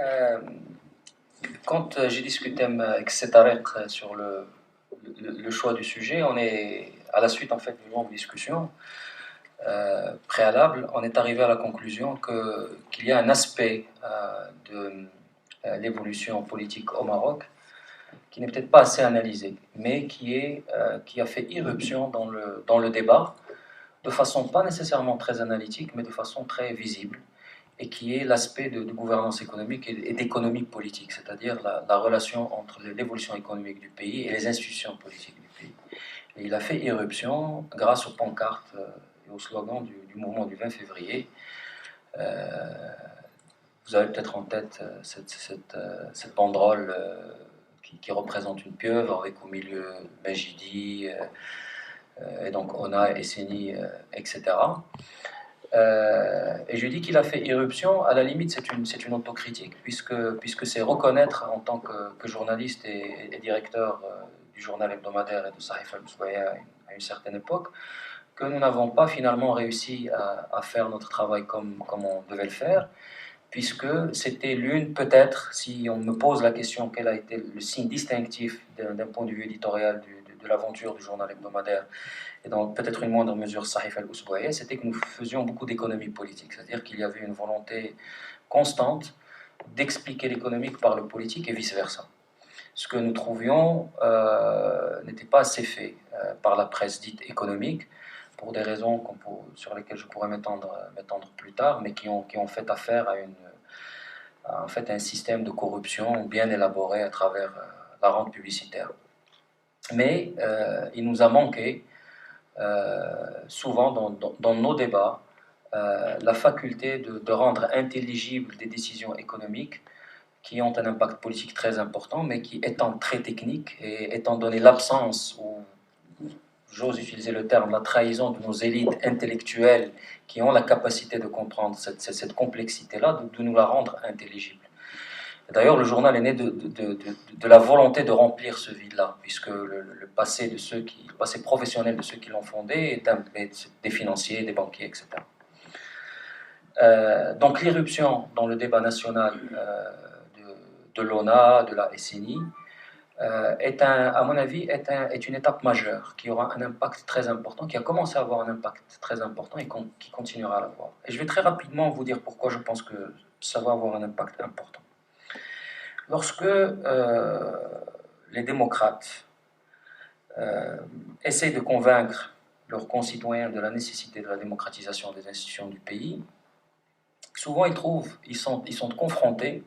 Euh, Quand j'ai discuté avec Setarek sur le choix du sujet, on est à la suite en fait d'une longue discussion préalable, on est arrivé à la conclusion qu'il y a un aspect de l'évolution politique au Maroc qui n'est peut-être pas assez analysé, mais qui a fait irruption dans le débat de façon pas nécessairement très analytique, mais de façon très visible, et qui est l'aspect de gouvernance économique et d'économie politique, c'est-à-dire la relation entre l'évolution économique du pays et les institutions politiques du pays. Et il a fait irruption grâce aux pancartes et aux slogans du mouvement du 20 février. Vous avez peut-être en tête cette banderole qui représente une pieuvre avec au milieu Majidi, et donc Ona, Esseni, etc. Et je dis qu'il a fait irruption, à la limite c'est une autocritique, puisque c'est reconnaître en tant que journaliste et directeur du journal hebdomadaire et de Sahif al-Mousbaya à une certaine époque, que nous n'avons pas finalement réussi à faire notre travail comme on devait le faire, puisque c'était l'une, peut-être, si on me pose la question quel a été le signe distinctif d'un point de vue éditorial de l'aventure du journal hebdomadaire, et dans peut-être une moindre mesure Sahif al-Ousbouaye, c'était que nous faisions beaucoup d'économie politique, c'est-à-dire qu'il y avait une volonté constante d'expliquer l'économique par le politique et vice-versa. Ce que nous trouvions n'était pas assez fait par la presse dite économique, pour des raisons sur lesquelles je pourrais m'étendre plus tard, mais qui ont fait affaire en fait, à un système de corruption bien élaboré à travers la rente publicitaire. Mais il nous a manqué souvent dans nos débats la faculté de rendre intelligibles des décisions économiques qui ont un impact politique très important, mais qui, étant très techniques et étant donné l'absence, ou j'ose utiliser le terme, la trahison de nos élites intellectuelles qui ont la capacité de comprendre cette complexité-là, de nous la rendre intelligible. D'ailleurs, le journal est né de la volonté de remplir ce vide-là, puisque le passé le passé professionnel de ceux qui l'ont fondé est des financiers, des banquiers, etc. Donc l'irruption dans le débat national de l'ONA, de la SNI, à mon avis, est une étape majeure qui aura un impact très important, qui a commencé à avoir un impact très important et qui continuera à l'avoir. Et je vais très rapidement vous dire pourquoi je pense que ça va avoir un impact important. Lorsque les démocrates essayent de convaincre leurs concitoyens de la nécessité de la démocratisation des institutions du pays, souvent ils sont confrontés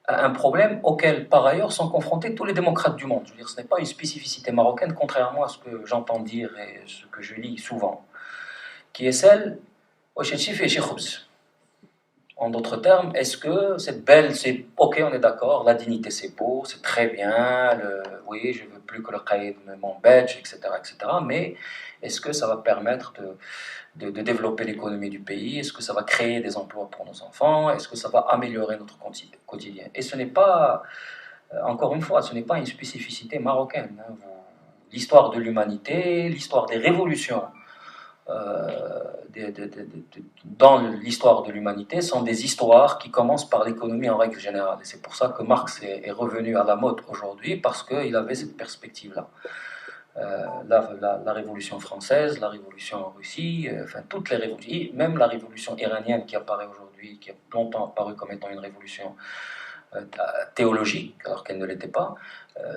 à un problème auquel, par ailleurs, sont confrontés tous les démocrates du monde. Je veux dire, ce n'est pas une spécificité marocaine, contrairement à ce que j'entends dire et ce que je lis souvent, qui est celle en d'autres termes, est-ce que c'est belle, c'est ok, on est d'accord, la dignité c'est beau, c'est très bien, oui, je veux plus que le caïd m'embête, etc., etc., mais est-ce que ça va permettre de développer l'économie du pays? Est-ce que ça va créer des emplois pour nos enfants? Est-ce que ça va améliorer notre quotidien? Et ce n'est pas, encore une fois, ce n'est pas une spécificité marocaine, hein. L'histoire de l'humanité, l'histoire des révolutions dans l'histoire de l'humanité sont des histoires qui commencent par l'économie en règle générale. Et c'est pour ça que Marx est revenu à la mode aujourd'hui, parce qu'il avait cette perspective-là. La Révolution française, la Révolution en Russie, enfin toutes les révolutions, même la Révolution iranienne qui apparaît aujourd'hui, qui a longtemps apparu comme étant une révolution théologique, alors qu'elle ne l'était pas.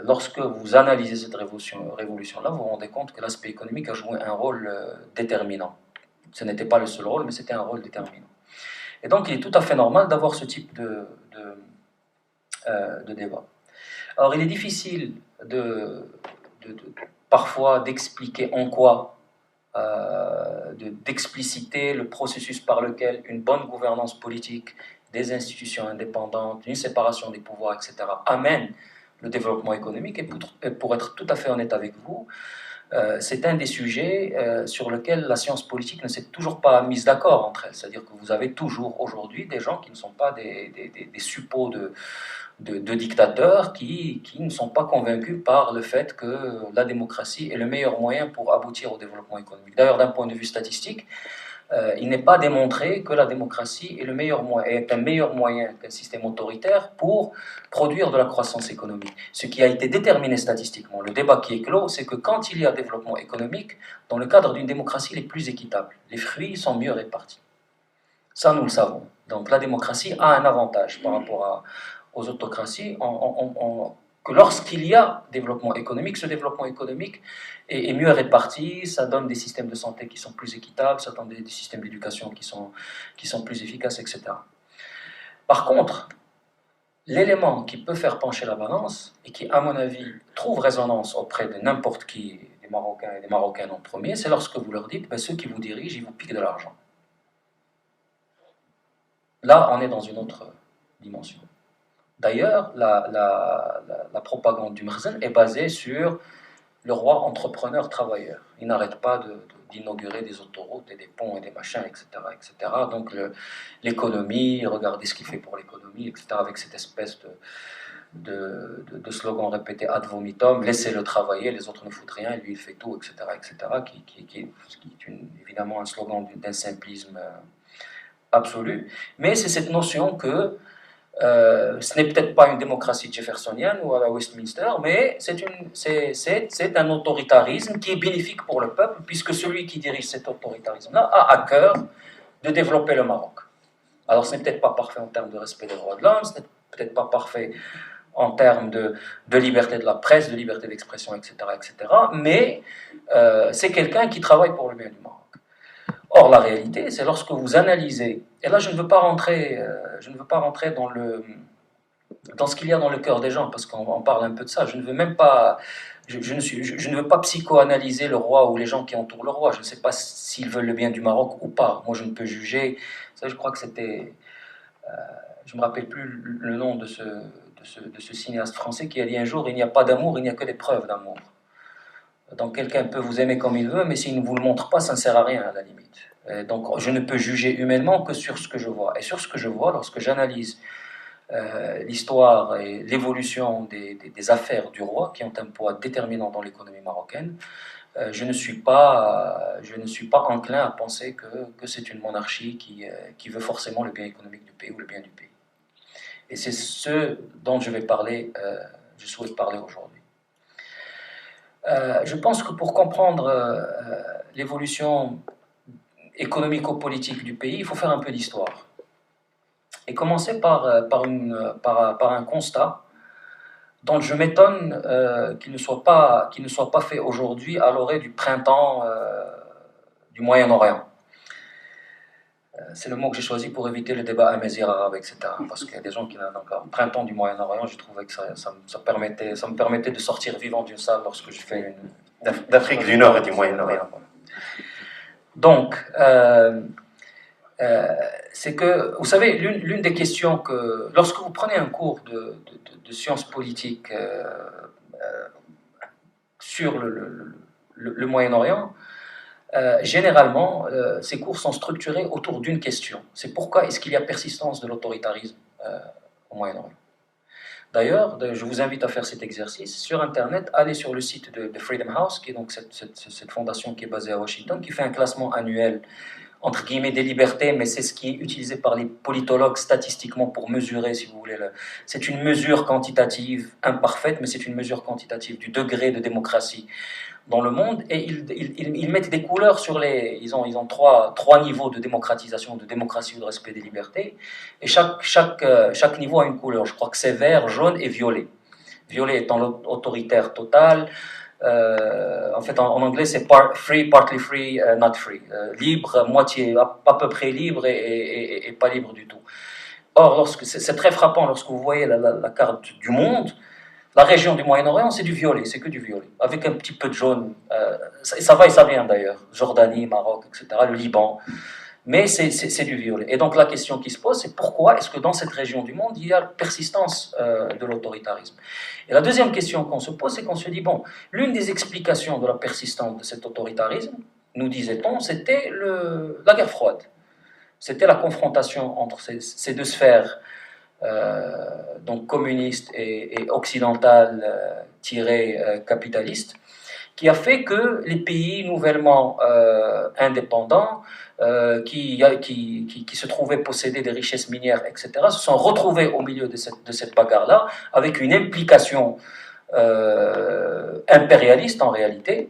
Lorsque vous analysez cette révolution-là, vous vous rendez compte que l'aspect économique a joué un rôle déterminant. Ce n'était pas le seul rôle, mais c'était un rôle déterminant. Et donc, il est tout à fait normal d'avoir ce type de débat. Alors, il est difficile parfois d'expliquer en quoi, d'expliciter le processus par lequel une bonne gouvernance politique, des institutions indépendantes, une séparation des pouvoirs, etc., amène le développement économique. Et pour être tout à fait honnête avec vous, c'est un des sujets sur lequel la science politique ne s'est toujours pas mise d'accord entre elles. C'est-à-dire que vous avez toujours aujourd'hui des gens qui ne sont pas des suppôts de dictateurs qui ne sont pas convaincus par le fait que la démocratie est le meilleur moyen pour aboutir au développement économique. D'ailleurs, d'un point de vue statistique, il n'est pas démontré que la démocratie est, est un meilleur moyen qu'un système autoritaire pour produire de la croissance économique. Ce qui a été déterminé statistiquement, le débat qui est clos, c'est que quand il y a développement économique, dans le cadre d'une démocratie, il est plus équitable. Les fruits sont mieux répartis. Ça, nous le savons. Donc la démocratie a un avantage par rapport aux autocraties, que lorsqu'il y a développement économique, ce développement économique est mieux réparti, ça donne des systèmes de santé qui sont plus équitables, ça donne des systèmes d'éducation qui sont plus efficaces, etc. Par contre, l'élément qui peut faire pencher la balance, et qui, à mon avis, trouve résonance auprès de n'importe qui, des Marocains et des Marocaines en premier, c'est lorsque vous leur dites, ben, ceux qui vous dirigent, ils vous piquent de l'argent. Là, on est dans une autre dimension. D'ailleurs, la propagande du Mrzen est basée sur le roi entrepreneur-travailleur. Il n'arrête pas d'inaugurer des autoroutes et des ponts et des machins, etc. etc. Donc l'économie, regardez ce qu'il fait pour l'économie, etc. Avec cette espèce de slogan répété ad vomitum, laissez-le travailler, les autres ne foutent rien, lui il fait tout, etc. etc. qui est évidemment un slogan d'un simplisme absolu. Mais c'est cette notion que ce n'est peut-être pas une démocratie jeffersonienne ou à la Westminster, mais c'est un autoritarisme qui est bénéfique pour le peuple, puisque celui qui dirige cet autoritarisme-là a à cœur de développer le Maroc. Alors ce n'est peut-être pas parfait en termes de respect des droits de l'homme, ce n'est peut-être pas parfait en termes de liberté de la presse, de liberté d'expression, etc., etc., mais c'est quelqu'un qui travaille pour le bien du Maroc. Or, la réalité, c'est lorsque vous analysez, et là je ne veux pas rentrer, dans ce qu'il y a dans le cœur des gens, parce qu'on parle un peu de ça, je ne veux même pas, je ne veux pas psychoanalyser le roi ou les gens qui entourent le roi, je ne sais pas s'ils veulent le bien du Maroc ou pas, moi je ne peux juger, ça je crois que c'était, je ne me rappelle plus le nom de ce cinéaste français qui a dit un jour, il n'y a pas d'amour, il n'y a que des preuves d'amour. Donc quelqu'un peut vous aimer comme il veut, mais s'il ne vous le montre pas, ça ne sert à rien à la limite. Donc je ne peux juger humainement que sur ce que je vois. Et sur ce que je vois, lorsque j'analyse l'histoire et l'évolution des affaires du roi, qui ont un poids déterminant dans l'économie marocaine, je ne suis pas enclin à penser que c'est une monarchie qui veut forcément le bien économique du pays ou le bien du pays. Et c'est ce dont je souhaite parler aujourd'hui. Je pense que pour comprendre l'évolution économico-politique du pays, il faut faire un peu d'histoire. Et commencer par un constat dont je m'étonne qu'il ne soit pas fait aujourd'hui à l'orée du printemps du Moyen-Orient. C'est le mot que j'ai choisi pour éviter le débat amazigh arabe, etc. Parce qu'il y a des gens qui n'ont encore. Printemps du Moyen-Orient, je trouvais que ça me permettait de sortir vivant d'une salle lorsque je fais une. D'Afrique du Nord et du Moyen-Orient. Donc, c'est que, vous savez, l'une des questions que. Lorsque vous prenez un cours de sciences politiques sur le Moyen-Orient, généralement, ces cours sont structurés autour d'une question. C'est pourquoi est-ce qu'il y a persistance de l'autoritarisme au Moyen-Orient. D'ailleurs, je vous invite à faire cet exercice. Sur Internet, allez sur le site de Freedom House, qui est donc cette fondation qui est basée à Washington, qui fait un classement annuel, entre guillemets, des libertés, mais c'est ce qui est utilisé par les politologues statistiquement pour mesurer, si vous voulez. C'est une mesure quantitative imparfaite, mais c'est une mesure quantitative du degré de démocratie dans le monde, et ils mettent des couleurs sur les. Ils ont trois niveaux de démocratisation, de démocratie ou de respect des libertés, et chaque niveau a une couleur. Je crois que c'est vert, jaune et violet. Violet étant l'autoritaire total. En fait, en anglais, c'est free, partly free, not free. Libre, moitié, à peu près libre et pas libre du tout. Or, c'est très frappant lorsque vous voyez la carte du monde. La région du Moyen-Orient, c'est du violet, c'est que du violet, avec un petit peu de jaune. Ça va et ça vient d'ailleurs. Jordanie, Maroc, etc., le Liban. Mais c'est du violet. Et donc la question qui se pose, c'est pourquoi est-ce que dans cette région du monde, il y a persistance de l'autoritarisme? Et la deuxième question qu'on se pose, c'est qu'on se dit, bon, l'une des explications de la persistance de cet autoritarisme, nous disait-on, c'était la guerre froide. C'était la confrontation entre ces deux sphères, donc communiste et occidental capitaliste, qui a fait que les pays nouvellement indépendants qui se trouvaient posséder des richesses minières, etc., se sont retrouvés au milieu de cette bagarre-là, avec une implication impérialiste en réalité,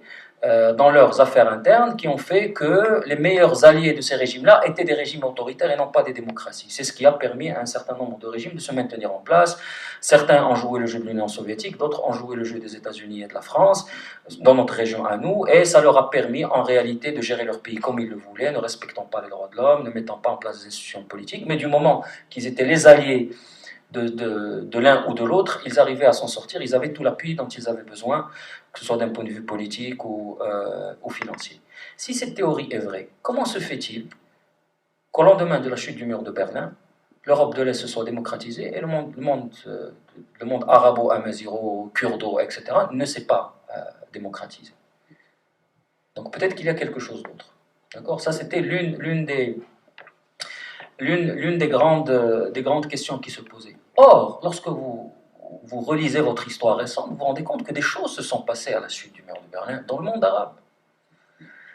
dans leurs affaires internes, qui ont fait que les meilleurs alliés de ces régimes-là étaient des régimes autoritaires et non pas des démocraties. C'est ce qui a permis à un certain nombre de régimes de se maintenir en place. Certains ont joué le jeu de l'Union soviétique, d'autres ont joué le jeu des États-Unis et de la France, dans notre région à nous, et ça leur a permis en réalité de gérer leur pays comme ils le voulaient, ne respectant pas les droits de l'homme, ne mettant pas en place des institutions politiques, mais du moment qu'ils étaient les alliés de l'un ou de l'autre, ils arrivaient à s'en sortir, ils avaient tout l'appui dont ils avaient besoin, que ce soit d'un point de vue politique ou financier. Si cette théorie est vraie, comment se fait-il qu'au lendemain de la chute du mur de Berlin, l'Europe de l'Est se soit démocratisée et le monde arabo-amazigho, kurdo, etc., ne s'est pas démocratisé. Donc peut-être qu'il y a quelque chose d'autre. D'accord ? Ça, c'était l'une des grandes questions qui se posaient. Or, lorsque vous relisez votre histoire récente, vous vous rendez compte que des choses se sont passées à la suite du mur de Berlin dans le monde arabe.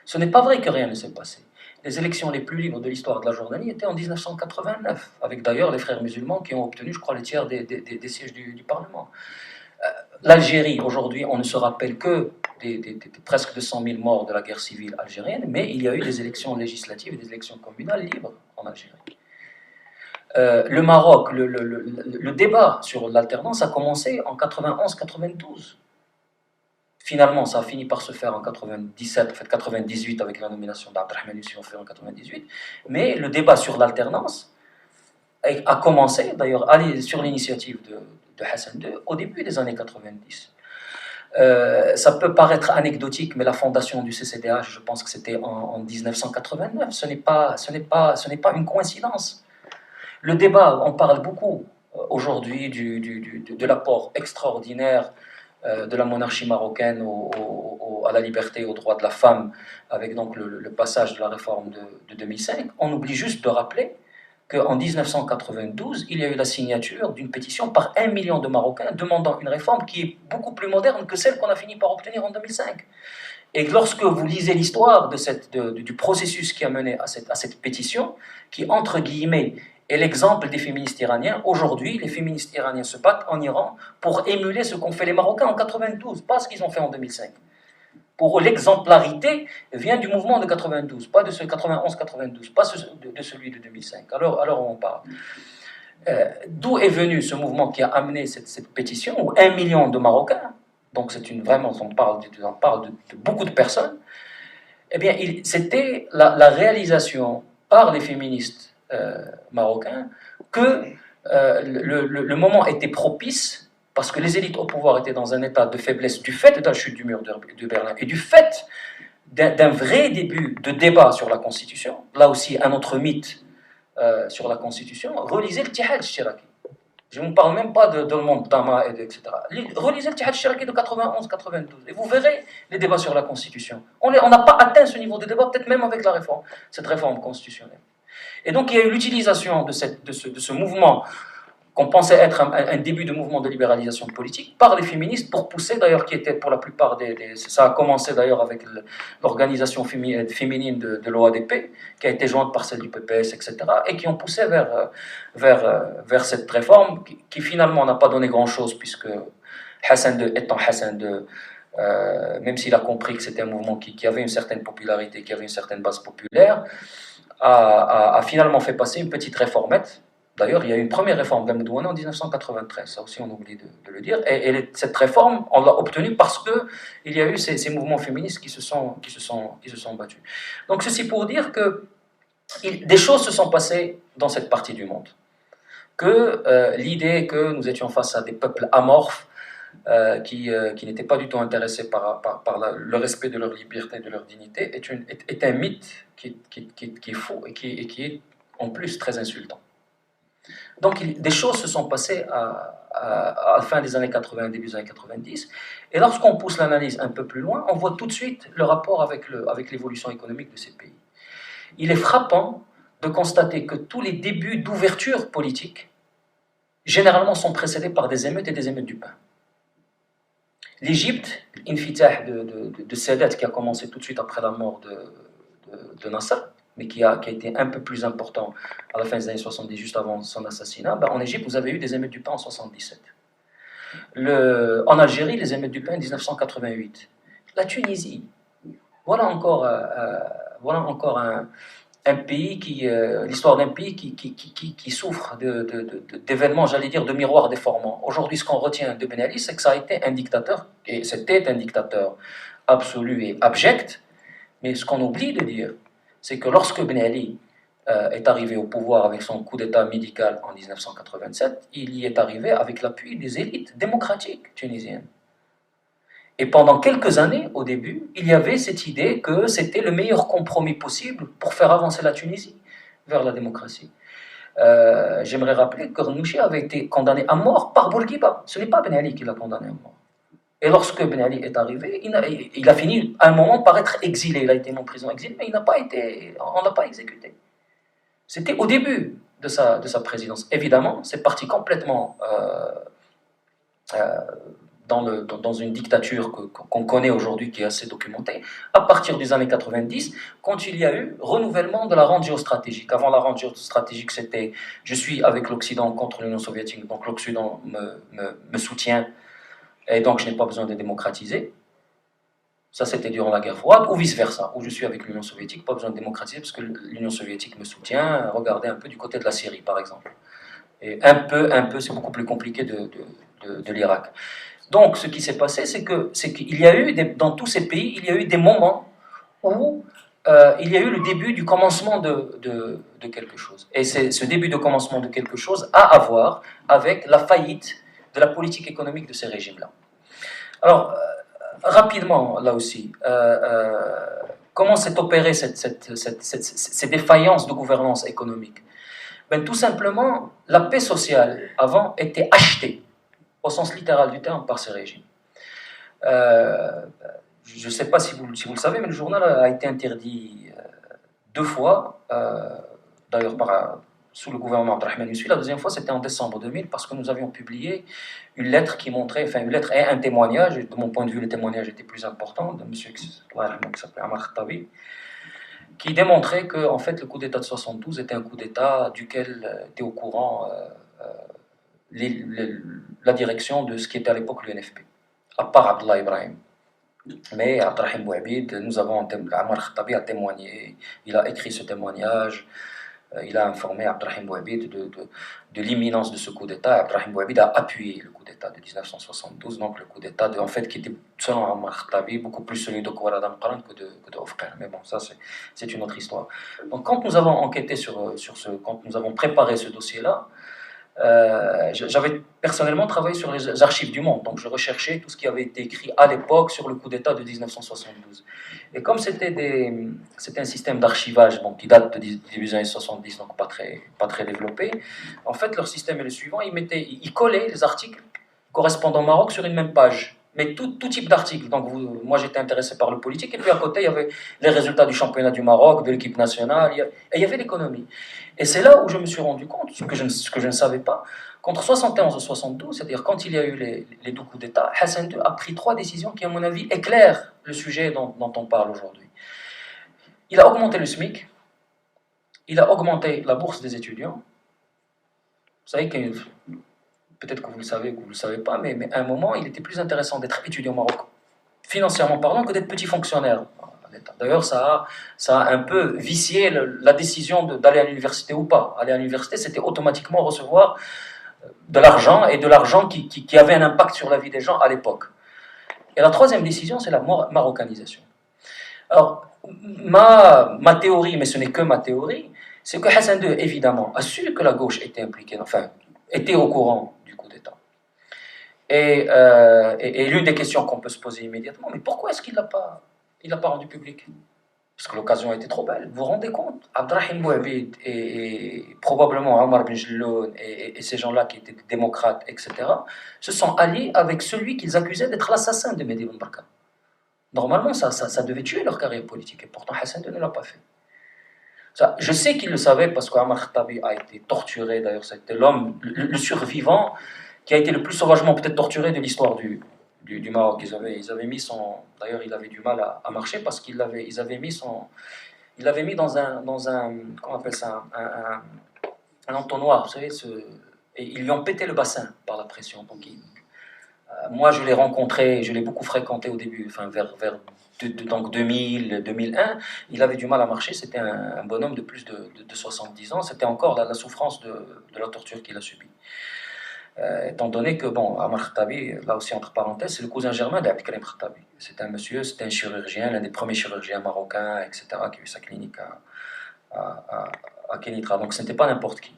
Ce n'est pas vrai que rien ne s'est passé. Les élections les plus libres de l'histoire de la Jordanie étaient en 1989, avec d'ailleurs les frères musulmans qui ont obtenu, je crois, les tiers des sièges du Parlement. L'Algérie, aujourd'hui, on ne se rappelle que des presque 200 000 morts de la guerre civile algérienne, mais il y a eu des élections législatives et des élections communales libres en Algérie. Le Maroc, le débat sur l'alternance a commencé en 91-92. Finalement, ça a fini par se faire en 97, en fait 98 avec la nomination d'Abdelrahman Youssi, on fait en 98. Mais le débat sur l'alternance a commencé, d'ailleurs, sur l'initiative de Hassan II, au début des années 90. Ça peut paraître anecdotique, mais la fondation du CCDH, je pense que c'était en 1989. Ce n'est pas une coïncidence. Le débat, on parle beaucoup aujourd'hui de l'apport extraordinaire de la monarchie marocaine à la liberté et aux droits de la femme, avec donc le passage de la réforme de 2005. On oublie juste de rappeler qu'en 1992, il y a eu la signature d'une pétition par 1 million de Marocains demandant une réforme qui est beaucoup plus moderne que celle qu'on a fini par obtenir en 2005. Et lorsque vous lisez l'histoire du processus qui a mené à cette pétition, qui, entre guillemets, est l'exemple des féministes iraniens, aujourd'hui, les féministes iraniens se battent en Iran pour émuler ce qu'ont fait les Marocains en 92, pas ce qu'ils ont fait en 2005. Pour l'exemplarité vient du mouvement de 92, pas de ce 91-92, pas de celui de 2005. Alors on parle. D'où est venu ce mouvement qui a amené cette pétition, où 1 million de Marocains, donc vraiment, on parle de beaucoup de personnes, eh bien, c'était la réalisation par les féministes marocains que le moment était propice parce que les élites au pouvoir étaient dans un état de faiblesse du fait de la chute du mur de Berlin et du fait d'un vrai début de débat sur la Constitution. Là aussi, un autre mythe sur la Constitution. Relisez le Tihad Shiraki. Je ne parle même pas de le monde d'Ama, etc. Relisez le Tihad Shiraki de 91-92 et vous verrez les débats sur la Constitution. On n'a pas atteint ce niveau de débat, peut-être même avec cette réforme constitutionnelle. Et donc il y a eu l'utilisation de ce mouvement qu'on pensait être un début de mouvement de libéralisation politique par les féministes pour pousser, d'ailleurs, qui était pour la plupart ça a commencé d'ailleurs avec l'organisation féminine de l'OADP, qui a été jointe par celle du PPS, etc., et qui ont poussé vers cette réforme qui finalement n'a pas donné grand-chose, puisque Hassan II étant Hassan II, même s'il a compris que c'était un mouvement qui avait une certaine popularité, qui avait une certaine base populaire, a finalement fait passer une petite réformette. D'ailleurs, il y a eu une première réforme d'Amadouana en 1993, ça aussi on oublie de le dire, et cette réforme, on l'a obtenue parce qu'il y a eu ces mouvements féministes qui se sont battus. Donc ceci pour dire que des choses se sont passées dans cette partie du monde. Que l'idée que nous étions face à des peuples amorphes, qui n'étaient pas du tout intéressés par le respect de leur liberté, de leur dignité, est un mythe qui est faux et qui est en plus très insultant. Donc des choses se sont passées à la fin des années 80, début des années 90, et lorsqu'on pousse l'analyse un peu plus loin, on voit tout de suite le rapport avec l'évolution économique de ces pays. Il est frappant de constater que tous les débuts d'ouverture politique, généralement, sont précédés par des émeutes et des émeutes du pain. L'Égypte, l'infitah de Sadat qui a commencé tout de suite après la mort de Nasser, mais qui a été un peu plus important à la fin des années 70, juste avant son assassinat, en Égypte, vous avez eu des émeutes du pain en 77. En Algérie, les émeutes du pain en 1988. La Tunisie, voilà encore un pays l'histoire d'un pays qui souffre d'événements, j'allais dire, de miroirs déformants. Aujourd'hui, ce qu'on retient de Ben Ali, c'est que ça a été un dictateur, et c'était un dictateur absolu et abject, mais ce qu'on oublie de dire, c'est que lorsque Ben Ali est arrivé au pouvoir avec son coup d'État médical en 1987, il y est arrivé avec l'appui des élites démocratiques tunisiennes. Et pendant quelques années, au début, il y avait cette idée que c'était le meilleur compromis possible pour faire avancer la Tunisie vers la démocratie. J'aimerais rappeler que Ghannouchi avait été condamné à mort par Bourguiba. Ce n'est pas Ben Ali qui l'a condamné à mort. Et lorsque Ben Ali est arrivé, il a fini à un moment par être exilé. Il a été mis en prison exilé, mais on ne l'a pas exécuté. C'était au début de sa présidence. Évidemment, c'est parti complètement dans une dictature qu'on connaît aujourd'hui, qui est assez documentée, à partir des années 90, quand il y a eu renouvellement de la rente géostratégique. Avant, la rente géostratégique, c'était « je suis avec l'Occident contre l'Union soviétique, donc l'Occident me soutient, et donc je n'ai pas besoin de démocratiser ». Ça, c'était durant la guerre froide, ou vice-versa, où je suis avec l'Union soviétique, pas besoin de démocratiser, parce que l'Union soviétique me soutient. Regardez un peu du côté de la Syrie, par exemple. Et un peu, c'est beaucoup plus compliqué de l'Irak. Donc, ce qui s'est passé, c'est qu'il y a eu, dans tous ces pays, il y a eu des moments où il y a eu le début du commencement de quelque chose. Et ce début de commencement de quelque chose a à voir avec la faillite de la politique économique de ces régimes-là. Alors, rapidement, là aussi, comment s'est opérée ces défaillances de gouvernance économique? Tout simplement, la paix sociale, avant, était achetée, au sens littéral du terme, par ces régimes. Je ne sais pas si vous le savez, mais le journal a été interdit 2 fois, d'ailleurs sous le gouvernement Abdelrahmane Youssouf. La deuxième fois, c'était en décembre 2000, parce que nous avions publié une lettre qui montrait, enfin une lettre et un témoignage, de mon point de vue le témoignage était plus important, de monsieur qui s'appelait Amar Khattabi, qui démontrait que en fait, le coup d'État de 72 était un coup d'État duquel était au courant la direction de ce qui était à l'époque l'UNFP, à part Abdallah Ibrahim. Mais Abdelrahim Bouhabid, Amar Khattabi a témoigné, il a écrit ce témoignage, il a informé Abdelrahim Bouhabid de l'imminence de ce coup d'État. Abdelrahim Bouhabid a appuyé le coup d'État de 1972, donc le coup d'État qui était, selon Amar Khattabi, beaucoup plus celui de Kouara Damqaran que de Ofqar. Mais bon, ça c'est une autre histoire. Donc quand nous avons enquêté quand nous avons préparé ce dossier-là, j'avais personnellement travaillé sur les archives du Monde, donc je recherchais tout ce qui avait été écrit à l'époque sur le coup d'État de 1972. Et comme c'était un système d'archivage qui date de début des années 70, donc pas très développé, en fait leur système est le suivant, ils collaient les articles correspondant au Maroc sur une même page. Mais tout type d'articles. Donc moi j'étais intéressé par le politique, et puis à côté il y avait les résultats du championnat du Maroc, de l'équipe nationale, et il y avait l'économie. Et c'est là où je me suis rendu compte, ce que je ne savais pas, qu'entre 71 et 72, c'est-à-dire quand il y a eu les 2 coups d'État, Hassan II a pris 3 décisions qui, à mon avis, éclairent le sujet dont on parle aujourd'hui. Il a augmenté le SMIC, il a augmenté la bourse des étudiants. Vous savez que peut-être que vous le savez ou que vous ne le savez pas, mais à un moment, il était plus intéressant d'être étudiant au Maroc, financièrement parlant, que d'être petit fonctionnaire. D'ailleurs, ça a un peu vicié la décision d'aller à l'université ou pas. Aller à l'université, c'était automatiquement recevoir de l'argent, et de l'argent qui avait un impact sur la vie des gens à l'époque. Et la troisième décision, c'est la marocanisation. Alors, ma théorie, mais ce n'est que ma théorie, c'est que Hassan II, évidemment, a su que la gauche était impliquée, enfin, était au courant du coup d'État. Et l'une des questions qu'on peut se poser immédiatement, mais pourquoi est-ce qu'il ne l'a pas rendu public? Parce que l'occasion était trop belle. Vous vous rendez compte? Abdelrahim Bouhabid et probablement Omar Ben Jelloun et ces gens-là qui étaient démocrates, etc., se sont alliés avec celui qu'ils accusaient d'être l'assassin de Mehdi Ben Barka. Normalement, ça devait tuer leur carrière politique, et pourtant Hassan II ne l'a pas fait. Je sais qu'ils le savaient parce qu'Amar Khattabi a été torturé, d'ailleurs c'était l'homme, le survivant, qui a été le plus sauvagement peut-être torturé de l'histoire du Maroc. Ils avaient mis d'ailleurs il avait du mal à marcher parce qu'ils avaient mis il l'avait mis dans un comment on appelle ça, un entonnoir, vous savez, et ils lui ont pété le bassin par la pression. Donc, moi, je l'ai rencontré, je l'ai beaucoup fréquenté au début, enfin donc 2000, 2001. Il avait du mal à marcher, c'était un bonhomme de plus de 70 ans. C'était encore la souffrance de la torture qu'il a subie. Étant donné que, bon, Amar Khattabi, là aussi entre parenthèses, c'est le cousin germain d'Abdelkarim Khattabi. C'est un monsieur, c'était un chirurgien, l'un des premiers chirurgiens marocains, etc., qui a eu sa clinique à Kenitra. Donc ce n'était pas n'importe qui.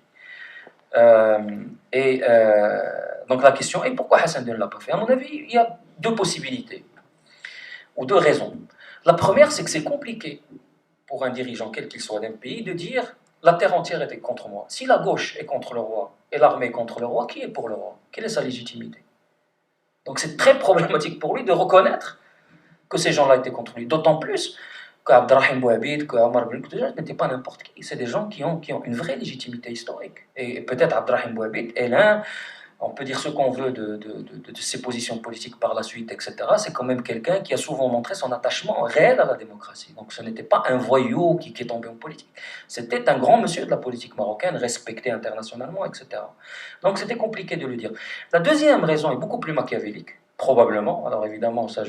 Donc la question est pourquoi Hassan II ne l'a pas fait? À mon avis, il y a deux possibilités, ou deux raisons. La première, c'est que c'est compliqué pour un dirigeant, quel qu'il soit d'un pays, de dire la terre entière était contre moi. Si la gauche est contre le roi et l'armée est contre le roi, qui est pour le roi? Quelle est sa légitimité? Donc c'est très problématique pour lui de reconnaître que ces gens-là étaient contre lui. D'autant plus qu'Abdrahim Bouhabid, qu'Omar ibn Qutb n'étaient pas n'importe qui. C'est des gens qui ont une vraie légitimité historique. Et peut-être Abdrahim Bouhabid est l'un, on peut dire ce qu'on veut de ses positions politiques par la suite, etc. C'est quand même quelqu'un qui a souvent montré son attachement réel à la démocratie. Donc ce n'était pas un voyou qui est tombé en politique. C'était un grand monsieur de la politique marocaine, respecté internationalement, etc. Donc c'était compliqué de le dire. La deuxième raison est beaucoup plus machiavélique. Probablement. Alors évidemment, ça,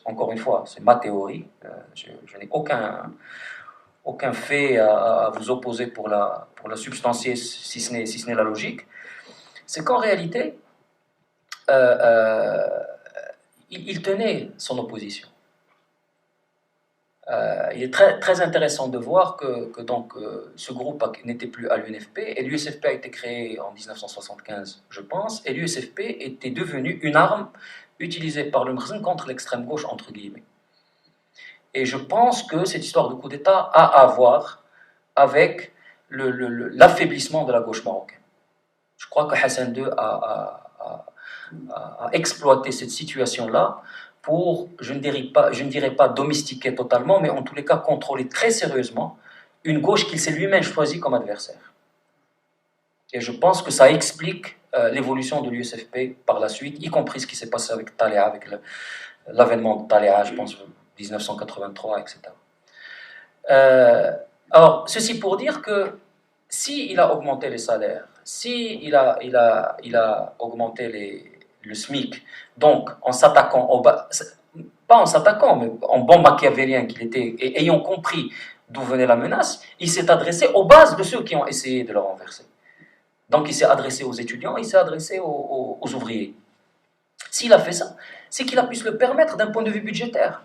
encore une fois, c'est ma théorie. Je n'ai aucun fait à vous opposer pour la substantier, si ce n'est la logique. C'est qu'en réalité, il tenait son opposition. Il est très, très intéressant de voir que donc, ce groupe n'était plus à l'UNFP, et l'USFP a été créé en 1975, je pense, et l'USFP était devenu une arme utilisée par le Mkhzen contre l'extrême gauche, entre guillemets. Et je pense que cette histoire de coup d'État a à voir avec l'affaiblissement de la gauche marocaine. Je crois que Hassan II a exploité cette situation-là pour, je ne dirais pas domestiquer totalement, mais en tous les cas contrôler très sérieusement une gauche qu'il s'est lui-même choisie comme adversaire. Et je pense que ça explique l'évolution de l'USFP par la suite, y compris ce qui s'est passé avec Taléa, avec l'avènement de Taléa, je pense, 1983, etc. Alors, ceci pour dire que s'il a augmenté les salaires, s'il a augmenté le SMIC, donc en s'attaquant pas en s'attaquant, mais en bon machiavélien qu'il était, et ayant compris d'où venait la menace, il s'est adressé aux bases de ceux qui ont essayé de le renverser. Donc il s'est adressé aux étudiants, il s'est adressé aux ouvriers. S'il a fait ça, c'est qu'il a pu se le permettre d'un point de vue budgétaire.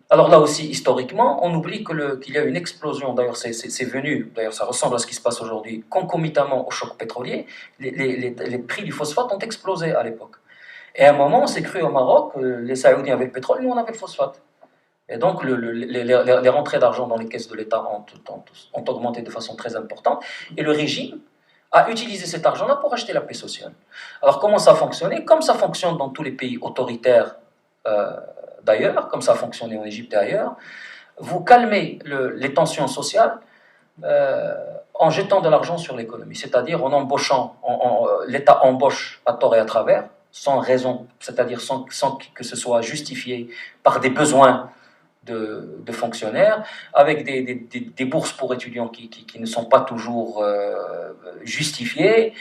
Alors là aussi, historiquement, on oublie qu'il y a une explosion, d'ailleurs c'est venu, d'ailleurs ça ressemble à ce qui se passe aujourd'hui, concomitamment au choc pétrolier, les prix du phosphate ont explosé à l'époque. Et à un moment, on s'est cru au Maroc, les Saoudiens avaient le pétrole, nous on avait le phosphate. Et donc les rentrées d'argent dans les caisses de l'État ont augmenté de façon très importante, et le régime a utilisé cet argent-là pour acheter la paix sociale. Alors comment ça a fonctionné? Comme ça fonctionne dans tous les pays autoritaires d'ailleurs, comme ça a fonctionné en Égypte et ailleurs, vous calmez les tensions sociales en jetant de l'argent sur l'économie, c'est-à-dire en embauchant, l'État embauche à tort et à travers, sans raison, c'est-à-dire sans que ce soit justifié par des besoins de fonctionnaires, avec des bourses pour étudiants qui ne sont pas toujours justifiées.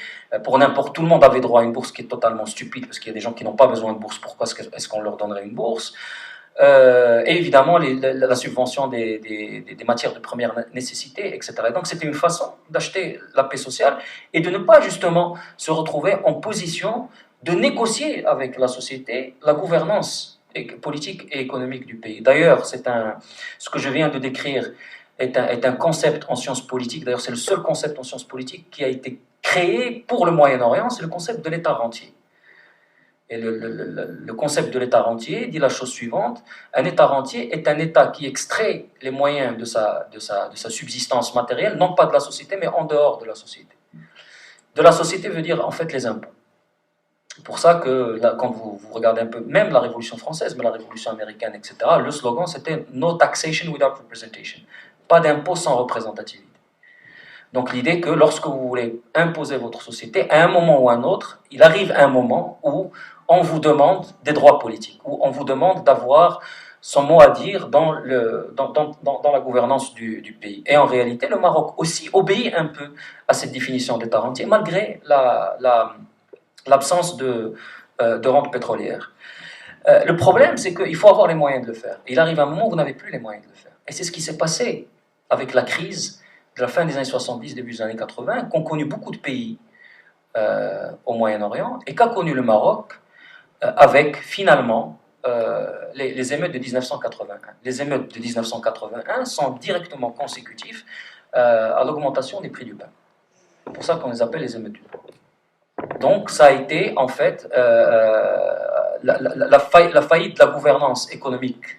Pour n'importe, tout le monde avait droit à une bourse qui est totalement stupide, parce qu'il y a des gens qui n'ont pas besoin de bourse, pourquoi est-ce qu'on leur donnerait une bourse? Et évidemment la subvention des matières de première nécessité, etc. Et donc c'était une façon d'acheter la paix sociale et de ne pas justement se retrouver en position de négocier avec la société la gouvernance politique et économique du pays. D'ailleurs, ce que je viens de décrire est un concept en sciences politiques, d'ailleurs c'est le seul concept en sciences politiques qui a été créé pour le Moyen-Orient, c'est le concept de l'État rentier. Et le concept de l'État rentier dit la chose suivante: un État rentier est un État qui extrait les moyens de sa subsistance matérielle, non pas de la société, mais en dehors de la société. De la société veut dire en fait les impôts. C'est pour ça que là, quand vous regardez un peu, même la Révolution française, mais la Révolution américaine, etc., le slogan c'était « No taxation without representation », pas d'impôt sans représentativité. Donc l'idée que lorsque vous voulez imposer votre société, à un moment ou à un autre, il arrive un moment où on vous demande des droits politiques, où on vous demande d'avoir son mot à dire dans la gouvernance du pays. Et en réalité, le Maroc aussi obéit un peu à cette définition d'État rentier, malgré l'absence de rente pétrolière. Le problème, c'est qu'il faut avoir les moyens de le faire. Il arrive un moment où vous n'avez plus les moyens de le faire. Et c'est ce qui s'est passé avec la crise de la fin des années 70, début des années 80, qu'ont connu beaucoup de pays au Moyen-Orient et qu'a connu le Maroc avec finalement les émeutes de 1981. Les émeutes de 1981 sont directement consécutives à l'augmentation des prix du pain. C'est pour ça qu'on les appelle les émeutes du pain. Donc ça a été en fait la faillite de la gouvernance économique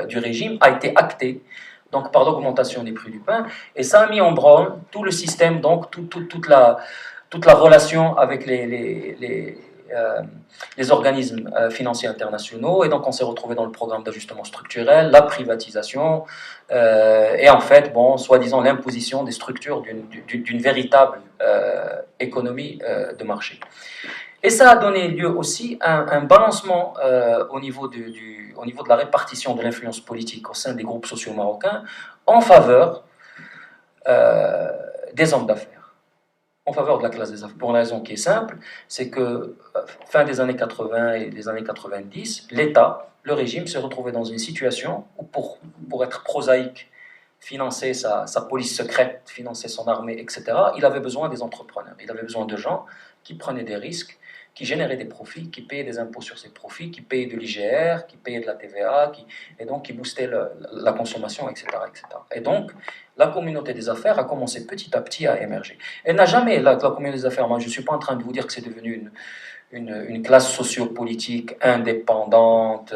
du régime a été actée donc par l'augmentation des prix du pain, et ça a mis en branle tout le système, donc toute la relation avec les organismes financiers internationaux, et donc on s'est retrouvé dans le programme d'ajustement structurel, la privatisation, et en fait, bon, soi-disant l'imposition des structures d'une véritable économie de marché. Et ça a donné lieu aussi à un balancement au niveau de la répartition de l'influence politique au sein des groupes sociaux marocains en faveur des hommes d'affaires, en faveur de la classe des affaires, pour une raison qui est simple, c'est que fin des années 80 et des années 90, l'État, le régime, s'est retrouvé dans une situation où, pour être prosaïque, financer sa police secrète, financer son armée, etc., il avait besoin des entrepreneurs, il avait besoin de gens qui prenaient des risques, qui généraient des profits, qui payaient des impôts sur ces profits, qui payaient de l'IGR, qui payaient de la TVA, et donc qui boostaient la consommation, etc., etc. Et donc, la communauté des affaires a commencé petit à petit à émerger. Elle n'a jamais, la communauté des affaires, moi je ne suis pas en train de vous dire que c'est devenu une classe sociopolitique indépendante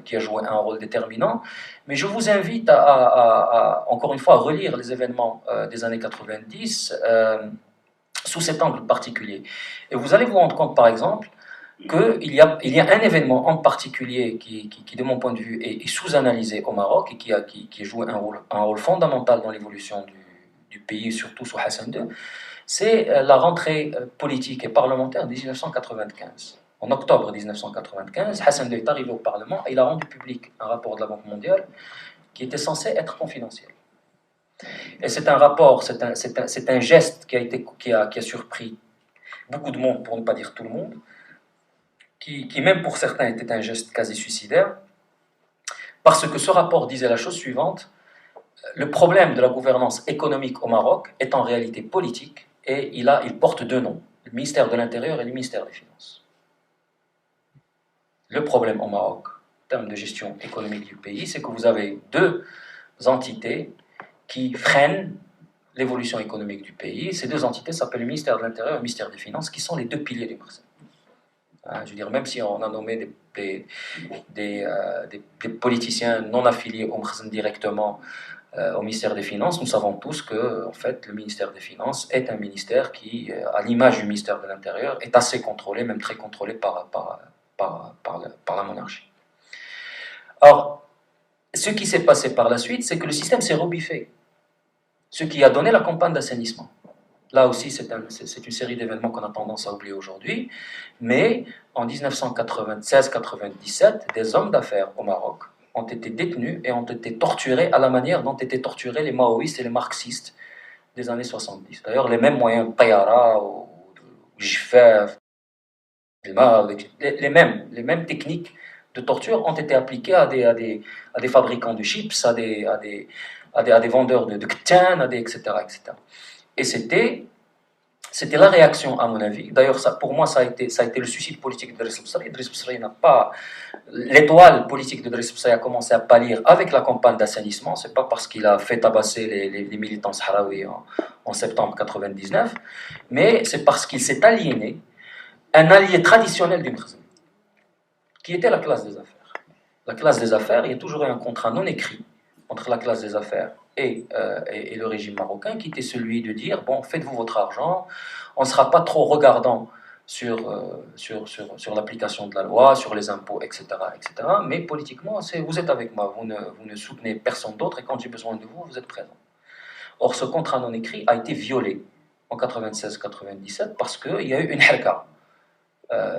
qui a joué un rôle déterminant, mais je vous invite encore une fois, à relire les événements des années 90 sous cet angle particulier. Et vous allez vous rendre compte, par exemple, qu'il y a un événement en particulier qui de mon point de vue, est sous-analysé au Maroc et qui a joué un rôle fondamental dans l'évolution du pays, surtout sous Hassan II, c'est la rentrée politique et parlementaire de 1995. En octobre 1995, Hassan II est arrivé au Parlement et il a rendu public un rapport de la Banque mondiale qui était censé être confidentiel. Et c'est un rapport, c'est un geste qui a surpris beaucoup de monde, pour ne pas dire tout le monde, qui même pour certains était un geste quasi suicidaire, parce que ce rapport disait la chose suivante: le problème de la gouvernance économique au Maroc est en réalité politique, et il porte deux noms, le ministère de l'Intérieur et le ministère des Finances. Le problème au Maroc, en termes de gestion économique du pays, c'est que vous avez deux entités qui freinent l'évolution économique du pays. Ces deux entités s'appellent le ministère de l'Intérieur et le ministère des Finances, qui sont les deux piliers du Maroc. Je veux dire, même si on a nommé des politiciens non affiliés au Maroc directement au ministère des Finances, nous savons tous que en fait, le ministère des Finances est un ministère qui, à l'image du ministère de l'Intérieur, est assez contrôlé, même très contrôlé par la monarchie. Or, ce qui s'est passé par la suite, c'est que le système s'est rebiffé, ce qui a donné la campagne d'assainissement. Là aussi, c'est une série d'événements qu'on a tendance à oublier aujourd'hui, mais en 1996-97, des hommes d'affaires au Maroc ont été détenus et ont été torturés à la manière dont étaient torturés les maoïstes et les marxistes des années 70. D'ailleurs, les mêmes moyens, Tayara, ou Jifaf, les mêmes techniques de torture ont été appliquées à des fabricants de chips, à des vendeurs de ktan, etc., etc. Et c'était la réaction, à mon avis. D'ailleurs, pour moi, ça a été le suicide politique de Driss Bsri. Driss Bsri n'a pas... L'étoile politique de Driss Bsri a commencé à pâlir avec la campagne d'assainissement. C'est pas parce qu'il a fait tabasser les militants sahraouis en septembre 99, mais c'est parce qu'il s'est aliéné un allié traditionnel du Mkhzin, qui était la classe des affaires. La classe des affaires, il y a toujours eu un contrat non écrit entre la classe des affaires et le régime marocain, qui était celui de dire, bon, faites-vous votre argent, on ne sera pas trop regardant sur l'application de la loi, sur les impôts, etc., etc., mais politiquement, vous êtes avec moi, vous ne soutenez personne d'autre, et quand j'ai besoin de vous, vous êtes présent. Or, ce contrat non écrit a été violé en 96-97 parce qu'il y a eu une harka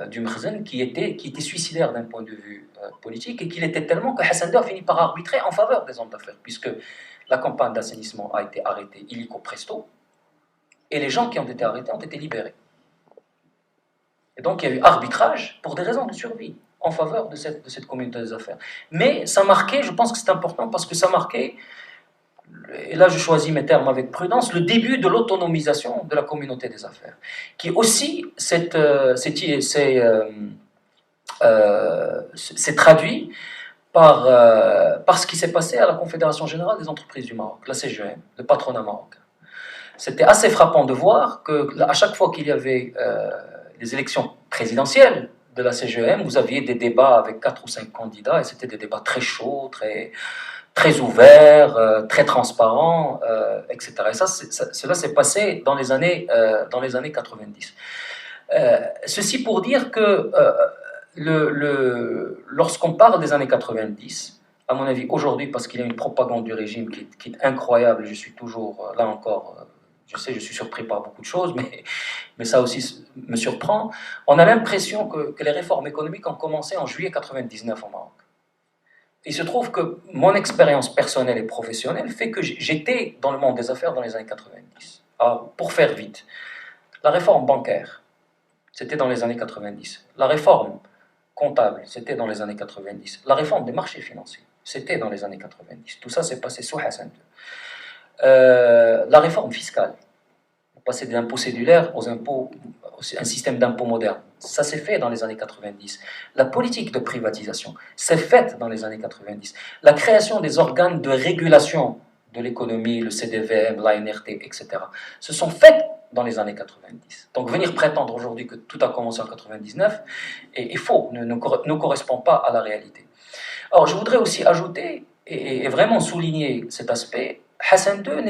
du Mkhzen qui était suicidaire d'un point de vue politique, et qu'il était tellement que Hassan II a fini par arbitrer en faveur des hommes d'affaires, puisque la campagne d'assainissement a été arrêtée illico presto, et les gens qui ont été arrêtés ont été libérés. Et donc il y a eu arbitrage pour des raisons de survie en faveur de cette communauté des affaires. Mais ça marquait, je pense que c'est important, parce que ça marquait, et là je choisis mes termes avec prudence, le début de l'autonomisation de la communauté des affaires, qui aussi s'est traduit par ce qui s'est passé à la Confédération Générale des Entreprises du Maroc, la CGM, le patronat marocain. C'était assez frappant de voir qu'à chaque fois qu'il y avait les élections présidentielles de la CGM, vous aviez des débats avec 4 ou 5 candidats, et c'était des débats très chauds, très ouverts, très transparents, etc. Et cela s'est passé dans les années 90. Ceci pour dire que lorsqu'on parle des années 90, à mon avis, aujourd'hui, parce qu'il y a une propagande du régime qui est incroyable, je suis toujours, là encore, je sais, je suis surpris par beaucoup de choses, mais ça aussi me surprend, on a l'impression que les réformes économiques ont commencé en juillet 99 au Maroc. Il se trouve que mon expérience personnelle et professionnelle fait que j'étais dans le monde des affaires dans les années 90. Alors, pour faire vite, la réforme bancaire, c'était dans les années 90. La réforme comptable, c'était dans les années 90. La réforme des marchés financiers, c'était dans les années 90. Tout ça s'est passé sous Hassan II. La réforme fiscale, passer des impôts cédulaires aux impôts, un système d'impôts moderne, ça s'est fait dans les années 90. La politique de privatisation s'est faite dans les années 90. La création des organes de régulation de l'économie, le CDVM, l'ANRT, etc., se sont faites dans les années 90. Donc venir prétendre aujourd'hui que tout a commencé en 99 est faux, ne correspond pas à la réalité. Alors je voudrais aussi ajouter et vraiment souligner cet aspect. Hassan II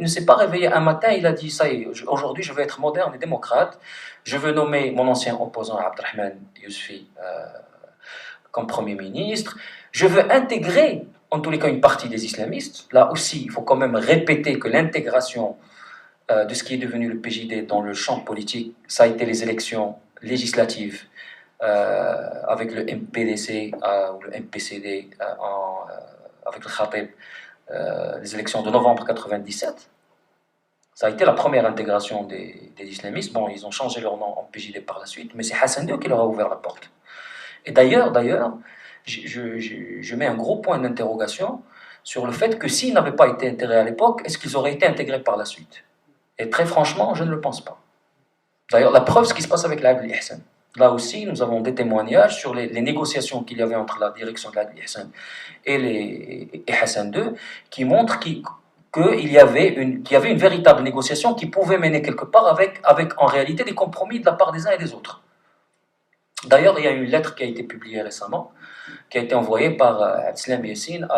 ne s'est pas réveillé un matin, il a dit ça y est, aujourd'hui je veux être moderne et démocrate, je veux nommer mon ancien opposant Abdelrahman Yousfi comme Premier ministre, je veux intégrer en tous les cas une partie des islamistes. Là aussi, il faut quand même répéter que l'intégration de ce qui est devenu le PJD dans le champ politique, ça a été les élections législatives avec le MPDC ou le MPCD avec le Khatib, les élections de novembre 1997. Ça a été la première intégration des islamistes. Bon, ils ont changé leur nom en PJD par la suite, mais c'est Hassan II qui leur a ouvert la porte. Et d'ailleurs, je mets un gros point d'interrogation sur le fait que s'ils n'avaient pas été intégrés à l'époque, est-ce qu'ils auraient été intégrés par la suite? Et très franchement, je ne le pense pas. D'ailleurs, la preuve, ce qui se passe avec l'Adl Ihsan. Là aussi, nous avons des témoignages sur les négociations qu'il y avait entre la direction de l'Adl Ihsan et Hassan II, qui montrent qu'il y avait une véritable négociation qui pouvait mener quelque part avec en réalité des compromis de la part des uns et des autres. D'ailleurs, il y a une lettre qui a été publiée récemment, qui a été envoyée par Abdeslam Yassine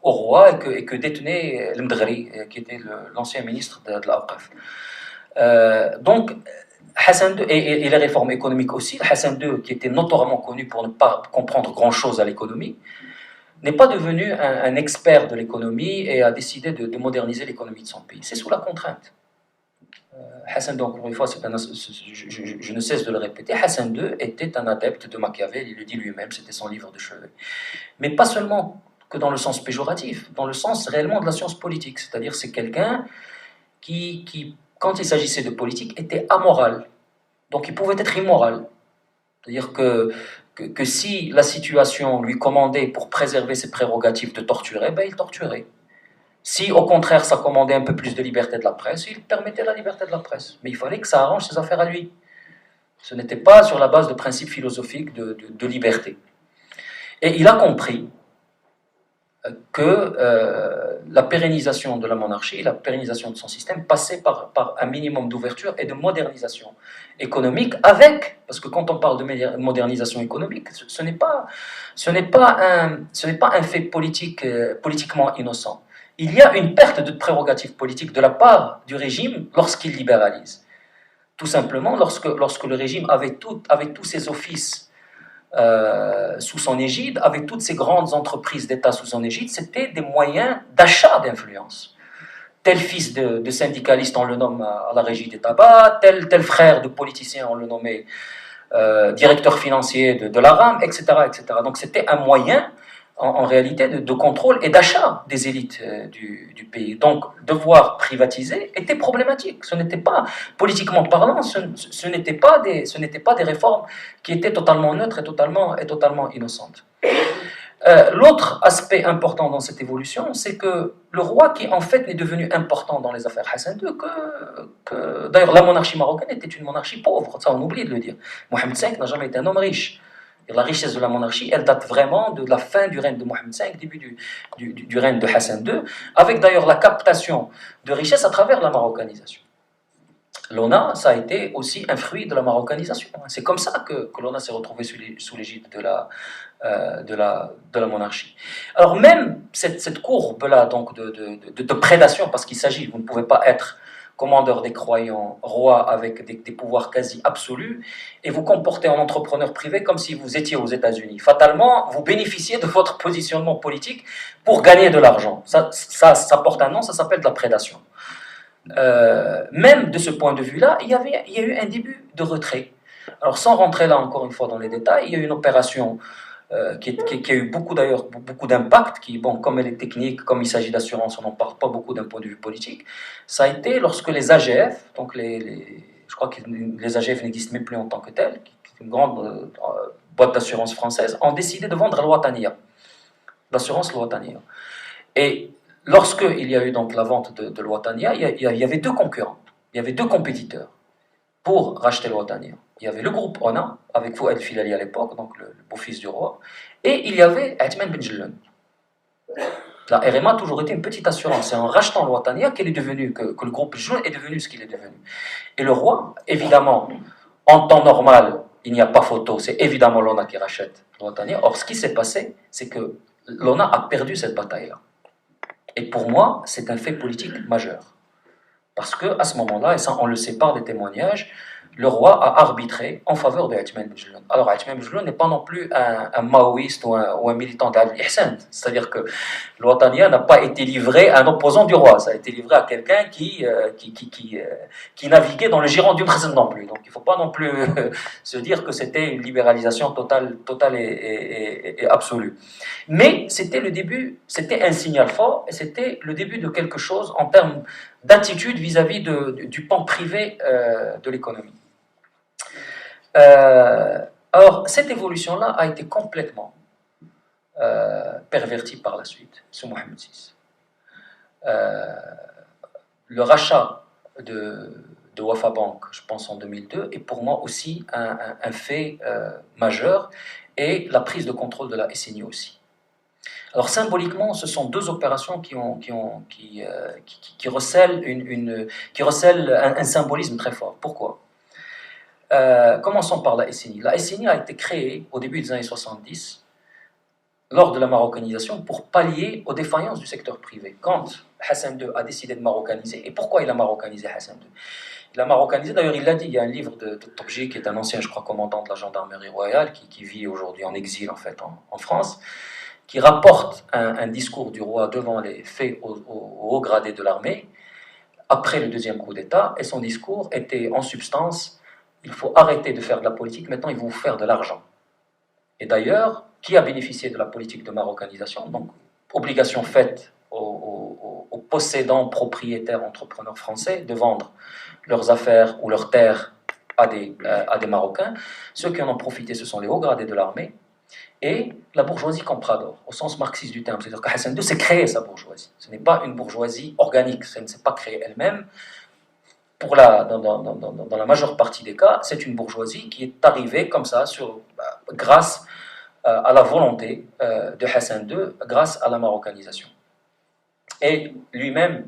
au roi et que détenait Mdghari, qui était l'ancien ministre de l'Awqaf. Donc, Hassan II, et les réformes économiques aussi, Hassan II, qui était notoirement connu pour ne pas comprendre grand-chose à l'économie, n'est pas devenu un expert de l'économie et a décidé de moderniser l'économie de son pays. C'est sous la contrainte. Hassan II, encore une fois, je ne cesse de le répéter, Hassan II était un adepte de Machiavel, il le dit lui-même, c'était son livre de chevet. Mais pas seulement que dans le sens péjoratif, dans le sens réellement de la science politique, c'est-à-dire c'est quelqu'un qui, quand il s'agissait de politique, était amoral. Donc il pouvait être immoral. C'est-à-dire que si la situation lui commandait pour préserver ses prérogatives de torturer, ben il torturait. Si au contraire ça commandait un peu plus de liberté de la presse, il permettait la liberté de la presse. Mais il fallait que ça arrange ses affaires à lui. Ce n'était pas sur la base de principes philosophiques de liberté. Et il a compris que la pérennisation de la monarchie, la pérennisation de son système passait par un minimum d'ouverture et de modernisation économique parce que quand on parle de modernisation économique, ce n'est pas un fait politiquement innocent. Il y a une perte de prérogatives politiques de la part du régime lorsqu'il libéralise. Tout simplement, lorsque le régime avait tous ses offices sous son égide, avec toutes ces grandes entreprises d'État sous son égide, c'était des moyens d'achat d'influence. Tel fils de syndicaliste, on le nomme à la régie des tabacs, tel frère de politicien, on le nommait directeur financier de la RAM, etc., etc. Donc c'était un moyen, en réalité, de contrôle et d'achat des élites du pays. Donc devoir privatiser était problématique. Ce n'était pas, politiquement parlant, ce n'était pas des réformes qui étaient totalement neutres et totalement innocentes. L'autre aspect important dans cette évolution, c'est que le roi, qui en fait n'est devenu important dans les affaires Hassan II, d'ailleurs la monarchie marocaine était une monarchie pauvre, ça on oublie de le dire. Mohamed V n'a jamais été un homme riche. Et la richesse de la monarchie, elle date vraiment de la fin du règne de Mohamed V, début du règne de Hassan II, avec d'ailleurs la captation de richesse à travers la marocanisation. L'ONA, ça a été aussi un fruit de la marocanisation. C'est comme ça que l'ONA s'est retrouvé sous l'égide de la monarchie. Alors même cette courbe-là donc de prédation, parce qu'il s'agit, vous ne pouvez pas être commandeur des croyants, roi avec des pouvoirs quasi absolus, et vous comporter en entrepreneur privé comme si vous étiez aux États-Unis. Fatalement, vous bénéficiez de votre positionnement politique pour gagner de l'argent. Ça porte un nom, ça s'appelle de la prédation. Même de ce point de vue-là, il y a eu un début de retrait. Alors sans rentrer là encore une fois dans les détails, il y a eu une opération qui a eu beaucoup d'impact, comme elle est technique, comme il s'agit d'assurance, on n'en parle pas beaucoup d'un point de vue politique. Ça a été lorsque les AGF, donc je crois que les AGF n'existent même plus en tant que tels, qui est une grande boîte d'assurance française, ont décidé de vendre l'Ouattaniya, l'assurance l'Ouattaniya. Et lorsqu'il y a eu donc la vente de l'Ouattaniya, il y avait deux concurrents, il y avait deux compétiteurs pour racheter l'Ouattaniya. Il y avait le groupe ONA, avec Fouad Filali à l'époque, donc le beau-fils du roi, et il y avait Athman Ben Jelloun. La RMA a toujours été une petite assurance. C'est en rachetant l'Ouattaniya que le groupe Ben Jelloun est devenu ce qu'il est devenu. Et le roi, évidemment, en temps normal, il n'y a pas photo, c'est évidemment l'ONA qui rachète l'Ouattaniya. Or, ce qui s'est passé, c'est que l'ONA a perdu cette bataille-là. Et pour moi, c'est un fait politique majeur. Parce qu'à ce moment-là, et ça on le sait par des témoignages, le roi a arbitré en faveur de Athman Ben Jelloun. Alors Athman Ben Jelloun n'est pas non plus un maoïste ou un militant d'Ali Ihsan. C'est-à-dire que l'Ouattaniya n'a pas été livré à un opposant du roi. Ça a été livré à quelqu'un qui naviguait dans le giron du Khazan non plus. Donc il ne faut pas non plus se dire que c'était une libéralisation totale et absolue. Mais c'était le début, c'était un signal fort et c'était le début de quelque chose en termes d'attitude vis-à-vis du pan privé de l'économie. Alors, cette évolution-là a été complètement pervertie par la suite, sous Mohamed VI. Le rachat de Wafa Bank, je pense en 2002, est pour moi aussi un fait majeur, et la prise de contrôle de la SNI aussi. Alors symboliquement, ce sont deux opérations qui recèlent un symbolisme très fort. Pourquoi ? Commençons par la SNI. La SNI a été créée au début des années 70, lors de la marocanisation, pour pallier aux défaillances du secteur privé. Quand Hassan II a décidé de maroccaniser, et pourquoi il a marocanisé Hassan II ? Il a marocanisé, d'ailleurs il l'a dit, il y a un livre de Tobji, qui est un ancien, je crois, commandant de la gendarmerie royale, qui vit aujourd'hui en exil en fait en France, qui rapporte un discours du roi devant les faits au haut gradé de l'armée, après le deuxième coup d'État, et son discours était en substance: il faut arrêter de faire de la politique, maintenant il faut faire de l'argent. Et d'ailleurs, qui a bénéficié de la politique de marocanisation? Donc, obligation faite aux possédants, propriétaires, entrepreneurs français de vendre leurs affaires ou leurs terres à des Marocains. Ceux qui en ont profité, ce sont les hauts gradés de l'armée et la bourgeoisie comprador, au sens marxiste du terme. C'est-à-dire que Hassan II s'est créé sa bourgeoisie. Ce n'est pas une bourgeoisie organique, ça ne s'est pas créée elle-même. Dans la majeure partie des cas, c'est une bourgeoisie qui est arrivée comme ça, grâce à la volonté de Hassan II, grâce à la marocanisation. Et lui-même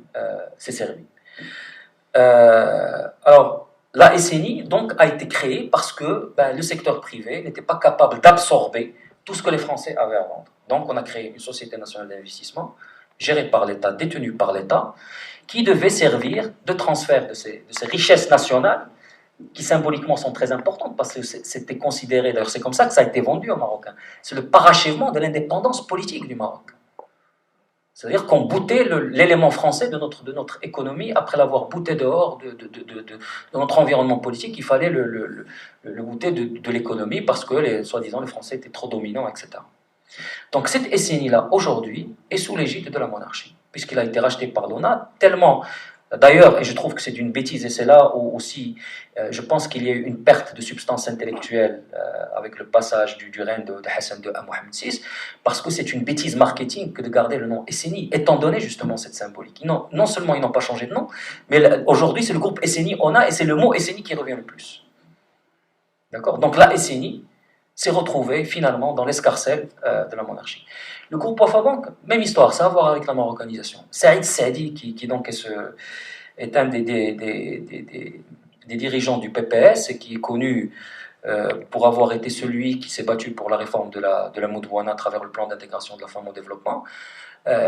s'est servi. Alors, la SNI donc, a été créée parce que le secteur privé n'était pas capable d'absorber tout ce que les Français avaient à vendre. Donc, on a créé une société nationale d'investissement, gérée par l'État, détenue par l'État, qui devait servir de transfert de ces richesses nationales, qui symboliquement sont très importantes, parce que c'était considéré, d'ailleurs c'est comme ça que ça a été vendu aux Marocains, c'est le parachèvement de l'indépendance politique du Maroc. C'est-à-dire qu'on boutait l'élément français de notre économie après l'avoir bouté dehors de notre environnement politique. Il fallait le bouter de l'économie parce que, soi-disant, les Français étaient trop dominants, etc. Donc cette SNI-là, aujourd'hui, est sous l'égide de la monarchie, puisqu'il a été racheté par l'ONA, tellement... D'ailleurs, et je trouve que c'est une bêtise, et c'est là où aussi, je pense qu'il y a eu une perte de substance intellectuelle avec le passage du règne de Hassan II à Mohamed VI, parce que c'est une bêtise marketing que de garder le nom SNI, étant donné justement cette symbolique. Non seulement ils n'ont pas changé de nom, mais aujourd'hui c'est le groupe SNI-ONA, et c'est le mot SNI qui revient le plus. D'accord? Donc la SNI s'est retrouvé finalement dans l'escarcelle de la monarchie. Le groupe Wafa Bank, même histoire, ça a à voir avec la marocanisation. Saïd Saadi, qui donc est un des dirigeants du PPS et qui est connu pour avoir été celui qui s'est battu pour la réforme de la Moudouana à travers le plan d'intégration de la femme au développement,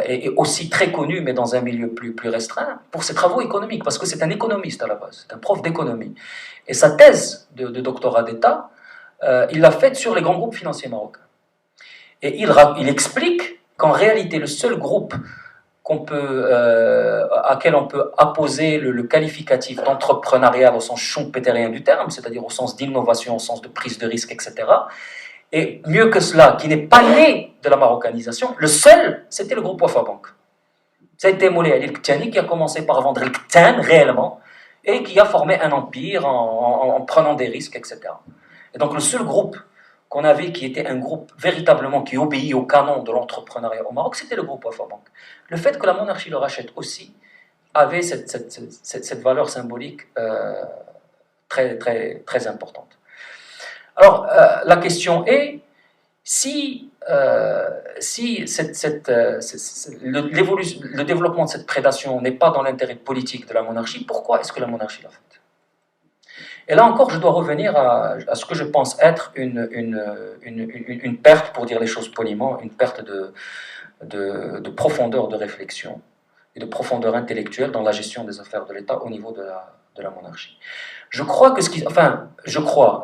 et aussi très connu, mais dans un milieu plus restreint, pour ses travaux économiques, parce que c'est un économiste à la base, c'est un prof d'économie. Et sa thèse de doctorat d'État, il l'a faite sur les grands groupes financiers marocains. Et il explique qu'en réalité, le seul groupe à quel on peut apposer le qualificatif d'entrepreneuriat au sens schumpeterien du terme, c'est-à-dire au sens d'innovation, au sens de prise de risque, etc., et mieux que cela, qui n'est pas né de la marocanisation, le seul, c'était le groupe Wafa Bank. Ça a été Moulay Ali El-Ktani qui a commencé par vendre le Ktan réellement, et qui a formé un empire en prenant des risques, etc. Et donc le seul groupe qu'on avait qui était un groupe véritablement qui obéit au canon de l'entrepreneuriat au Maroc, c'était le groupe Wafa Bank. Le fait que la monarchie le rachète aussi avait cette valeur symbolique très importante. Alors, la question est, si le développement de cette prédation n'est pas dans l'intérêt politique de la monarchie, pourquoi est-ce que la monarchie l'a fait? Et là encore, je dois revenir à ce que je pense être une perte, pour dire les choses poliment, une perte de profondeur de réflexion et de profondeur intellectuelle dans la gestion des affaires de l'État au niveau de la monarchie. Je crois que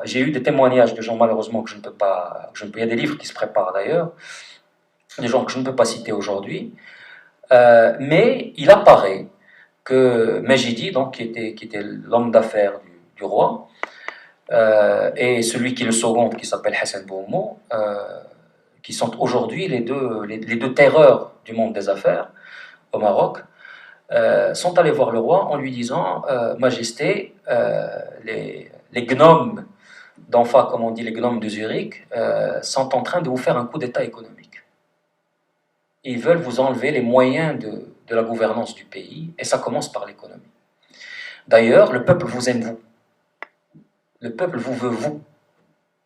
j'ai eu des témoignages de gens malheureusement que je ne peux pas, il y a des livres qui se préparent d'ailleurs, des gens que je ne peux pas citer aujourd'hui, mais il apparaît que Majidi, donc, qui était l'homme d'affaires du roi, et celui qui le seconde, qui s'appelle Hassan Bouhoumo, qui sont aujourd'hui les deux terreurs du monde des affaires au Maroc, sont allés voir le roi en lui disant Majesté, les gnomes d'Anfa, comme on dit les gnomes de Zurich, sont en train de vous faire un coup d'état économique. Ils veulent vous enlever les moyens de la gouvernance du pays, et ça commence par l'économie. D'ailleurs, le peuple vous aime, vous. Le peuple vous veut, vous,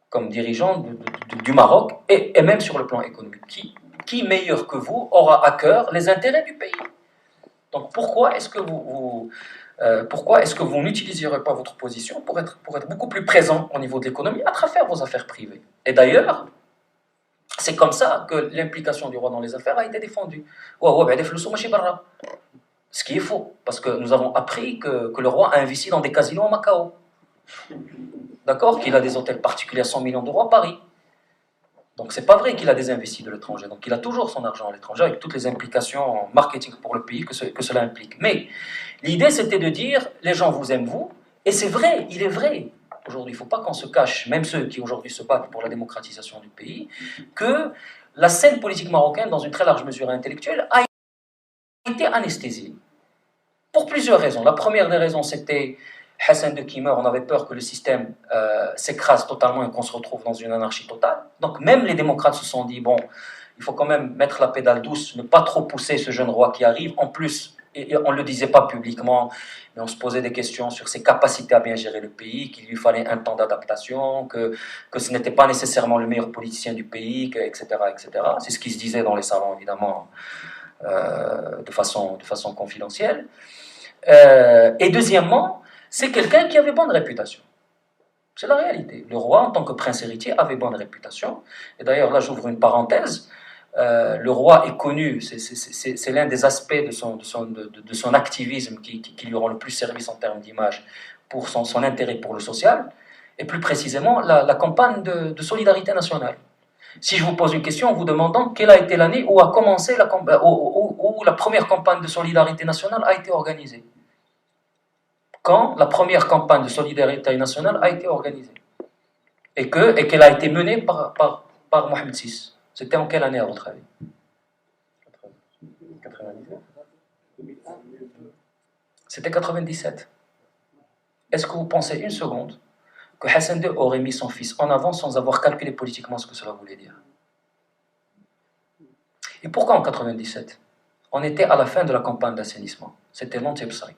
comme dirigeant du Maroc, et même sur le plan économique. Qui meilleur que vous aura à cœur les intérêts du pays? Donc pourquoi est-ce que vous n'utiliserez pas votre position pour être beaucoup plus présent au niveau de l'économie à travers vos affaires privées? Et d'ailleurs, c'est comme ça que l'implication du roi dans les affaires a été défendue. Ce qui est faux, parce que nous avons appris que le roi a investi dans des casinos à Macao. D'accord? Qu'il a des hôtels particuliers à 100 millions d'euros à Paris. Donc c'est pas vrai qu'il a des investis de l'étranger. Donc il a toujours son argent à l'étranger avec toutes les implications marketing pour le pays que cela implique. Mais l'idée c'était de dire les gens vous aiment vous, et c'est vrai, il est vrai. Aujourd'hui, il ne faut pas qu'on se cache, même ceux qui aujourd'hui se battent pour la démocratisation du pays, que la scène politique marocaine, dans une très large mesure intellectuelle, a été anesthésiée. Pour plusieurs raisons. La première des raisons, c'était Hassan II qui meurt, on avait peur que le système s'écrase totalement et qu'on se retrouve dans une anarchie totale. Donc même les démocrates se sont dit, bon, il faut quand même mettre la pédale douce, ne pas trop pousser ce jeune roi qui arrive. En plus, et on ne le disait pas publiquement, mais on se posait des questions sur ses capacités à bien gérer le pays, qu'il lui fallait un temps d'adaptation, que ce n'était pas nécessairement le meilleur politicien du pays, etc., etc. C'est ce qui se disait dans les salons, évidemment, de façon confidentielle. Et deuxièmement, c'est quelqu'un qui avait bonne réputation. C'est la réalité. Le roi, en tant que prince héritier, avait bonne réputation. Et d'ailleurs, là, j'ouvre une parenthèse. Le roi est connu, c'est l'un des aspects de son activisme qui lui rend le plus service en termes d'image pour son intérêt pour le social, et plus précisément la campagne de solidarité nationale. Si je vous pose une question en vous demandant quelle a été l'année où a commencé où la première campagne de solidarité nationale a été organisée. Quand la première campagne de solidarité nationale a été organisée. Et qu'elle a été menée par Mohamed VI. C'était en quelle année à votre avis? 99. C'était 97. Est-ce que vous pensez une seconde que Hassan II aurait mis son fils en avant sans avoir calculé politiquement ce que cela voulait dire? Et pourquoi en 97? On était à la fin de la campagne d'assainissement. C'était l'anti-Bsri.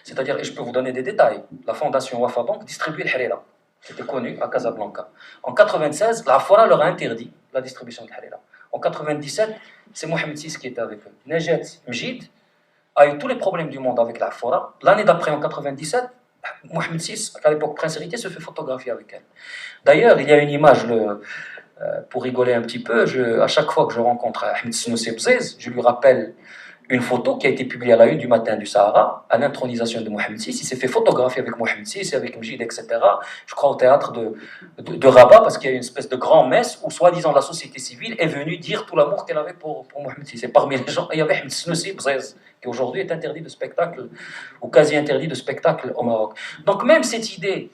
C'est-à-dire, et je peux vous donner des détails, la fondation Wafa Bank distribuait le harira. C'était connu à Casablanca. En 96, la Fora leur a interdit la distribution de harira. En 97, c'est Mohamed VI qui était avec eux. Najet Mjid a eu tous les problèmes du monde avec la Fora. L'année d'après, en 97, Mohamed VI, à l'époque prince héritier, se fait photographier avec elle. D'ailleurs, il y a une image, pour rigoler un petit peu, à chaque fois que je rencontre Ahmed Snoussi Bzez, je lui rappelle une photo qui a été publiée à la une du matin du Sahara, à l'intronisation de Mohamed VI. Il s'est fait photographier avec Mohamed VI, avec Mjid, etc. Je crois au théâtre de Rabat, parce qu'il y a une espèce de grand-messe où, soi-disant, la société civile est venue dire tout l'amour qu'elle avait pour Mohamed VI. Et parmi les gens, il y avait Ahmed Snoussi Bzez, qui aujourd'hui est interdit de spectacle, ou quasi interdit de spectacle au Maroc. Donc même cette idée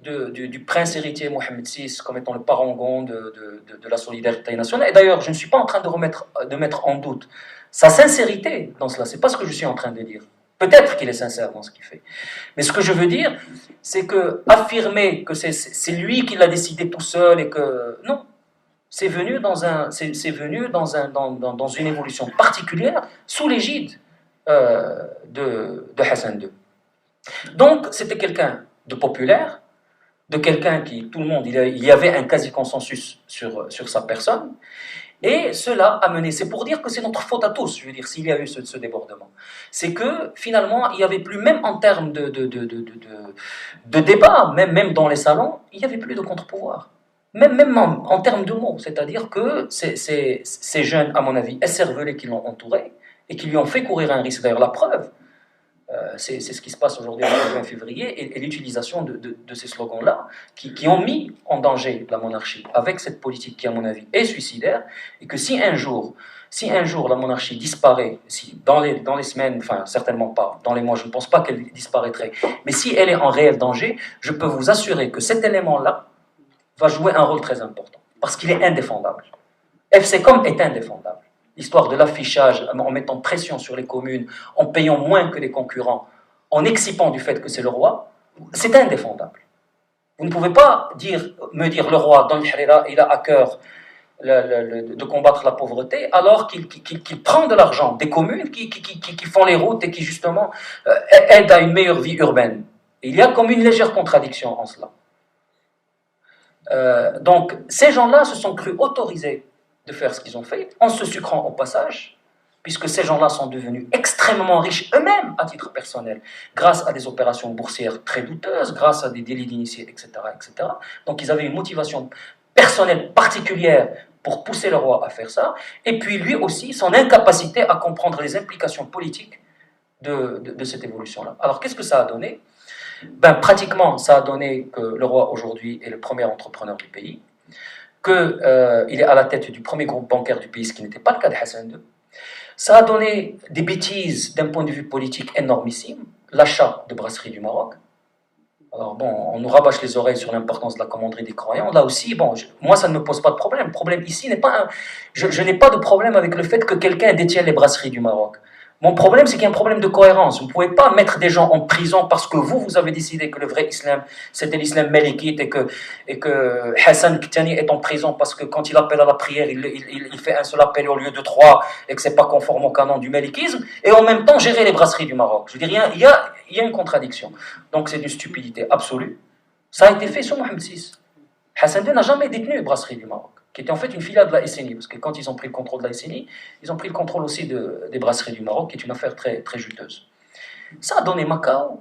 du prince héritier Mohamed VI comme étant le parangon de la solidarité nationale, et d'ailleurs, je ne suis pas en train de mettre en doute sa sincérité dans cela, c'est pas ce que je suis en train de dire. Peut-être qu'il est sincère dans ce qu'il fait. Mais ce que je veux dire, c'est que affirmer que c'est lui qui l'a décidé tout seul et que... Non. C'est venu dans une évolution particulière sous l'égide de Hassan II. Donc, c'était quelqu'un de populaire, de quelqu'un qui, tout le monde, il y avait un quasi-consensus sur sa personne. Et cela a mené, c'est pour dire que c'est notre faute à tous, je veux dire, s'il y a eu ce débordement. C'est que finalement, il n'y avait plus, même en termes de débat, même dans les salons, il n'y avait plus de contre-pouvoir. Même en termes de mots, c'est-à-dire que ces jeunes, à mon avis, écervelés qui l'ont entouré et qui lui ont fait courir un risque. D'ailleurs, la preuve, c'est ce qui se passe aujourd'hui le 20 février et l'utilisation de ces slogans-là qui ont mis en danger la monarchie avec cette politique qui, à mon avis, est suicidaire et que si un jour la monarchie disparaît, dans les semaines, enfin certainement pas, dans les mois, je ne pense pas qu'elle disparaîtrait, mais si elle est en réel danger, je peux vous assurer que cet élément-là va jouer un rôle très important parce qu'il est indéfendable. FCCOM est indéfendable. L'histoire de l'affichage, en mettant pression sur les communes, en payant moins que les concurrents, en excipant du fait que c'est le roi, c'est indéfendable. Vous ne pouvez pas me dire le roi, dans le Harira, il a à cœur de combattre la pauvreté, alors qu'il prend de l'argent des communes qui font les routes et qui justement aident à une meilleure vie urbaine. Et il y a comme une légère contradiction en cela. Donc, ces gens-là se sont crus autorisés de faire ce qu'ils ont fait, en se sucrant au passage, puisque ces gens-là sont devenus extrêmement riches eux-mêmes à titre personnel, grâce à des opérations boursières très douteuses, grâce à des délits d'initiés, etc., etc. Donc ils avaient une motivation personnelle particulière pour pousser le roi à faire ça, et puis lui aussi, son incapacité à comprendre les implications politiques de cette évolution-là. Alors qu'est-ce que ça a donné? Pratiquement, ça a donné que le roi aujourd'hui est le premier entrepreneur du pays, qu'il est à la tête du premier groupe bancaire du pays, ce qui n'était pas le cas de Hassan II. Ça a donné des bêtises d'un point de vue politique énormissime, l'achat de brasseries du Maroc. Alors bon, on nous rabâche les oreilles sur l'importance de la commanderie des croyants. Là aussi, bon, moi ça ne me pose pas de problème. Le problème ici n'est pas je n'ai pas de problème avec le fait que quelqu'un détienne les brasseries du Maroc. Mon problème, c'est qu'il y a un problème de cohérence. Vous ne pouvez pas mettre des gens en prison parce que vous avez décidé que le vrai islam, c'était l'islam malikite et que Hassan Ktani est en prison parce que quand il appelle à la prière, il fait un seul appel au lieu de 3 et que ce n'est pas conforme au canon du malikisme, et en même temps gérer les brasseries du Maroc. Je veux dire, il y a une contradiction. Donc c'est une stupidité absolue. Ça a été fait sous Mohamed VI. Hassan II n'a jamais détenu les brasseries du Maroc, qui était en fait une filiale de la SNI, parce que quand ils ont pris le contrôle de la SNI, ils ont pris le contrôle aussi des brasseries du Maroc, qui est une affaire très, très juteuse. Ça a donné Macao.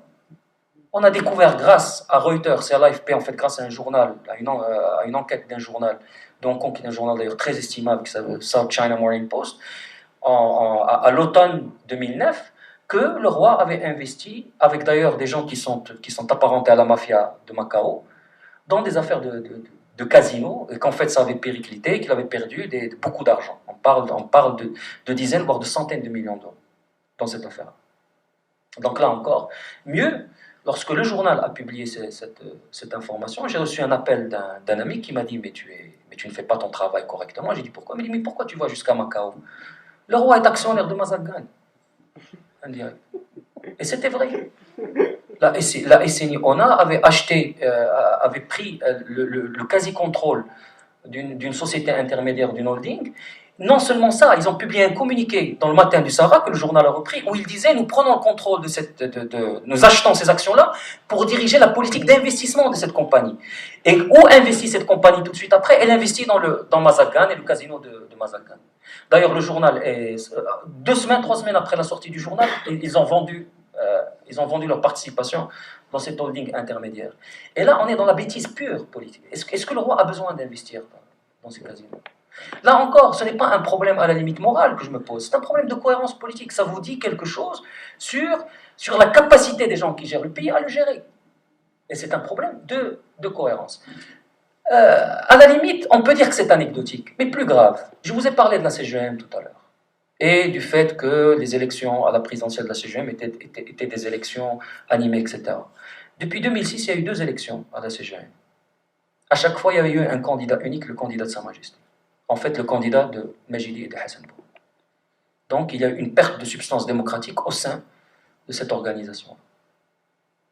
On a découvert grâce à Reuters et à l'AFP, en fait grâce à un journal, à une enquête d'un journal de Hong Kong, qui est un journal d'ailleurs très estimable, qui s'appelle South China Morning Post, à l'automne 2009, que le roi avait investi, avec d'ailleurs des gens qui sont apparentés à la mafia de Macao, dans des affaires de casinos, et qu'en fait ça avait périclité, qu'il avait perdu beaucoup d'argent. On parle de dizaines, voire de centaines de millions d'euros dans cette affaire. Donc là encore, mieux, lorsque le journal a publié cette information, j'ai reçu un appel d'un ami qui m'a dit mais tu ne fais pas ton travail correctement. J'ai dit pourquoi? Il m'a dit mais pourquoi tu vas jusqu'à Macao? Le roi est actionnaire de Mazagan. Indirect. Et c'était vrai. La SNI ONA avait pris le quasi-contrôle d'une société intermédiaire, d'une holding. Non seulement ça, ils ont publié un communiqué dans le matin du Sahara, que le journal a repris, où ils disaient nous prenons le contrôle nous achetons ces actions-là pour diriger la politique d'investissement de cette compagnie. Et où investit cette compagnie tout de suite après? Elle investit dans Mazagan et le casino de Mazagan. D'ailleurs, le journal, 2 semaines, 3 semaines après la sortie du journal, ils ont vendu leur participation dans cette holding intermédiaire. Et là, on est dans la bêtise pure politique. Est-ce que le roi a besoin d'investir dans ces casinos? Là encore, ce n'est pas un problème à la limite morale que je me pose, c'est un problème de cohérence politique. Ça vous dit quelque chose sur la capacité des gens qui gèrent le pays à le gérer. Et c'est un problème de cohérence. À la limite, on peut dire que c'est anecdotique, mais plus grave. Je vous ai parlé de la CGM tout à l'heure, et du fait que les élections à la présidentielle de la CGM étaient des élections animées, etc. Depuis 2006, il y a eu 2 élections à la CGM. À chaque fois, il y avait eu un candidat unique, le candidat de Sa Majesté. En fait, le candidat de Majidi et de Hassan Bou. Donc, il y a eu une perte de substance démocratique au sein de cette organisation.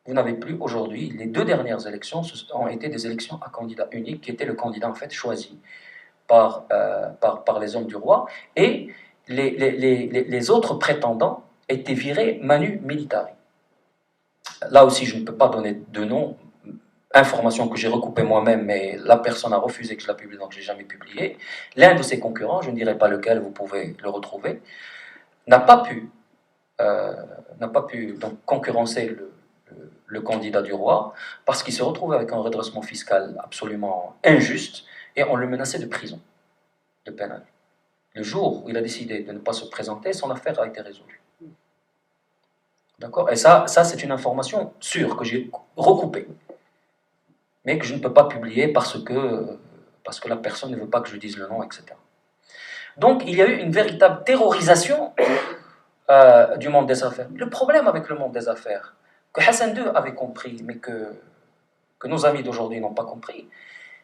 Vous n'avez plus aujourd'hui, les 2 dernières élections ont été des élections à candidat unique, qui était le candidat en fait choisi par les hommes du roi, et les autres prétendants étaient virés manu militari. Là aussi, je ne peux pas donner de nom, information que j'ai recoupée moi-même, mais la personne a refusé que je la publie, donc je n'ai jamais publié. L'un de ses concurrents, je ne dirai pas lequel, vous pouvez le retrouver, n'a pas pu donc concurrencer le candidat du roi, parce qu'il se retrouvait avec un redressement fiscal absolument injuste, et on le menaçait de prison, de pénal. Le jour où il a décidé de ne pas se présenter, son affaire a été résolue. D'accord? Et ça c'est une information sûre que j'ai recoupée, mais que je ne peux pas publier parce que la personne ne veut pas que je dise le nom, etc. Donc il y a eu une véritable terrorisation du monde des affaires. Le problème avec le monde des affaires, que Hassan II avait compris, mais que nos amis d'aujourd'hui n'ont pas compris,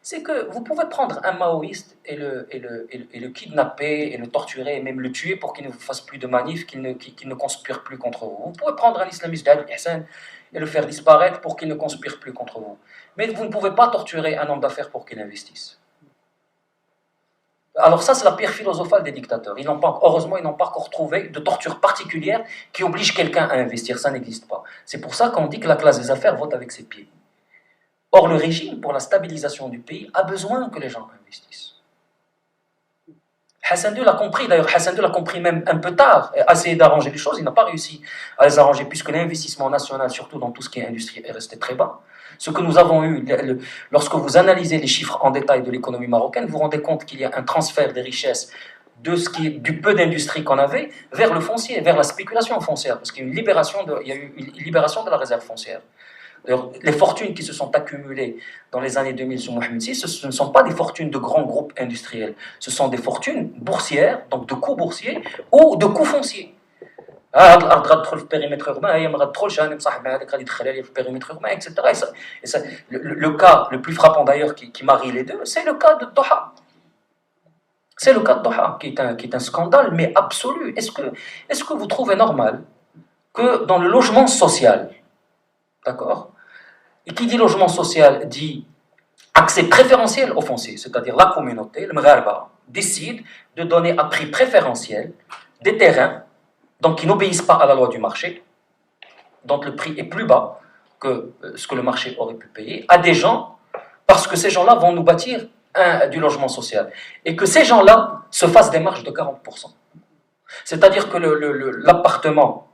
c'est que vous pouvez prendre un maoïste et le kidnapper, et le torturer, et même le tuer pour qu'il ne fasse plus de manifs, qu'il ne conspire plus contre vous. Vous pouvez prendre un islamiste, Hassan, et le faire disparaître pour qu'il ne conspire plus contre vous. Mais vous ne pouvez pas torturer un homme d'affaires pour qu'il investisse. Alors ça, c'est la pierre philosophale des dictateurs. Heureusement, ils n'ont pas encore trouvé de torture particulière qui oblige quelqu'un à investir. Ça n'existe pas. C'est pour ça qu'on dit que la classe des affaires vote avec ses pieds. Or, le régime, pour la stabilisation du pays, a besoin que les gens investissent. Hassan II l'a compris, d'ailleurs, Hassan II l'a compris même un peu tard, et a essayé d'arranger les choses, il n'a pas réussi à les arranger, puisque l'investissement national, surtout dans tout ce qui est industrie, est resté très bas. Ce que nous avons eu, lorsque vous analysez les chiffres en détail de l'économie marocaine, vous vous rendez compte qu'il y a un transfert des richesses du peu d'industrie qu'on avait vers le foncier, vers la spéculation foncière, parce qu'il y a eu une libération de la réserve foncière. D'ailleurs, les fortunes qui se sont accumulées dans les années 2000 sous Mohamed VI, ce ne sont pas des fortunes de grands groupes industriels, ce sont des fortunes boursières, donc de coûts boursiers ou de coûts fonciers. Le cas le plus frappant d'ailleurs qui marie les deux, c'est le cas de Doha. C'est le cas de Doha qui est un scandale, mais absolu. Est-ce que vous trouvez normal que dans le logement social, d'accord, et qui dit logement social dit accès préférentiel au foncier, c'est-à-dire la communauté, le Mgharba, décide de donner à prix préférentiel des terrains donc qui n'obéissent pas à la loi du marché, dont le prix est plus bas que ce que le marché aurait pu payer, à des gens, parce que ces gens-là vont nous bâtir du logement social, et que ces gens-là se fassent des marges de 40%. C'est-à-dire que l'appartement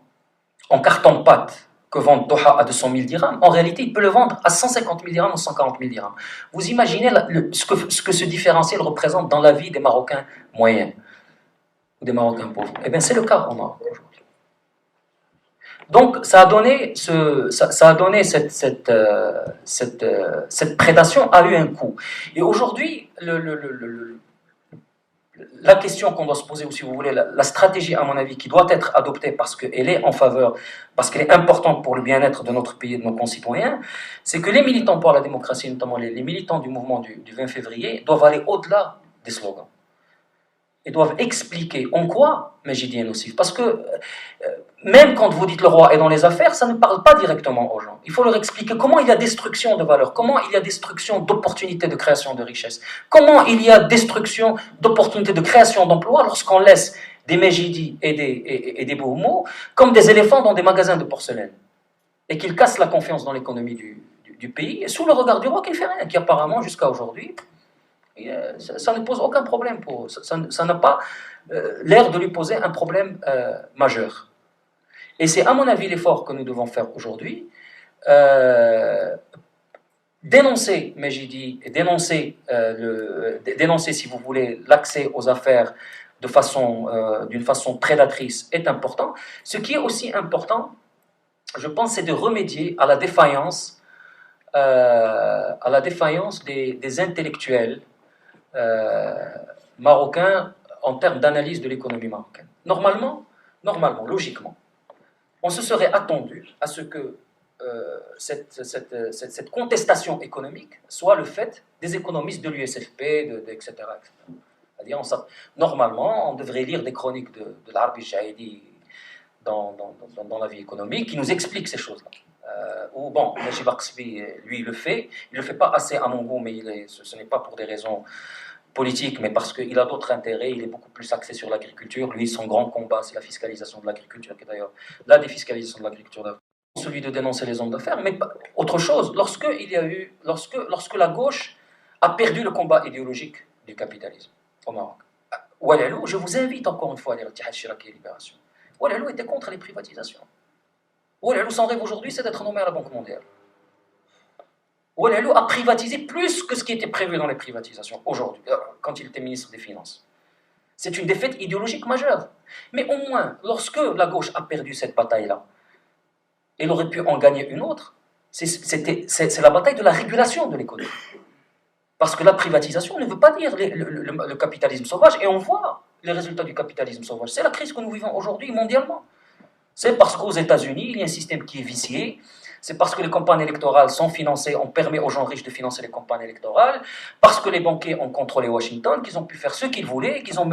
en carton-pâte que vend Doha à 200 000 dirhams, en réalité, il peut le vendre à 150 000 dirhams ou 140 000 dirhams. Vous imaginez ce que ce différentiel représente dans la vie des Marocains moyens ou des Marocains pauvres. Eh bien, c'est le cas au Maroc aujourd'hui. Donc, ça a donné, ça a donné cette prédation a eu un coût. Et aujourd'hui, la question qu'on doit se poser, ou si vous voulez, la stratégie, à mon avis, qui doit être adoptée parce qu'elle est en faveur, parce qu'elle est importante pour le bien-être de notre pays et de nos concitoyens, c'est que les militants pour la démocratie, notamment les militants du mouvement du 20 février, doivent aller au-delà des slogans. Ils doivent expliquer en quoi Majidi est nocif. Parce que même quand vous dites le roi est dans les affaires, ça ne parle pas directement aux gens. Il faut leur expliquer comment il y a destruction de valeurs, comment il y a destruction d'opportunités de création de richesses, comment il y a destruction d'opportunités de création d'emplois lorsqu'on laisse des Majidi et des Bohumo comme des éléphants dans des magasins de porcelaine et qu'ils cassent la confiance dans l'économie du pays, et sous le regard du roi qui ne fait rien, qui apparemment jusqu'à aujourd'hui, ça ne pose aucun problème pour ça n'a pas l'air de lui poser un problème majeur. Et c'est à mon avis l'effort que nous devons faire aujourd'hui, dénoncer Majidi et dénoncer si vous voulez l'accès aux affaires d'une façon prédatrice est important. Ce qui est aussi important, je pense, c'est de remédier à la défaillance des intellectuels marocains en termes d'analyse de l'économie marocaine. Normalement, logiquement, on se serait attendu à ce que cette contestation économique soit le fait des économistes de l'USFP, etc. C'est-à-dire, normalement, on devrait lire des chroniques de l'Arbi Jaïdi dans la vie économique qui nous expliquent ces choses-là. Ou bon, Najib Arqsbi, lui, il le fait pas assez à mon goût, mais ce n'est pas pour des raisons politiques, mais parce qu'il a d'autres intérêts, il est beaucoup plus axé sur l'agriculture. Lui, son grand combat, c'est la fiscalisation de l'agriculture, qui est d'ailleurs la défiscalisation de l'agriculture, celui de dénoncer les hommes d'affaires, mais autre chose, lorsque la gauche a perdu le combat idéologique du capitalisme au Maroc. Oualalou, je vous invite encore une fois à lire Tihad Chiraki et Libération. Oualalou était contre les privatisations. Oualalou, son rêve aujourd'hui, c'est d'être nommé à la Banque mondiale. Oualalou a privatisé plus que ce qui était prévu dans les privatisations aujourd'hui, quand il était ministre des Finances. C'est une défaite idéologique majeure. Mais au moins, lorsque la gauche a perdu cette bataille-là, elle aurait pu en gagner une autre. C'est la bataille de la régulation de l'économie. Parce que la privatisation ne veut pas dire le capitalisme sauvage, et on voit les résultats du capitalisme sauvage. C'est la crise que nous vivons aujourd'hui mondialement. C'est parce qu'aux États-Unis, il y a un système qui est vicié. C'est parce que les campagnes électorales sont financées, on permet aux gens riches de financer les campagnes électorales, parce que les banquiers ont contrôlé Washington, qu'ils ont pu faire ce qu'ils voulaient, qu'ils ont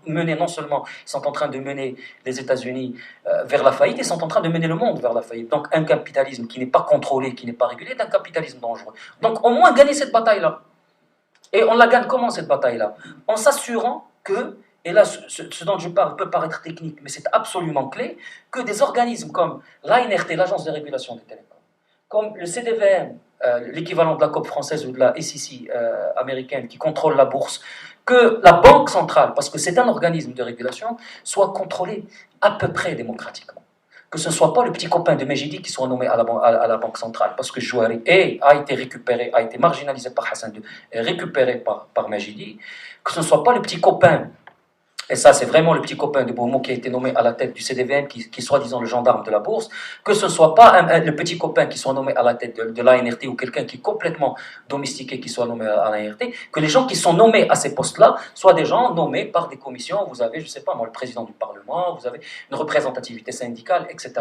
mené non seulement, ils sont en train de mener les États-Unis vers la faillite, ils sont en train de mener le monde vers la faillite. Donc un capitalisme qui n'est pas contrôlé, qui n'est pas régulé, est un capitalisme dangereux. Donc au moins gagner cette bataille-là. Et on la gagne comment cette bataille-là? En s'assurant que, et là ce dont je parle peut paraître technique, mais c'est absolument clé, que des organismes comme l'ANRT, l'Agence de régulation des télécoms, comme le CDVM, l'équivalent de la COP française ou de la SEC américaine qui contrôle la bourse, que la Banque centrale, parce que c'est un organisme de régulation, soit contrôlée à peu près démocratiquement. Que ce ne soit pas le petit copain de Majidi qui soit nommé à la Banque centrale, parce que Jouari a été récupéré, a été marginalisé par Hassan II, et récupéré par Majidi, que ce ne soit pas le petit copain, et ça c'est vraiment le petit copain de Boumou qui a été nommé à la tête du CDVM, qui est soi-disant le gendarme de la bourse, que ce ne soit pas le petit copain qui soit nommé à la tête de l'ANRT, ou quelqu'un qui est complètement domestiqué qui soit nommé à l'ANRT, que les gens qui sont nommés à ces postes-là soient des gens nommés par des commissions. Vous avez, je ne sais pas moi, le président du Parlement, vous avez une représentativité syndicale, etc.,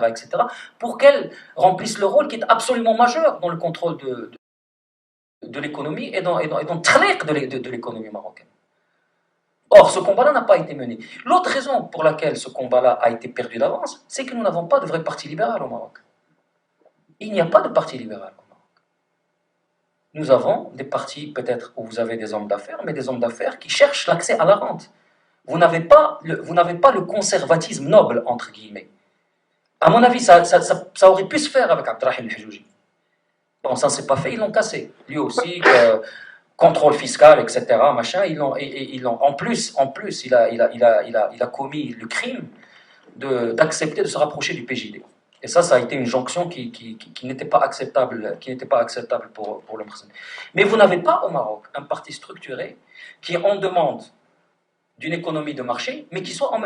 pour qu'elles remplissent le rôle qui est absolument majeur dans le contrôle de l'économie et dans le tariq de l'économie marocaine. Or, ce combat-là n'a pas été mené. L'autre raison pour laquelle ce combat-là a été perdu d'avance, c'est que nous n'avons pas de vrai parti libéral au Maroc. Il n'y a pas de parti libéral au Maroc. Nous avons des partis, peut-être, où vous avez des hommes d'affaires, mais des hommes d'affaires qui cherchent l'accès à la rente. Vous n'avez pas le conservatisme noble, entre guillemets. À mon avis, ça aurait pu se faire avec Abdrahim El-Hajouji. Bon, ça ne s'est pas fait, ils l'ont cassé. Lui aussi, contrôle fiscal, etc., machin, en plus, il a commis le crime d'accepter de se rapprocher du PJD. Et ça a été une jonction qui n'était pas acceptable, pour le Mkhzeni. Mais vous n'avez pas au Maroc un parti structuré qui en demande d'une économie de marché, mais qui soit en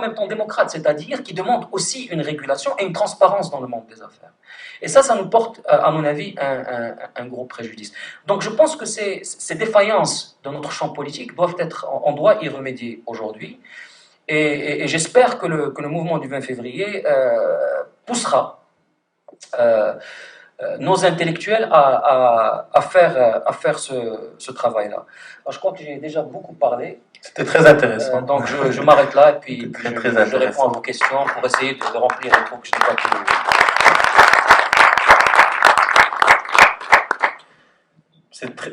même temps démocrate, c'est-à-dire qui demande aussi une régulation et une transparence dans le monde des affaires. Et ça nous porte, à mon avis, un gros préjudice. Donc je pense que ces défaillances de notre champ politique doivent être, on doit y remédier aujourd'hui. Et j'espère que le mouvement du 20 février poussera nos intellectuels à faire ce travail-là. Alors, je crois que j'ai déjà beaucoup parlé. C'était très intéressant. Donc je m'arrête là et puis, je réponds à vos questions pour essayer de remplir les trous que je n'ai pas pu.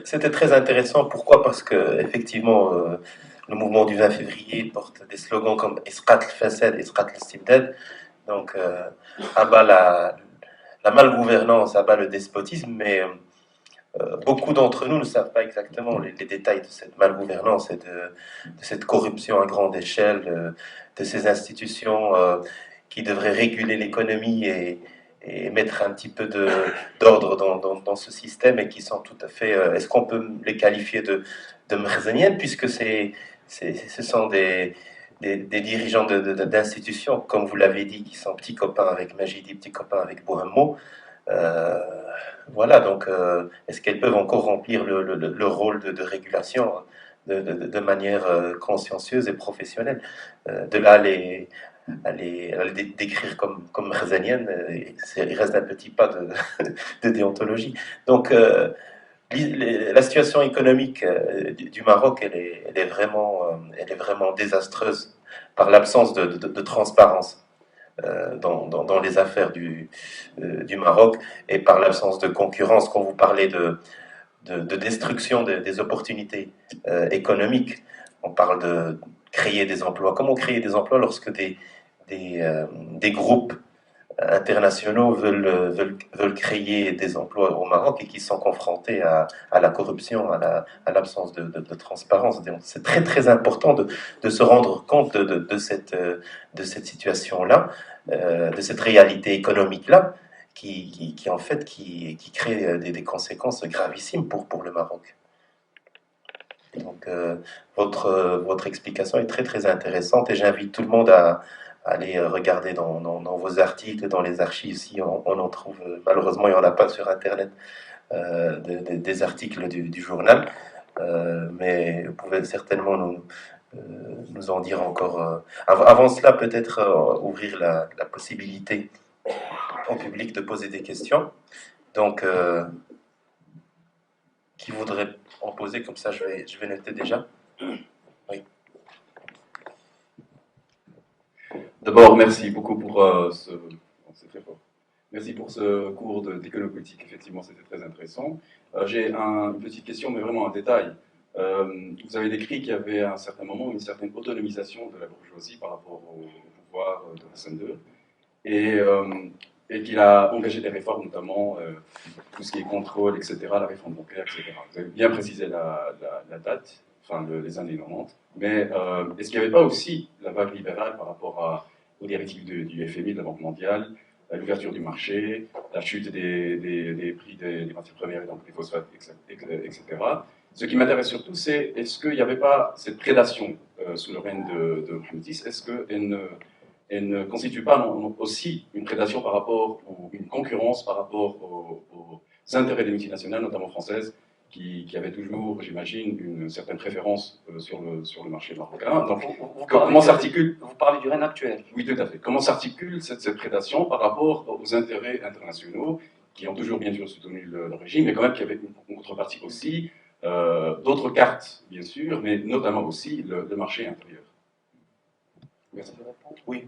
C'était très intéressant. Pourquoi? Parce que effectivement, le mouvement du 20 février porte des slogans comme Isqat al-Fasad, Isqat al-Istibdad. Donc, abat la malgouvernance, abat le despotisme, mais beaucoup d'entre nous ne savent pas exactement les détails de cette malgouvernance et de cette corruption à grande échelle, de ces institutions qui devraient réguler l'économie et mettre un petit peu d'ordre dans ce système et qui sont tout à fait... Est-ce qu'on peut les qualifier de merzaniennes, puisque ce sont des dirigeants d'institutions, comme vous l'avez dit, qui sont petits copains avec Majidi, petits copains avec Bouhammo. Voilà, donc est-ce qu'elles peuvent encore remplir le rôle de régulation de manière consciencieuse et professionnelle? De là à les décrire comme merzaniennes, il reste un petit pas de déontologie. Donc la situation économique du Maroc, elle est vraiment désastreuse par l'absence de transparence dans les affaires du Maroc et par l'absence de concurrence. Quand vous parlez de destruction des opportunités économiques, on parle de créer des emplois. Comment créer des emplois lorsque des groupes internationaux veulent créer des emplois au Maroc et qui sont confrontés à la corruption, à l'absence de transparence? C'est très très important de se rendre compte de cette situation-là, de cette réalité économique-là, qui en fait qui crée des conséquences gravissimes pour le Maroc. Donc votre explication est très très intéressante et j'invite tout le monde à aller regarder dans vos articles, dans les archives. Si on en trouve, malheureusement il n'y en a pas sur internet, des articles du journal, mais vous pouvez certainement nous en dire encore. Avant cela, peut-être ouvrir la possibilité au public de poser des questions. Donc, qui voudrait en poser? Comme ça, je vais noter déjà. Oui. D'abord, merci beaucoup pour c'est très fort. Merci pour ce cours d'économie politique. Effectivement, c'était très intéressant. J'ai une petite question, mais vraiment un détail. Vous avez décrit qu'il y avait à un certain moment une certaine autonomisation de la bourgeoisie par rapport au pouvoir de Hassan II, et qu'il a engagé des réformes, notamment tout ce qui est contrôle, etc., la réforme bancaire, etc. Vous avez bien précisé la date, enfin les années 90, mais est-ce qu'il n'y avait pas aussi la vague libérale par rapport aux directives du FMI, de la Banque mondiale, l'ouverture du marché, la chute des prix des matières premières, et donc des phosphates, etc. Ce qui m'intéresse surtout, c'est est-ce qu'il n'y avait pas cette prédation sous le règne de Mohamed VI? Est-ce qu'elle ne constitue pas aussi une prédation par rapport, ou une concurrence par rapport aux intérêts des multinationales, notamment françaises, qui avaient toujours, j'imagine, une certaine préférence sur le marché marocain? Donc, comment s'articule... Vous parlez du règne actuel? Oui, tout à fait. Comment s'articule cette prédation par rapport aux intérêts internationaux qui ont toujours bien sûr soutenu le régime, mais quand même qui avaient une contrepartie aussi, d'autres cartes, bien sûr, mais notamment aussi le marché intérieur? Merci. Oui.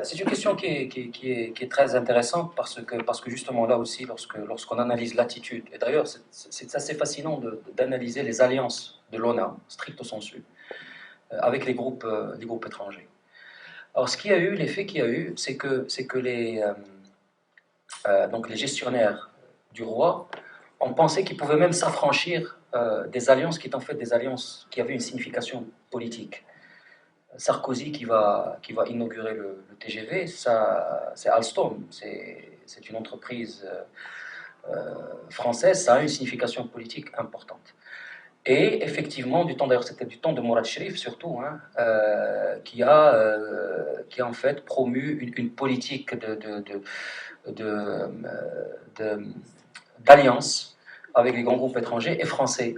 C'est une question qui est très intéressante parce que justement là aussi, lorsqu'on analyse l'attitude, et d'ailleurs c'est assez fascinant d'analyser les alliances de l'ONA, stricto sensu, avec les groupes étrangers. Alors ce qu'il y a eu, l'effet qu'il y a eu, c'est que donc les gestionnaires du roi ont pensé qu'ils pouvaient même s'affranchir des alliances qui étaient en fait des alliances qui avaient une signification politique. Sarkozy qui va inaugurer le TGV, c'est Alstom, c'est une entreprise française, ça a une signification politique importante. Et effectivement, d'ailleurs c'était du temps de Mourad Cherif surtout, hein, qui a en fait promu une politique de- de- d'alliance avec les grands groupes étrangers et français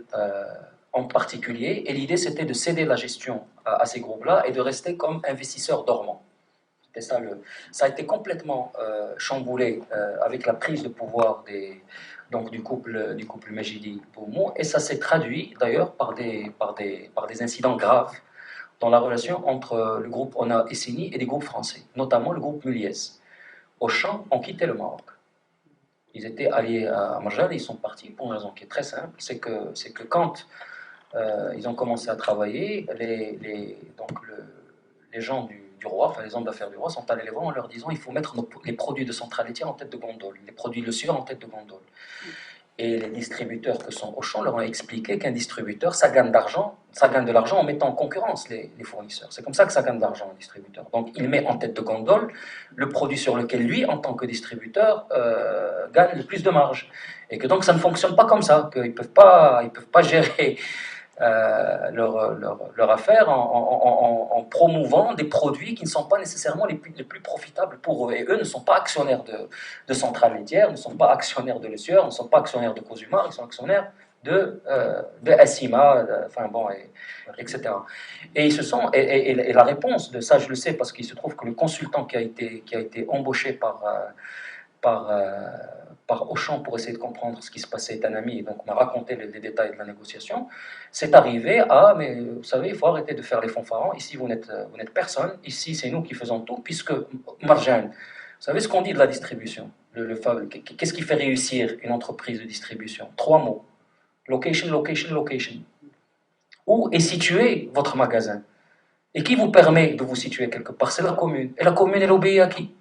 en particulier. Et l'idée c'était de céder la gestion à ces groupes-là et de rester comme investisseurs dormants. Ça a été complètement chamboulé avec la prise de pouvoir donc du couple Majidi-Boumou, et ça s'est traduit d'ailleurs par des incidents graves dans la relation entre le groupe ONA Esseni et des groupes français, notamment le groupe Muliez. Auchan ont quitté le Maroc. Ils étaient alliés à Marjane et ils sont partis pour une raison qui est très simple, c'est que quand ils ont commencé à travailler, les gens du roi, enfin les hommes d'affaires du roi, sont allés les voir en leur disant il faut mettre les produits de centrale laitière en tête de gondole, les produits le sucre en tête de gondole. Et les distributeurs que sont Auchan leur ont expliqué qu'un distributeur, ça gagne de l'argent en mettant en concurrence les fournisseurs. C'est comme ça que ça gagne de l'argent, un distributeur. Donc il met en tête de gondole le produit sur lequel lui, en tant que distributeur, gagne le plus de marge. Et que donc ça ne fonctionne pas comme ça, qu'ils ne peuvent pas gérer leur affaire en promouvant des produits qui ne sont pas nécessairement les plus profitables pour eux. Et eux ne sont pas actionnaires de centrales laitières, ne sont pas actionnaires de Lesueur, ne sont pas actionnaires de Cosumar, ils sont actionnaires de Assima, etc. Et, et la réponse de ça, je le sais, parce qu'il se trouve que le consultant qui a été embauché par Auchan pour essayer de comprendre ce qui se passait est un ami, et donc m'a raconté les détails de la négociation, c'est arrivé à, mais vous savez, il faut arrêter de faire les fanfarons, ici vous n'êtes personne, ici c'est nous qui faisons tout, puisque Marjane, vous savez ce qu'on dit de la distribution, qu'est-ce qui fait réussir une entreprise de distribution? 3 mots, location, location, location. Où est situé votre magasin? Et qui vous permet de vous situer quelque part? C'est la commune. Et la commune, elle obéit à qui?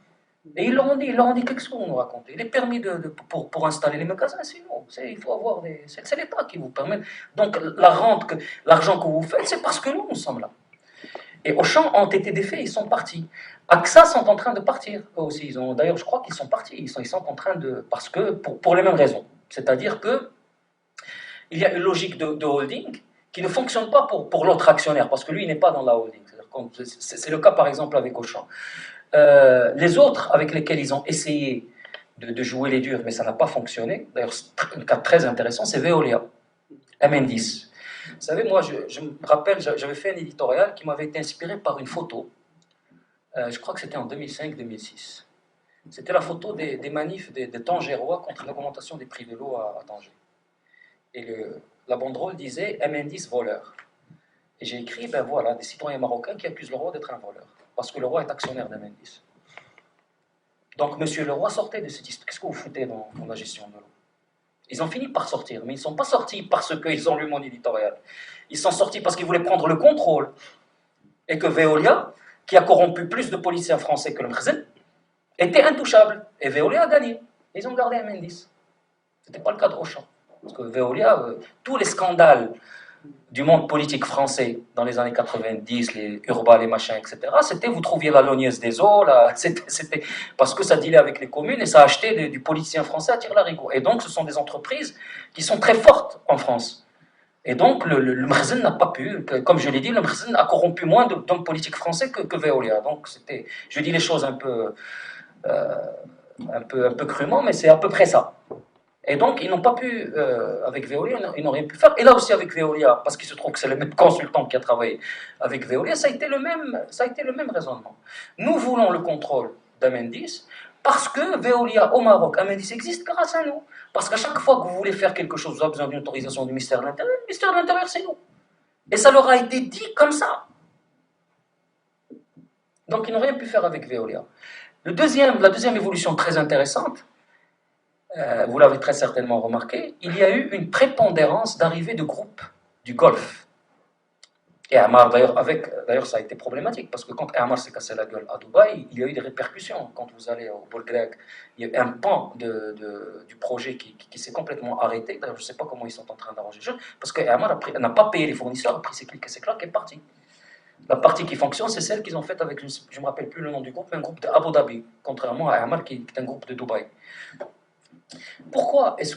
Et ils leur ont dit quelque chose, nous raconter. Les permis pour installer les magasins, c'est nous. Il faut avoir c'est l'État qui vous permet. Donc l'argent que vous faites, c'est parce que nous sommes là. Et Auchan ont été défaits, ils sont partis. AXA sont en train de partir eux aussi. D'ailleurs, je crois qu'ils sont partis. Ils sont en train de, parce que pour les mêmes raisons. C'est-à-dire que il y a une logique de holding qui ne fonctionne pas pour l'autre actionnaire, parce que lui, il n'est pas dans la holding. C'est le cas par exemple avec Auchan. Les autres avec lesquels ils ont essayé de jouer les durs, mais ça n'a pas fonctionné, d'ailleurs un cas très intéressant, c'est Veolia, M10. Vous savez, moi je me rappelle, j'avais fait un éditorial qui m'avait été inspiré par une photo, je crois que c'était en 2005-2006. C'était la photo des manifs des Tangérois contre l'augmentation des prix de l'eau à Tanger. Et la banderole disait M10 voleur. Et j'ai écrit, ben voilà, des citoyens marocains qui accusent le roi d'être un voleur, parce que le roi est actionnaire d'M10. Donc, monsieur le roi, sortez de cette histoire. Qu'est-ce que vous foutez dans la gestion de l'eau? Ils ont fini par sortir, mais ils ne sont pas sortis parce qu'ils ont lu mon éditorial. Ils sont sortis parce qu'ils voulaient prendre le contrôle. Et que Veolia, qui a corrompu plus de policiers français que le Mkhzen, était intouchable. Et Veolia a gagné. Ils ont gardé M10. Ce n'était pas le cas de Auchan. Parce que Veolia, tous les scandales du monde politique français dans les années 90, les Urba, les machins, etc., c'était, vous trouviez la logneuse des eaux, c'était parce que ça dealait avec les communes et ça achetait du politicien français à tire-larigot. Et donc, ce sont des entreprises qui sont très fortes en France. Et donc, le Mkhzen n'a pas pu, comme je l'ai dit, le Mkhzen a corrompu moins d'hommes politiques français que Veolia. Donc, je dis les choses un peu crûment, mais c'est à peu près ça. Et donc, ils n'ont pas pu, avec Veolia, ils n'ont rien pu faire. Et là aussi, avec Veolia, parce qu'il se trouve que c'est le même consultant qui a travaillé avec Veolia, ça a été le même raisonnement. Nous voulons le contrôle d'Amendis parce que Veolia au Maroc, Amendis existe grâce à nous. Parce qu'à chaque fois que vous voulez faire quelque chose, vous avez besoin d'une autorisation du ministère de l'Intérieur, le ministère de l'Intérieur, c'est nous. Et ça leur a été dit comme ça. Donc, ils n'ont rien pu faire avec Veolia. La deuxième évolution très intéressante, vous l'avez très certainement remarqué, il y a eu une prépondérance d'arrivée de groupes du Golfe. Et Ammar, d'ailleurs, ça a été problématique, parce que quand Ammar s'est cassé la gueule à Dubaï, il y a eu des répercussions. Quand vous allez au bol grec, il y a eu un pan du projet qui s'est complètement arrêté. D'ailleurs, je ne sais pas comment ils sont en train d'arranger le jeu, parce qu'Ammar n'a pas payé les fournisseurs, a pris ses clics et ses claques et est parti. La partie qui fonctionne, c'est celle qu'ils ont faite avec, je ne me rappelle plus le nom du groupe, mais un groupe d'Abu Dhabi, contrairement à Ammar qui est un groupe de Dubaï. Pourquoi est-ce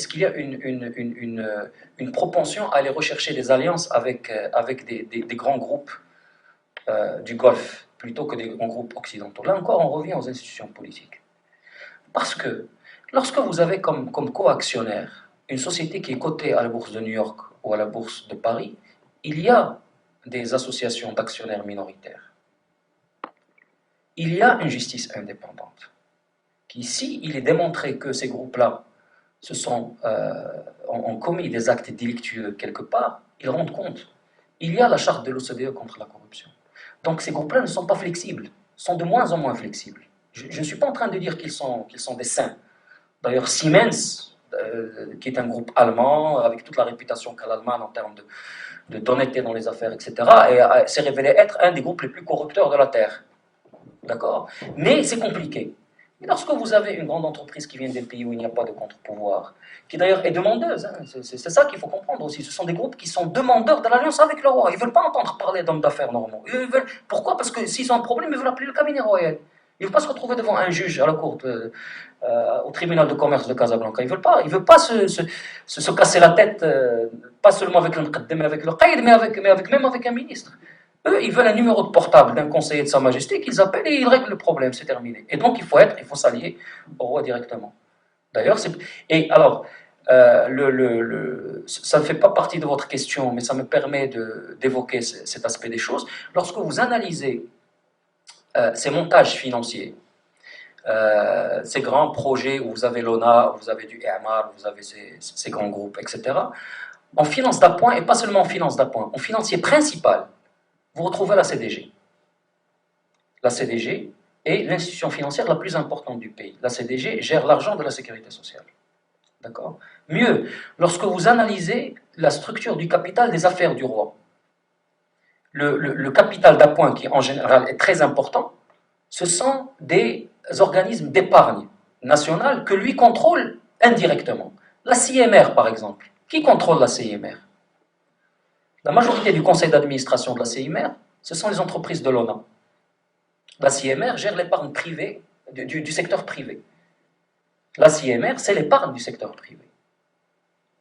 qu'il y a une propension à aller rechercher des alliances avec des grands groupes du Golfe plutôt que des grands groupes occidentaux? Là encore, on revient aux institutions politiques. Parce que lorsque vous avez comme coactionnaire une société qui est cotée à la bourse de New York ou à la bourse de Paris, il y a des associations d'actionnaires minoritaires. Il y a une justice indépendante qui, si il est démontré que ces groupes-là ont commis des actes délictueux quelque part, ils rendent compte. Il y a la charte de l'OCDE contre la corruption. Donc ces groupes-là ne sont pas flexibles, sont de moins en moins flexibles. Je ne suis pas en train de dire qu'ils sont des saints. D'ailleurs, Siemens, qui est un groupe allemand, avec toute la réputation qu'a l'Allemagne en termes d'honnêteté dans les affaires, etc., s'est révélé être un des groupes les plus corrupteurs de la Terre. D'accord? Mais c'est compliqué. Et lorsque vous avez une grande entreprise qui vient des pays où il n'y a pas de contre-pouvoir, qui d'ailleurs est demandeuse, hein, c'est ça qu'il faut comprendre aussi, ce sont des groupes qui sont demandeurs de l'alliance avec le roi. Ils ne veulent pas entendre parler d'hommes d'affaires normaux. Pourquoi? Parce que s'ils ont un problème, ils veulent appeler le cabinet royal. Ils ne veulent pas se retrouver devant un juge à la cour, au tribunal de commerce de Casablanca. Ils ne veulent pas se casser la tête, pas seulement avec le Mqaddam, mais avec le Qaïd, même avec un ministre. Eux, ils veulent un numéro de portable d'un conseiller de Sa Majesté qu'ils appellent et ils règlent le problème, c'est terminé. Et donc il faut s'allier au roi directement. D'ailleurs, ça ne fait pas partie de votre question, mais ça me permet d'évoquer cet aspect des choses. Lorsque vous analysez ces montages financiers, ces grands projets où vous avez l'ONA, où vous avez du EMAR, où vous avez ces grands groupes, etc., en finance d'appoint, et pas seulement en finance d'appoint, en financier principal, vous retrouvez la CDG. La CDG est l'institution financière la plus importante du pays. La CDG gère l'argent de la sécurité sociale. D'accord? Mieux, lorsque vous analysez la structure du capital des affaires du roi, le capital d'appoint, qui en général est très important, ce sont des organismes d'épargne nationale que lui contrôle indirectement. La CIMR, par exemple. Qui contrôle la CIMR? La majorité du conseil d'administration de la CIMR, ce sont les entreprises de l'ONA. La CIMR gère l'épargne privée du secteur privé. La CIMR, c'est l'épargne du secteur privé.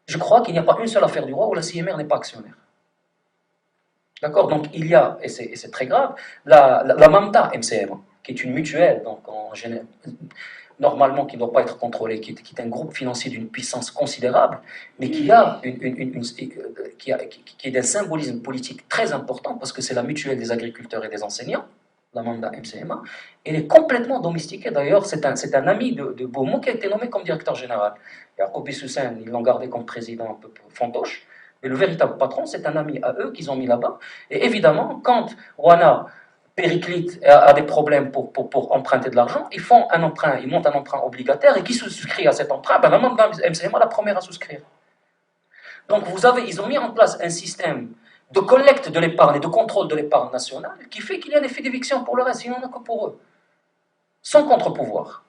Je crois qu'il n'y a pas une seule affaire du roi où la CIMR n'est pas actionnaire. D'accord? Donc il y a, et c'est très grave, la MAMTA MCM, qui est une mutuelle, donc en général, normalement qui ne doit pas être contrôlé, qui est un groupe financier d'une puissance considérable, mais qui est d'un symbolisme politique très important, parce que c'est la mutuelle des agriculteurs et des enseignants, la Manda MCMA. Elle est complètement domestiquée. D'ailleurs, c'est un ami de Beaumont qui a été nommé comme directeur général. Yacoub Bissoussen, ils l'ont gardé comme président un peu fantoche, mais le véritable patron, c'est un ami à eux qu'ils ont mis là-bas. Et évidemment, quand Wana Périclite a des problèmes pour emprunter de l'argent, ils montent un emprunt obligataire, et qui souscrit à cet emprunt? La Manda MCMA est la première à souscrire. Donc ils ont mis en place un système de collecte de l'épargne et de contrôle de l'épargne nationale qui fait qu'il y a un effet d'éviction pour le reste, il n'y en a que pour eux, sans contre-pouvoir.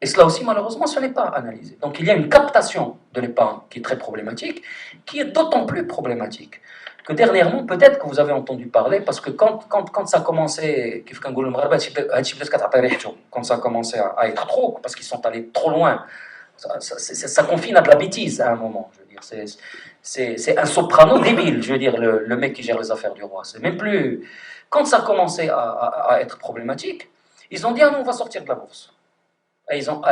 Et cela aussi, malheureusement, ce n'est pas analysé. Donc il y a une captation de l'épargne qui est très problématique, qui est d'autant plus problématique que dernièrement, peut-être que vous avez entendu parler, parce que quand ça a commencé, quand ça a commencé à être trop, parce qu'ils sont allés trop loin, ça confine à de la bêtise à un moment, je veux dire. C'est un soprano débile, je veux dire, le mec qui gère les affaires du roi. C'est même plus... Quand ça a commencé à être problématique, ils ont dit, ah non, on va sortir de la bourse. Et ils ont...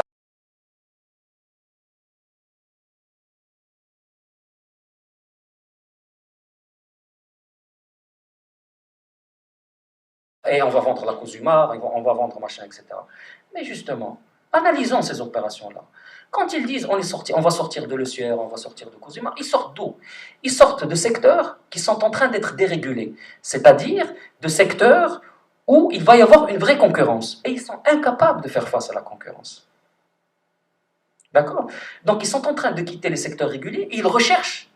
Et on va vendre la Cosumar, on va vendre machin, etc. Mais justement, analysons ces opérations-là. Quand ils disent on va sortir de l'Eusière, on va sortir de Cosumar, ils sortent d'où? Ils sortent de secteurs qui sont en train d'être dérégulés, c'est-à-dire de secteurs où il va y avoir une vraie concurrence. Et ils sont incapables de faire face à la concurrence. D'accord? Donc ils sont en train de quitter les secteurs régulés et ils recherchent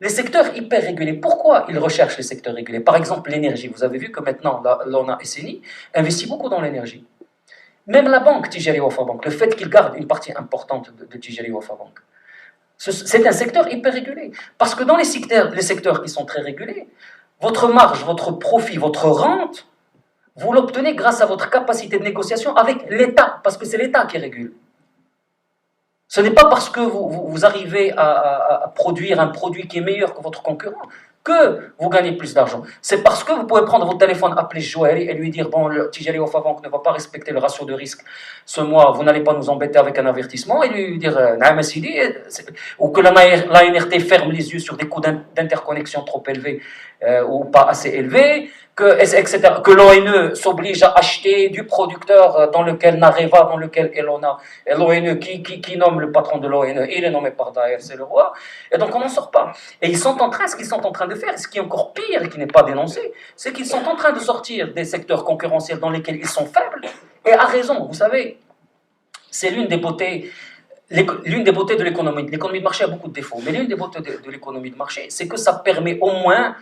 les secteurs hyper régulés. Pourquoi ils recherchent les secteurs régulés? Par exemple, l'énergie. Vous avez vu que maintenant, l'ONA SNI investit beaucoup dans l'énergie. Même la banque Tijari Wafa Bank, le fait qu'il garde une partie importante de Tijari Wafa Bank, c'est un secteur hyper régulé. Parce que dans les secteurs qui sont très régulés, votre marge, votre profit, votre rente, vous l'obtenez grâce à votre capacité de négociation avec l'État, parce que c'est l'État qui régule. Ce n'est pas parce que vous arrivez à produire un produit qui est meilleur que votre concurrent que vous gagnez plus d'argent. C'est parce que vous pouvez prendre votre téléphone, appeler Joël et lui dire, bon, le Tijari Ofabank ne va pas respecter le ratio de risque ce mois, vous n'allez pas nous embêter avec un avertissement, et lui dire, ou que l'ANRT ferme les yeux sur des coûts d'interconnexion trop élevés ou pas assez élevés, etc. Que l'ONE s'oblige à acheter du producteur dans lequel Nareva, dans lequel Elona, et l'ONE qui nomme le patron de l'ONE, il est nommé par Daesh, c'est le roi, et donc on n'en sort pas. Et ce qu'ils sont en train de faire, ce qui est encore pire et qui n'est pas dénoncé, c'est qu'ils sont en train de sortir des secteurs concurrentiels dans lesquels ils sont faibles, et à raison, vous savez, c'est l'une des beautés de l'économie. L'économie de marché a beaucoup de défauts, mais l'une des beautés de l'économie de marché, c'est que ça permet au moins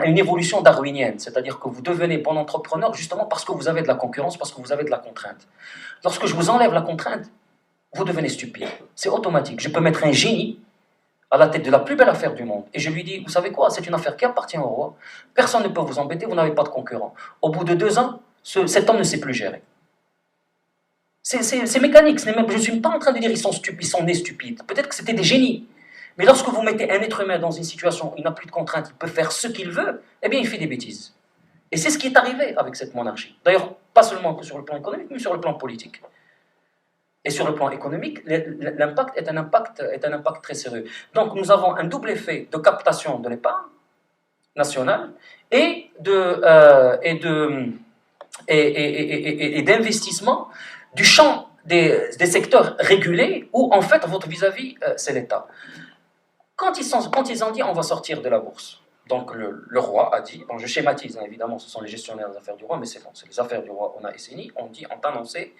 une évolution darwinienne, c'est-à-dire que vous devenez bon entrepreneur justement parce que vous avez de la concurrence, parce que vous avez de la contrainte. Lorsque je vous enlève la contrainte, vous devenez stupide. C'est automatique. Je peux mettre un génie à la tête de la plus belle affaire du monde et je lui dis, vous savez quoi, c'est une affaire qui appartient au roi, personne ne peut vous embêter, vous n'avez pas de concurrent. Au bout de 2 ans, cet homme ne sait plus gérer. C'est mécanique, je ne suis pas en train de dire ils sont stupides, ils sont nés stupides. Peut-être que c'était des génies. Mais lorsque vous mettez un être humain dans une situation où il n'a plus de contraintes, il peut faire ce qu'il veut, eh bien il fait des bêtises. Et c'est ce qui est arrivé avec cette monarchie. D'ailleurs, pas seulement que sur le plan économique, mais sur le plan politique. Et sur le plan économique, l'impact est un impact très sérieux. Donc nous avons un double effet de captation de l'épargne nationale et d'investissement du champ des secteurs régulés où en fait votre vis-à-vis c'est l'État. Quand ils ont dit on va sortir de la bourse, donc le roi a dit, bon je schématise hein, évidemment, ce sont les gestionnaires des affaires du roi, mais c'est bon, c'est les affaires du roi, on a SNI, on a annoncé,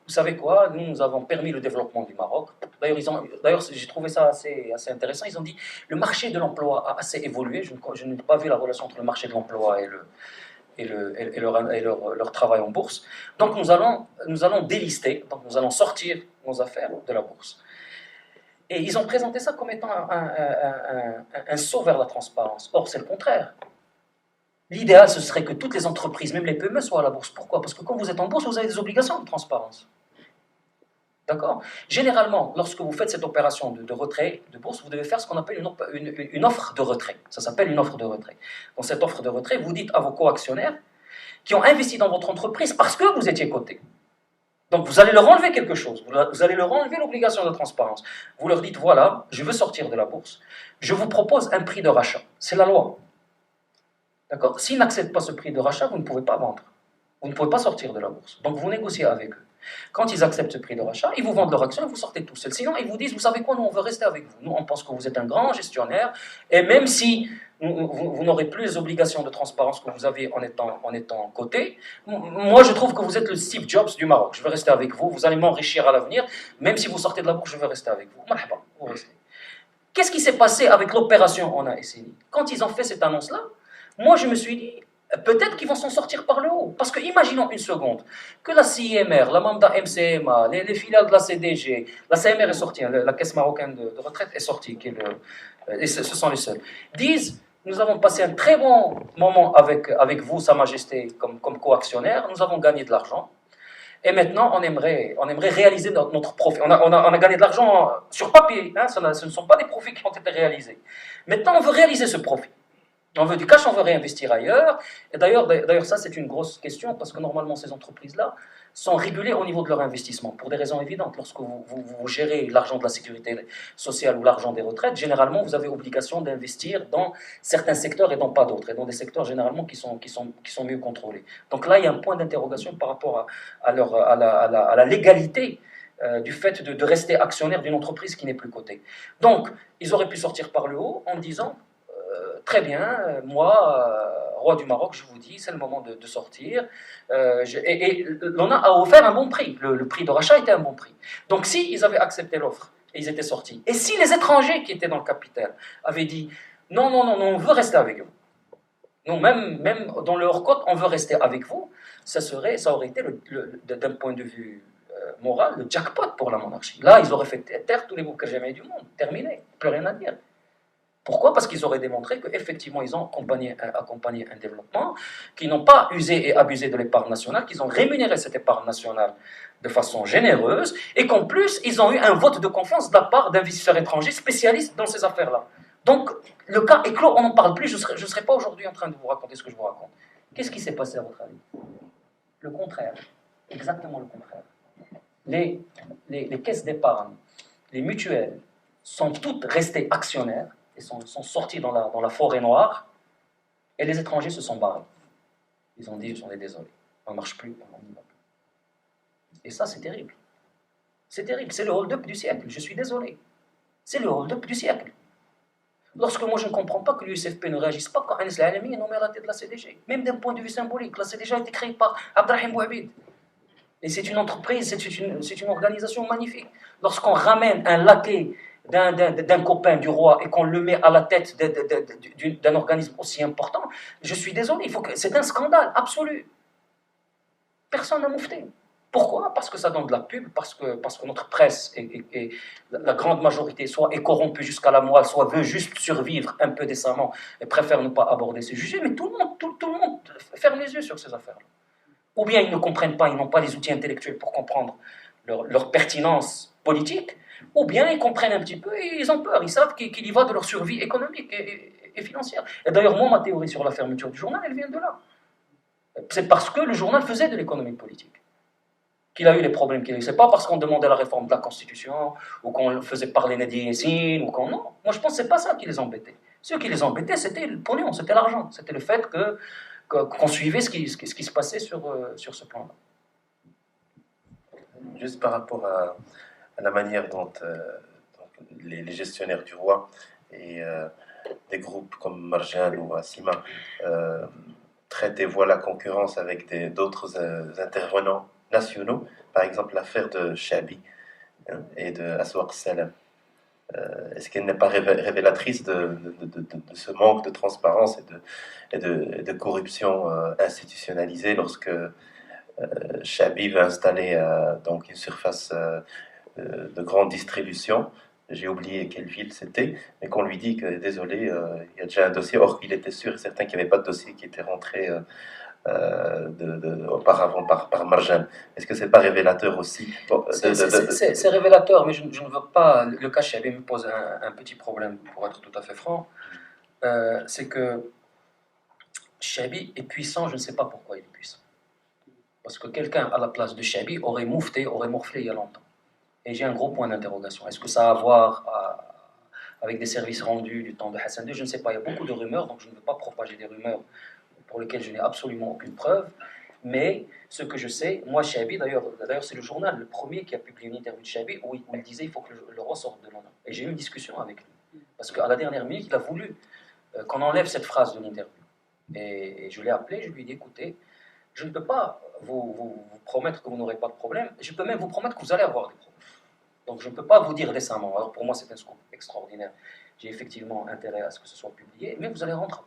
vous savez quoi, nous avons permis le développement du Maroc. D'ailleurs j'ai trouvé ça assez intéressant, ils ont dit le marché de l'emploi a assez évolué, je n'ai pas vu la relation entre le marché de l'emploi et leur travail en bourse. Donc nous allons délister, donc nous allons sortir nos affaires de la bourse. Et ils ont présenté ça comme étant un saut vers la transparence. Or, c'est le contraire. L'idéal, ce serait que toutes les entreprises, même les PME, soient à la bourse. Pourquoi? Parce que quand vous êtes en bourse, vous avez des obligations de transparence. D'accord? Généralement, lorsque vous faites cette opération de retrait de bourse, vous devez faire ce qu'on appelle une offre de retrait. Ça s'appelle une offre de retrait. Dans cette offre de retrait, vous dites à vos co-actionnaires qui ont investi dans votre entreprise parce que vous étiez coté. Donc vous allez leur enlever quelque chose, vous allez leur enlever l'obligation de transparence. Vous leur dites, voilà, je veux sortir de la bourse, je vous propose un prix de rachat. C'est la loi. D'accord? S'ils n'acceptent pas ce prix de rachat, vous ne pouvez pas vendre. Vous ne pouvez pas sortir de la bourse. Donc vous négociez avec eux. Quand ils acceptent ce prix de rachat, ils vous vendent leur action et vous sortez tout seul. Sinon, ils vous disent, vous savez quoi, nous on veut rester avec vous. Nous on pense que vous êtes un grand gestionnaire et même si vous n'aurez plus les obligations de transparence que vous avez en étant coté, moi je trouve que vous êtes le Steve Jobs du Maroc. Je veux rester avec vous, vous allez m'enrichir à l'avenir, même si vous sortez de la bourse, je veux rester avec vous. Marhaba, vous restez. Qu'est-ce qui s'est passé avec l'opération On a essayé? Quand ils ont fait cette annonce-là, moi je me suis dit, peut-être qu'ils vont s'en sortir par le haut. Parce que imaginons une seconde, que la CIMR, la Mamda MCMA, les filiales de la CDG, la CMR est sortie, la Caisse marocaine de retraite est sortie, et ce sont les seuls, disent, nous avons passé un très bon moment avec vous, Sa Majesté, comme co-actionnaire, nous avons gagné de l'argent, et maintenant on aimerait réaliser notre profit. On a gagné de l'argent sur papier, hein, ce ne sont pas des profits qui ont été réalisés. Maintenant on veut réaliser ce profit. On veut du cash, on veut réinvestir ailleurs. Et d'ailleurs ça c'est une grosse question, parce que normalement ces entreprises-là sont régulées au niveau de leur investissement, pour des raisons évidentes. Lorsque vous gérez l'argent de la sécurité sociale ou l'argent des retraites, généralement vous avez obligation d'investir dans certains secteurs et dans pas d'autres, et dans des secteurs généralement qui sont mieux contrôlés. Donc là il y a un point d'interrogation par rapport à la légalité du fait de rester actionnaire d'une entreprise qui n'est plus cotée. Donc ils auraient pu sortir par le haut en disant très bien, moi, roi du Maroc, je vous dis, c'est le moment de sortir. Et l'on a offert un bon prix. Le prix de rachat était un bon prix. Donc, si ils avaient accepté l'offre et ils étaient sortis, et si les étrangers qui étaient dans le capital avaient dit non, on veut rester avec vous. Non, même dans le hors-côte, on veut rester avec vous, ça aurait été, d'un point de vue moral, le jackpot pour la monarchie. Là, ils auraient fait taire tous les Boukhadjamais du monde. Terminé. Plus rien à dire. Pourquoi? Parce qu'ils auraient démontré qu'effectivement, ils ont accompagné un développement, qu'ils n'ont pas usé et abusé de l'épargne nationale, qu'ils ont rémunéré cette épargne nationale de façon généreuse, et qu'en plus, ils ont eu un vote de confiance de la part d'investisseurs étrangers spécialistes dans ces affaires-là. Donc, le cas est clos, on n'en parle plus, je ne serai pas aujourd'hui en train de vous raconter ce que je vous raconte. Qu'est-ce qui s'est passé à votre avis? Le contraire, exactement le contraire. Les caisses d'épargne, les mutuelles, sont toutes restées actionnaires, et sont sorties dans la forêt noire, et les étrangers se sont barrés. Ils ont dit, on est désolé, on ne marche plus, on n'y va plus. Et ça, c'est terrible. C'est terrible, c'est le hold-up du siècle, je suis désolé. C'est le hold-up du siècle. Lorsque moi je ne comprends pas que l'USFP ne réagisse pas quand Anis Al-Alami est nommé à la tête de la CDG, même d'un point de vue symbolique, la CDG a été créée par Abdrahim Bouhabid. Et c'est une entreprise, c'est une organisation magnifique. Lorsqu'on ramène un laquais d'un copain du roi et qu'on le met à la tête d'un organisme aussi important, je suis désolé, c'est un scandale absolu. Personne n'a moufté. Pourquoi? Parce que ça donne de la pub, parce que notre presse, et la grande majorité, soit est corrompue jusqu'à la moelle, soit veut juste survivre un peu décemment et préfère ne pas aborder ces sujets, mais tout le monde ferme les yeux sur ces affaires-là. Ou bien ils ne comprennent pas, ils n'ont pas les outils intellectuels pour comprendre leur pertinence politique, ou bien ils comprennent un petit peu et ils ont peur, ils savent qu'il y va de leur survie économique et financière. Et d'ailleurs, moi, ma théorie sur la fermeture du journal, elle vient de là. C'est parce que le journal faisait de l'économie politique qu'il a eu les problèmes qu'il a eu. C'est pas parce qu'on demandait la réforme de la Constitution, ou qu'on faisait parler Nadi Yassine, ou qu'on... Non, moi je pense que c'est pas ça qui les embêtait. Ce qui les embêtait, c'était le pognon, c'était l'argent, c'était le fait qu'on suivait ce qui se passait sur ce plan-là. Juste par rapport à la manière dont les gestionnaires du roi et des groupes comme Marjan ou Assima traitent et voient la concurrence avec d'autres intervenants nationaux, par exemple l'affaire de Chabi et de Aswaq Salam. Est-ce qu'elle n'est pas révélatrice de ce manque de transparence et de corruption institutionnalisée lorsque Chabi veut installer donc une surface de grande distribution? J'ai oublié quelle ville c'était, mais qu'on lui dit que désolé, il y a déjà un dossier, or qu'il était sûr et certain qu'il n'y avait pas de dossier qui était rentré auparavant par Marjan. Est-ce que c'est pas révélateur aussi? Bon, c'est révélateur, mais je ne veux pas. Le cas Chabi me pose un petit problème, pour être tout à fait franc. C'est que Chabi est puissant, je ne sais pas pourquoi il est puissant. Parce que quelqu'un à la place de Chabi aurait moufté, aurait morflé il y a longtemps. Et j'ai un gros point d'interrogation. Est-ce que ça a à voir avec des services rendus du temps de Hassan II? Je ne sais pas, il y a beaucoup de rumeurs, donc je ne veux pas propager des rumeurs pour lesquelles je n'ai absolument aucune preuve. Mais ce que je sais, moi, Chabi, d'ailleurs c'est le journal, le premier qui a publié une interview de Chabi où il disait qu'il faut que le roi sorte de l'honneur. Et j'ai eu une discussion avec lui. Parce qu'à la dernière minute, il a voulu qu'on enlève cette phrase de l'interview. Et je l'ai appelé, je lui ai dit, écoutez, je ne peux pas vous promettre que vous n'aurez pas de problème, je peux même vous promettre que vous allez avoir des problèmes. Donc je ne peux pas vous dire décemment. Alors pour moi, c'est un scoop extraordinaire. J'ai effectivement intérêt à ce que ce soit publié, mais vous allez rendre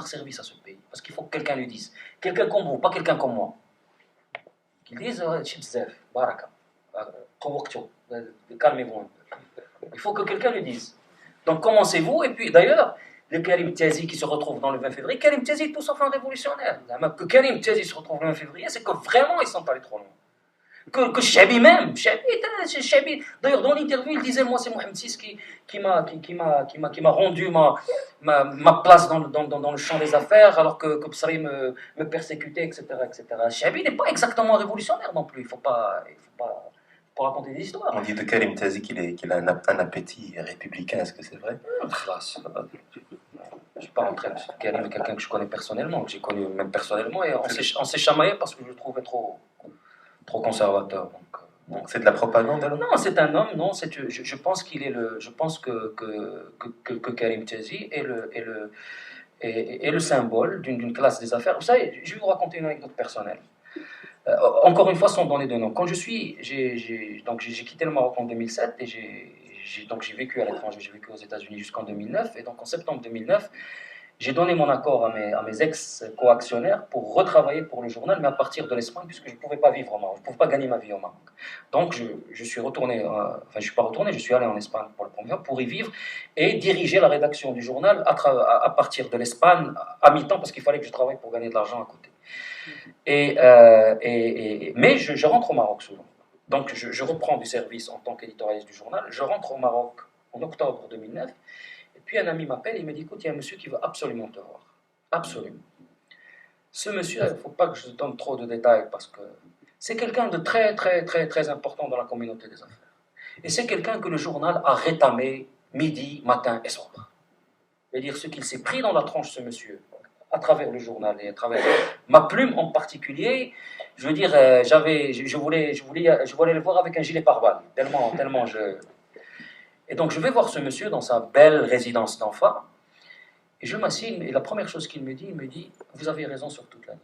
service à ce pays. Parce qu'il faut que quelqu'un lui dise. Quelqu'un comme vous, pas quelqu'un comme moi. Qu'il dise Chibzef, Baraka, calmez-vous un peu. Il faut que quelqu'un lui dise. Donc commencez-vous, et puis d'ailleurs, le Karim Tiazi qui se retrouve dans le 20 février, Karim Tiazi est tout sauf un révolutionnaire. Que Karim Tiazi se retrouve le 20 février, c'est que vraiment ils sont allés trop loin. Que Chabi même, Chabi. D'ailleurs, dans l'interview, il disait, moi, c'est Mohamed VI qui m'a rendu ma place dans le champ des affaires, alors que Bsari me persécutait, etc., etc. Chabi n'est pas exactement révolutionnaire non plus. Il faut pas raconter des histoires. On dit de Karim Tazi qu'il a un appétit républicain. Est-ce que c'est vrai? Je ne suis pas rentré. Karim est quelqu'un que je connais personnellement, que j'ai connu même personnellement, et on s'est chamaillé parce que je le trouvais trop conservateur. Donc c'est de la propagande alors? Non, c'est un homme. Non, je pense qu'il est le. Je pense que Karim Tiazi est le symbole d'une classe des affaires. Vous savez, je vais vous raconter une anecdote personnelle. Encore une fois, sont dans les deux noms. Quand j'ai quitté le Maroc en 2007 et j'ai vécu à l'étranger. J'ai vécu aux États-Unis jusqu'en 2009, et donc en septembre 2009. J'ai donné mon accord à mes ex-coactionnaires pour retravailler pour le journal, mais à partir de l'Espagne, puisque je ne pouvais pas vivre au Maroc, je ne pouvais pas gagner ma vie au Maroc. Donc je suis retourné, je ne suis pas retourné, je suis allé en Espagne pour le premier pour y vivre et diriger la rédaction du journal à partir de l'Espagne à mi-temps, parce qu'il fallait que je travaille pour gagner de l'argent à côté. Mais je rentre au Maroc souvent. Donc je reprends du service en tant qu'éditorialiste du journal, je rentre au Maroc en octobre 2009, et puis un ami m'appelle, il me dit, écoute, il y a un monsieur qui veut absolument te voir. Absolument. Ce monsieur, il ne faut pas que je donne trop de détails, parce que c'est quelqu'un de très, très, très, très important dans la communauté des affaires. Et c'est quelqu'un que le journal a rétamé midi, matin et soir. C'est-à-dire ce qu'il s'est pris dans la tronche, ce monsieur, à travers le journal et à travers ma plume en particulier. Je veux dire, je voulais aller le voir avec un gilet pare-balles, tellement je... Et donc je vais voir ce monsieur dans sa belle résidence d'Anfa, et je m'assieds, et la première chose qu'il me dit, vous avez raison sur toute la ligne.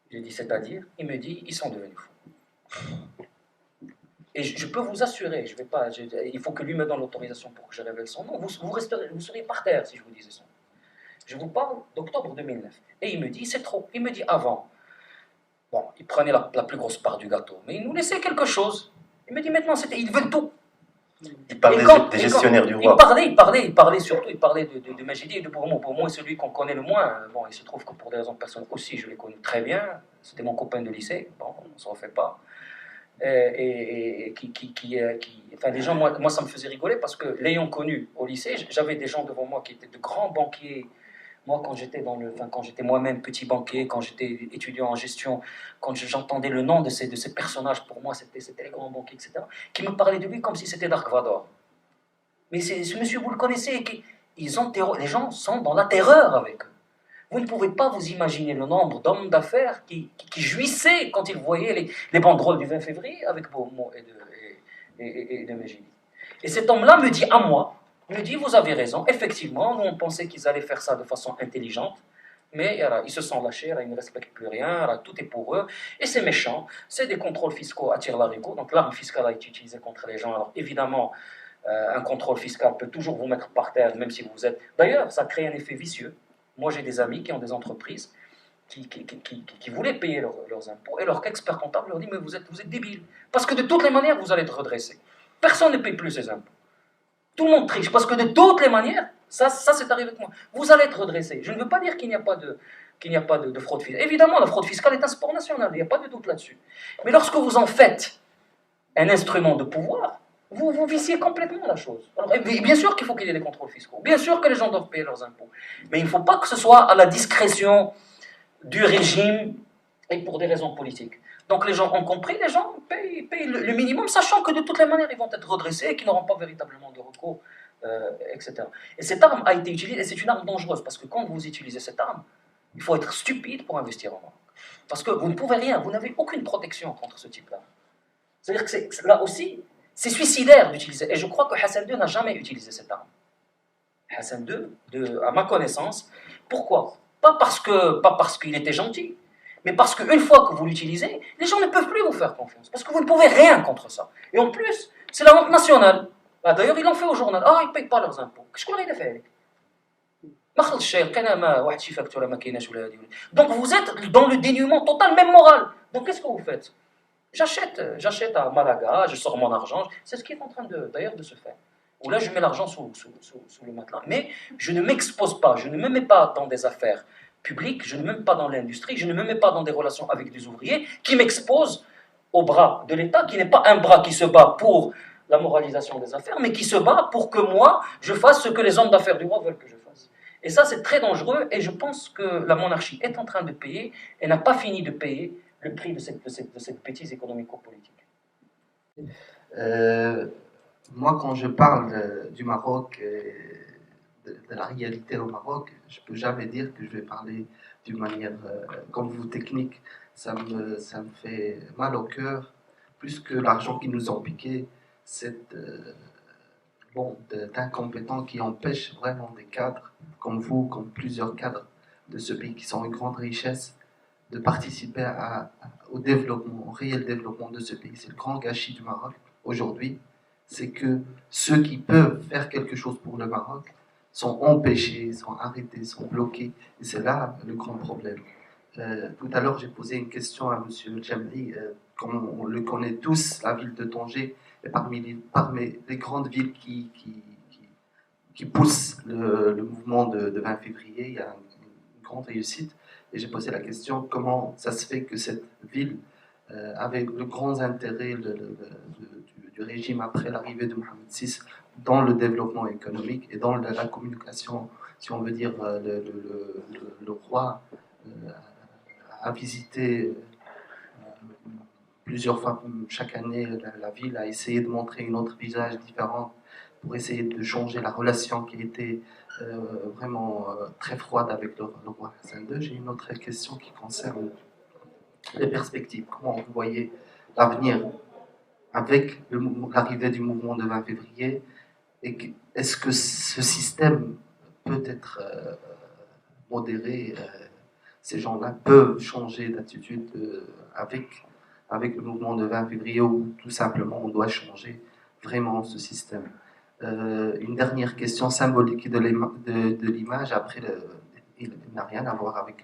J'ai dit, c'est-à-dire? Il me dit, ils sont devenus fous. Et je peux vous assurer, je vais pas, il faut que lui me donne l'autorisation pour que je révèle son nom. Vous seriez par terre si je vous disais son nom. Je vous parle d'octobre 2009. Et il me dit, c'est trop. Il me dit, avant, bon, il prenait la plus grosse part du gâteau, mais il nous laissait quelque chose. Il me dit, maintenant, ils veulent tout. Il parle des gestionnaires du roi. Il parlait surtout, de Majidi et de Bourmont. Bourmont est celui qu'on connaît le moins. Bon, il se trouve que pour des raisons personnelles aussi, je l'ai connu très bien. C'était mon copain de lycée. Bon, on ne se refait pas. Enfin, les gens, moi, ça me faisait rigoler parce que l'ayant connu au lycée, j'avais des gens devant moi qui étaient de grands banquiers. Moi, quand j'étais moi-même petit banquier, quand j'étais étudiant en gestion, quand j'entendais le nom de ces personnages, pour moi, c'était les grands banquiers, etc., qui me parlaient de lui comme si c'était Dark Vador. Mais ce monsieur, vous le connaissez, les gens sont dans la terreur avec eux. Vous ne pouvez pas vous imaginer le nombre d'hommes d'affaires qui jouissaient quand ils voyaient les banderoles du 20 février avec Beaumont et de Mejidi. Et cet homme-là me dit à moi, vous avez raison, effectivement, nous on pensait qu'ils allaient faire ça de façon intelligente, mais ils se sont lâchés, ils ne respectent plus rien, tout est pour eux, et c'est méchant, c'est des contrôles fiscaux à tire-larigot, donc l'arme fiscale a été utilisée contre les gens, alors évidemment, un contrôle fiscal peut toujours vous mettre par terre, même si vous êtes... D'ailleurs, ça crée un effet vicieux. Moi, j'ai des amis qui ont des entreprises qui voulaient payer leurs impôts, et leur expert comptable leur dit, mais vous êtes débiles, parce que de toutes les manières, vous allez être redressés. Personne ne paye plus ses impôts. Tout le monde triche, parce que de toutes les manières, ça c'est arrivé avec moi, vous allez être redressés. Je ne veux pas dire qu'il n'y a pas de fraude fiscale. Évidemment, la fraude fiscale est un sport national, il n'y a pas de doute là-dessus. Mais lorsque vous en faites un instrument de pouvoir, vous viciez complètement la chose. Alors, bien sûr qu'il faut qu'il y ait des contrôles fiscaux, bien sûr que les gens doivent payer leurs impôts, mais il ne faut pas que ce soit à la discrétion du régime et pour des raisons politiques. Donc les gens ont compris, les gens payent le minimum, sachant que de toutes les manières, ils vont être redressés et qu'ils n'auront pas véritablement de recours, etc. Et cette arme a été utilisée, et c'est une arme dangereuse, parce que quand vous utilisez cette arme, il faut être stupide pour investir en Maroc. Parce que vous ne pouvez rien, vous n'avez aucune protection contre ce type-là. C'est-à-dire que là aussi, c'est suicidaire d'utiliser. Et je crois que Hassan II n'a jamais utilisé cette arme. Hassan II, à ma connaissance, pourquoi ? Pas parce qu'il était gentil, mais parce qu'une fois que vous l'utilisez, les gens ne peuvent plus vous faire confiance. Parce que vous ne pouvez rien contre ça. Et en plus, c'est la honte nationale. D'ailleurs, ils l'ont fait au journal. Ils ne payent pas leurs impôts. Qu'est-ce qu'on a fait ? Donc vous êtes dans le dénuement total, même moral. Donc qu'est-ce que vous faites ? J'achète à Malaga, je sors mon argent. C'est ce qui est en train d'ailleurs de se faire. Où là, je mets l'argent sous le matelas. Mais je ne m'expose pas, je ne me mets pas dans des affaires publiques, je ne me mets pas dans l'industrie, je ne me mets pas dans des relations avec des ouvriers qui m'exposent au bras de l'État, qui n'est pas un bras qui se bat pour la moralisation des affaires, mais qui se bat pour que moi, je fasse ce que les hommes d'affaires du roi veulent que je fasse. Et ça, c'est très dangereux, et je pense que la monarchie est en train de payer, et n'a pas fini de payer le prix de cette bêtise économico-politique. Moi, quand je parle du Maroc et de la réalité au Maroc, je ne peux jamais dire que je vais parler d'une manière comme vous technique. Ça me fait mal au cœur, plus que l'argent qu'ils nous ont piqué, cette d'incompétents qui empêchent vraiment des cadres comme vous, comme plusieurs cadres de ce pays qui sont une grande richesse, de participer au développement, au réel développement de ce pays. C'est le grand gâchis du Maroc aujourd'hui, c'est que ceux qui peuvent faire quelque chose pour le Maroc sont empêchés, sont arrêtés, sont bloqués, et c'est là le grand problème. Tout à l'heure, j'ai posé une question à M. Djamli, comme on le connaît tous, la ville de Tanger est parmi les grandes villes qui poussent le mouvement de 20 février, il y a une grande réussite. Et j'ai posé la question, comment ça se fait que cette ville avec le grand intérêt du régime après l'arrivée de Mohamed VI dans le développement économique et dans la communication, si on veut dire, le roi a visité plusieurs fois chaque année la ville, a essayé de montrer un autre visage différent pour essayer de changer la relation qui était vraiment très froide avec le roi Hassan II. J'ai une autre question qui concerne les perspectives. Comment vous voyez l'avenir avec l'arrivée du mouvement de 20 février? Et est-ce que ce système peut être modéré? Ces gens-là peuvent changer d'attitude avec le mouvement de 20 février ou tout simplement on doit changer vraiment ce système? Une dernière question symbolique de l'image, après il n'a rien à voir avec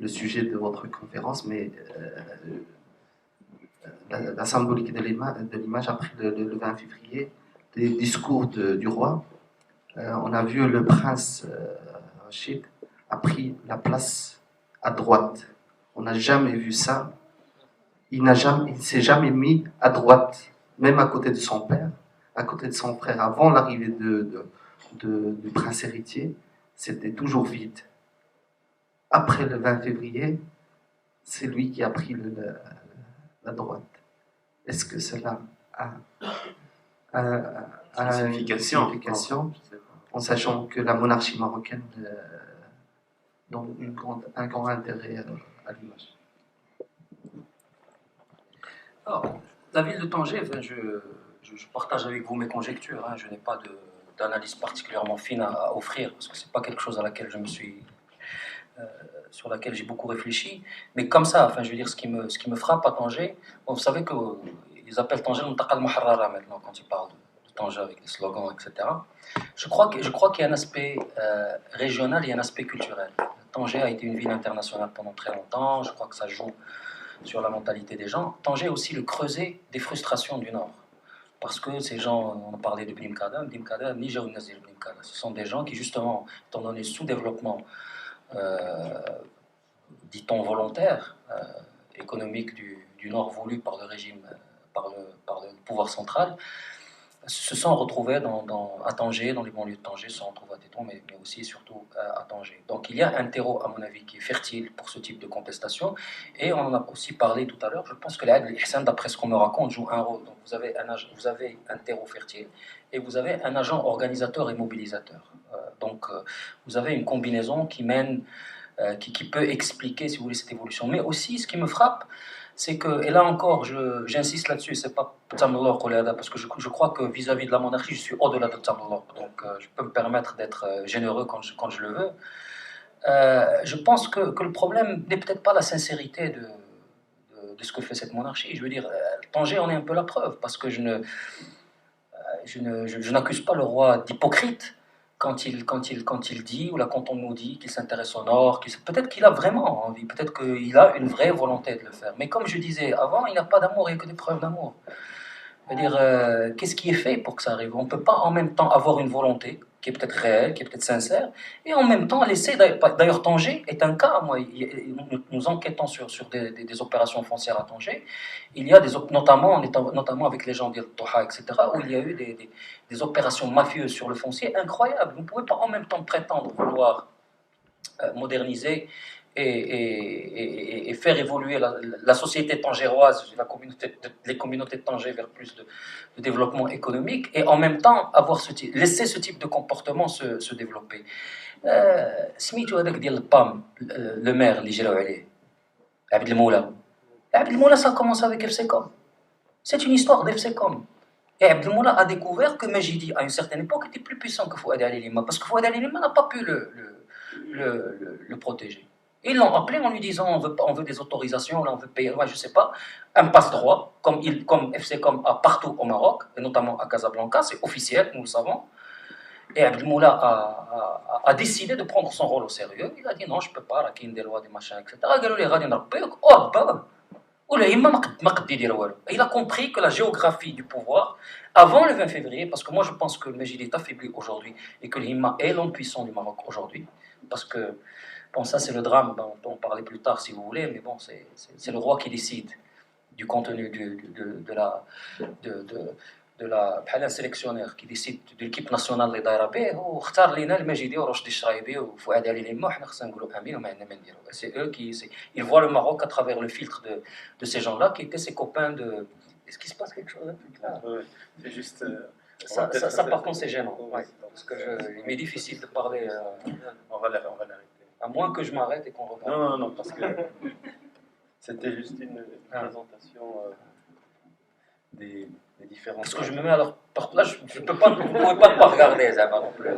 le sujet de votre conférence, mais la symbolique de l'image après le 20 février, des discours du roi. On a vu le prince Rachid a pris la place à droite. On n'a jamais vu ça. Il ne s'est jamais mis à droite, même à côté de son père, à côté de son frère. Avant l'arrivée du prince héritier, c'était toujours vide. Après le 20 février, c'est lui qui a pris la droite. Est-ce que cela a une signification en sachant que la monarchie marocaine donne un grand intérêt à l'image? Alors, la ville de Tanger, je partage avec vous mes conjectures. Je n'ai pas d'analyse particulièrement fine à offrir, parce que ce n'est pas quelque chose à laquelle sur laquelle j'ai beaucoup réfléchi. Mais comme ça, je veux dire, ce qui me frappe à Tanger, vous savez qu'ils appellent Tanger le Mtaqa al-Muharrara maintenant, quand ils parlent de Tanger avec les slogans, etc. Je crois qu'il y a un aspect régional et un aspect culturel. Tanger a été une ville internationale pendant très longtemps, je crois que ça joue sur la mentalité des gens. Tanger est aussi le creuset des frustrations du Nord. Parce que ces gens, on a parlé de Bnimkada, Niger ou Nazir Bnimkada, ce sont des gens qui, justement, étant donné le sous-développement, dit-on volontaire, économique du Nord voulu par le régime, par le pouvoir central, se sont retrouvés à Tanger, dans les banlieues de Tanger, se sont retrouvés à Tétouan, mais aussi et surtout à Tanger. Donc il y a un terreau, à mon avis, qui est fertile pour ce type de contestation, et on en a aussi parlé tout à l'heure. Je pense que l'Aïd al-Ihsan, d'après ce qu'on me raconte, joue un rôle. Donc vous avez un terreau fertile, et vous avez un agent organisateur et mobilisateur. Donc vous avez une combinaison qui mène, qui peut expliquer, si vous voulez, cette évolution. Mais aussi, ce qui me frappe, c'est que, et là encore, j'insiste là-dessus, c'est pas Tsamloq ou Léada, parce que je crois que vis-à-vis de la monarchie, je suis au-delà de Tsamloq, donc je peux me permettre d'être généreux quand je le veux. Je pense que le problème n'est peut-être pas la sincérité de ce que fait cette monarchie. Je veux dire, Tanger en est un peu la preuve, parce que je n'accuse pas le roi d'hypocrite quand il dit, ou là quand on nous dit qu'il s'intéresse au Nord, peut-être qu'il a vraiment envie, peut-être qu'il a une vraie volonté de le faire. Mais comme je disais avant, il n'a pas d'amour, il n'y a que des preuves d'amour. C'est-à-dire, qu'est-ce qui est fait pour que ça arrive? On ne peut pas en même temps avoir une volonté qui est peut-être réelle, qui est peut-être sincère, et en même temps laisser. D'ailleurs, Tanger est un cas. Nous enquêtons sur des opérations foncières à Tanger. Il y a notamment avec les gens d'Il-Touha, etc., où il y a eu des opérations mafieuses sur le foncier incroyables. Vous ne pouvez pas en même temps prétendre vouloir moderniser et faire évoluer la société tangéroise, les communautés de Tanger vers plus de développement économique, et en même temps laisser ce type de comportement se développer. سميتو هذاك ديال البام le maire اللي جراو عليه عبد المولى ça commence avec FCCOM. C'est une histoire d'FCCOM. Et Abdel Moula a découvert que Majidi, à une certaine époque, était plus puissant que Fouad Ali Lima, parce que Fouad Ali Lima n'a pas pu le protéger. Ils l'ont appelé en lui disant on veut des autorisations, là on veut payer, je ne sais pas, un passe-droit, comme FCCOM a partout au Maroc, et notamment à Casablanca, c'est officiel, nous le savons. Et Abdel Moula a décidé de prendre son rôle au sérieux. Il a dit non, je ne peux pas, il y a des lois, des machins, etc. Il a compris que la géographie du pouvoir, avant le 20 février, parce que moi je pense que le Majid est affaibli aujourd'hui et que l'Himma est l'homme puissant du Maroc aujourd'hui, parce que, bon, ça c'est le drame, on peut en parler plus tard si vous voulez, mais bon, c'est le roi qui décide. du contenu de la sélectionneur qui décide de l'équipe nationale اللي دايره به واختار لينا المجيدي ورشدي الشرايبي وفؤاد علي ليما وحنا خصنا نقولوا امين وما عندنا ما نديروا. C'est eux ils voient le Maroc à travers le filtre de ces gens-là qui étaient ses copains de. Est-ce qu'il se passe quelque chose là? Ouais, c'est juste. Ça par contre c'est gênant. Ouais, parce que il m'est difficile de parler. On va l'arrêter. À moins que je m'arrête et qu'on regarde. Non, parce que c'était juste une présentation des différents. Parce que je me mets alors par là, je peux pas, vous pouvez pas regarder ça non plus.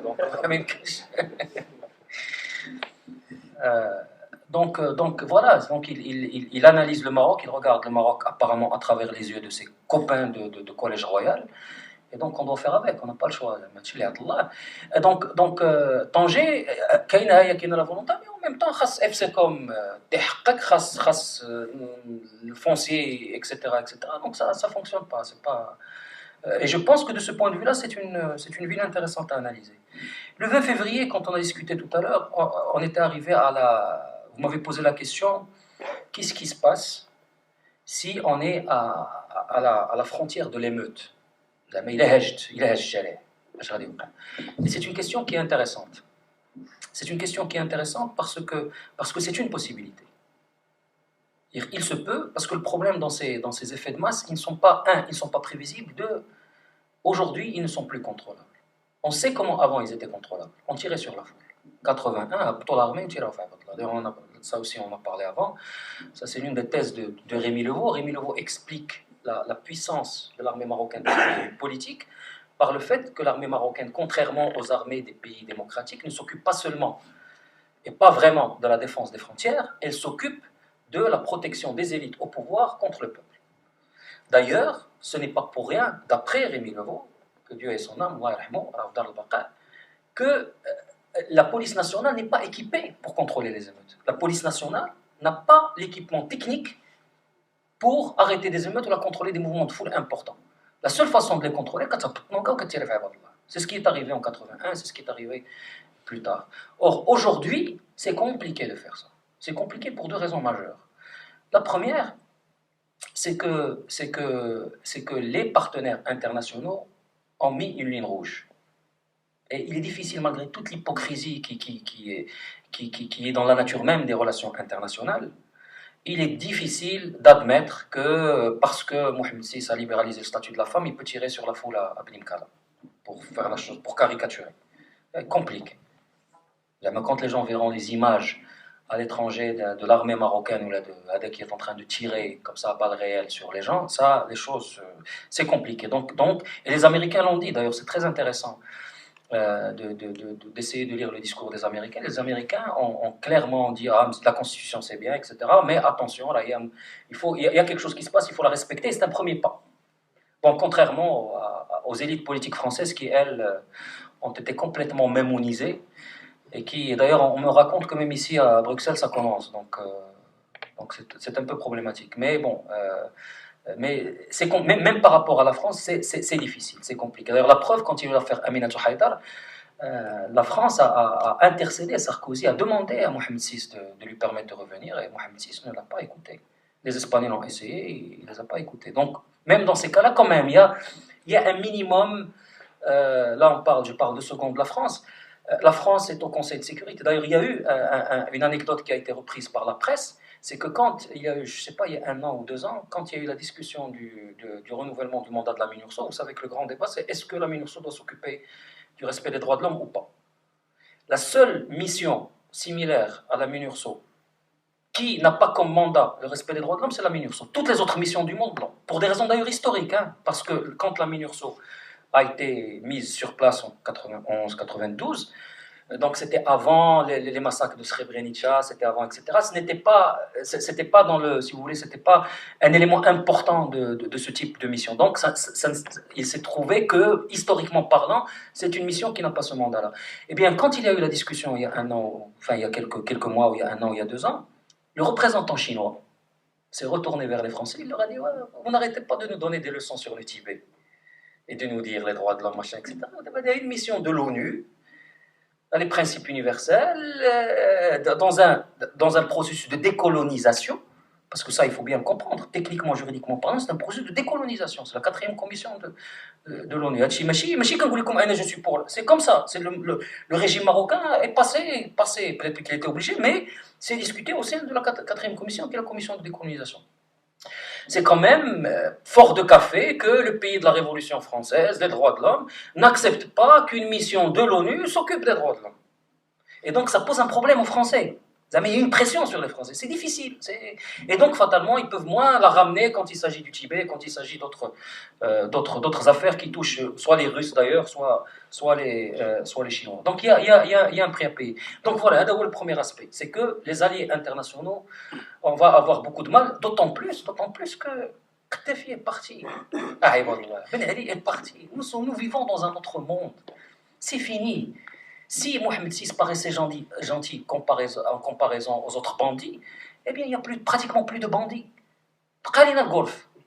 Donc voilà, donc il analyse le Maroc, il regarde le Maroc apparemment à travers les yeux de ses copains de collège royal. Et donc on doit faire avec, on n'a pas le choix. Et donc Tanger, كاينه la volonté, mais en même temps خاص FCCOM تحقق خاص le foncier, etc. Donc ça fonctionne pas, c'est pas. Et je pense que de ce point de vue-là, c'est une ville intéressante à analyser. Le 20 février, quand on a discuté tout à l'heure, on était arrivé à la. Vous m'avez posé la question, qu'est-ce qui se passe si on est à la frontière de l'émeute? Et c'est une question qui est intéressante. C'est une question qui est intéressante parce que c'est une possibilité. Il se peut, parce que le problème dans ces effets de masse, ils ne sont pas prévisibles. Deux, aujourd'hui, ils ne sont plus contrôlables. On sait comment avant ils étaient contrôlables. On tirait sur la foule. 81, pour l'armée, on tirait sur la foule. Ça aussi, on en a parlé avant. Ça, c'est l'une des thèses de Rémi Levaux. Rémi Levaux explique la puissance de l'armée marocaine politique par le fait que l'armée marocaine, contrairement aux armées des pays démocratiques, ne s'occupe pas seulement et pas vraiment de la défense des frontières, elle s'occupe de la protection des élites au pouvoir contre le peuple. D'ailleurs, ce n'est pas pour rien, d'après Rémi Levaux, que Dieu ait son âme, que la police nationale n'est pas équipée pour contrôler les émeutes. La police nationale n'a pas l'équipement technique pour arrêter des émeutes ou la contrôler des mouvements de foule importants. La seule façon de les contrôler, c'est ce qui est arrivé en 81, c'est ce qui est arrivé plus tard. Or, aujourd'hui, c'est compliqué de faire ça. C'est compliqué pour deux raisons majeures. La première, c'est que les partenaires internationaux ont mis une ligne rouge. Et il est difficile, malgré toute l'hypocrisie qui est dans la nature même des relations internationales, il est difficile d'admettre que parce que Mohamed VI a libéralisé le statut de la femme, il peut tirer sur la foule à Blimkala, pour faire la chose, pour caricaturer. C'est compliqué. Mais quand les gens verront les images à l'étranger de l'armée marocaine ou de Hadek qui est en train de tirer comme ça à balles réelles sur les gens, ça, les choses, c'est compliqué. Donc, et les Américains l'ont dit, d'ailleurs, c'est très intéressant d'essayer de lire le discours des Américains. Les Américains ont clairement dit la Constitution c'est bien, etc. Mais attention, là, il y a quelque chose qui se passe, il faut la respecter, c'est un premier pas. Bon, contrairement aux élites politiques françaises qui, elles, ont été complètement mémonisées et qui, d'ailleurs, on me raconte que même ici à Bruxelles, ça commence. Donc c'est un peu problématique. Mais bon, même par rapport à la France, c'est difficile, c'est compliqué. D'ailleurs, la preuve, quand il y a eu l'affaire Aminatou Haïdar, la France a intercédé, Sarkozy a demandé à Mohamed VI de lui permettre de revenir, et Mohamed VI ne l'a pas écouté. Les Espagnols ont essayé, il ne les a pas écoutés. Donc, même dans ces cas-là, quand même, il y a un minimum. Là, je parle 2 secondes de la France. La France est au Conseil de sécurité. D'ailleurs, il y a eu une anecdote qui a été reprise par la presse, c'est que quand il y a eu, je ne sais pas, il y a 1 an ou 2 ans, quand il y a eu la discussion du renouvellement du mandat de la MINURSO, vous savez que le grand débat, c'est est-ce que la MINURSO doit s'occuper du respect des droits de l'homme ou pas. La seule mission similaire à la MINURSO qui n'a pas comme mandat le respect des droits de l'homme, c'est la MINURSO. Toutes les autres missions du monde, non. Pour des raisons d'ailleurs historiques, parce que quand la MINURSO a été mise sur place en 91-92, donc c'était avant les massacres de Srebrenica, c'était avant, etc. C'était pas dans le, si vous voulez, c'était pas un élément important de ce type de mission. Donc il s'est trouvé que, historiquement parlant, c'est une mission qui n'a pas ce mandat-là. Eh bien, quand il y a eu la discussion il y a 1 an, enfin il y a quelques mois, ou il y a 1 an, ou il y a 2 ans, le représentant chinois s'est retourné vers les Français, il leur a dit vous n'arrêtez pas de nous donner des leçons sur le Tibet et de nous dire les droits de l'homme, machin, etc. Il y a une mission de l'ONU, les principes universels, dans un processus de décolonisation, Parce que ça, il faut bien le comprendre. Techniquement, juridiquement parlant, c'est un projet de décolonisation. C'est la 4e commission de l'ONU. Je suis pour. C'est comme ça. Le régime marocain est passé peut-être qu'il était obligé, mais c'est discuté au sein de la 4e commission, qui est la commission de décolonisation. C'est quand même fort de café que le pays de la Révolution française, des droits de l'homme, n'accepte pas qu'une mission de l'ONU s'occupe des droits de l'homme. Et donc ça pose un problème aux Français. Il y a une pression sur les Français, c'est difficile. Et donc fatalement, ils peuvent moins la ramener quand il s'agit du Tibet, quand il s'agit d'autres affaires qui touchent soit les Russes d'ailleurs, soit les Chinois. Donc il y a un prix à payer. Donc voilà, le premier aspect, c'est que les alliés internationaux, on va avoir beaucoup de mal, d'autant plus que Kadhafi est parti. Ben Ali est parti. Nous vivons dans un autre monde. C'est fini. Si Mohamed VI paraissait gentil en comparaison aux autres bandits, eh bien, il n'y a pratiquement plus de bandits.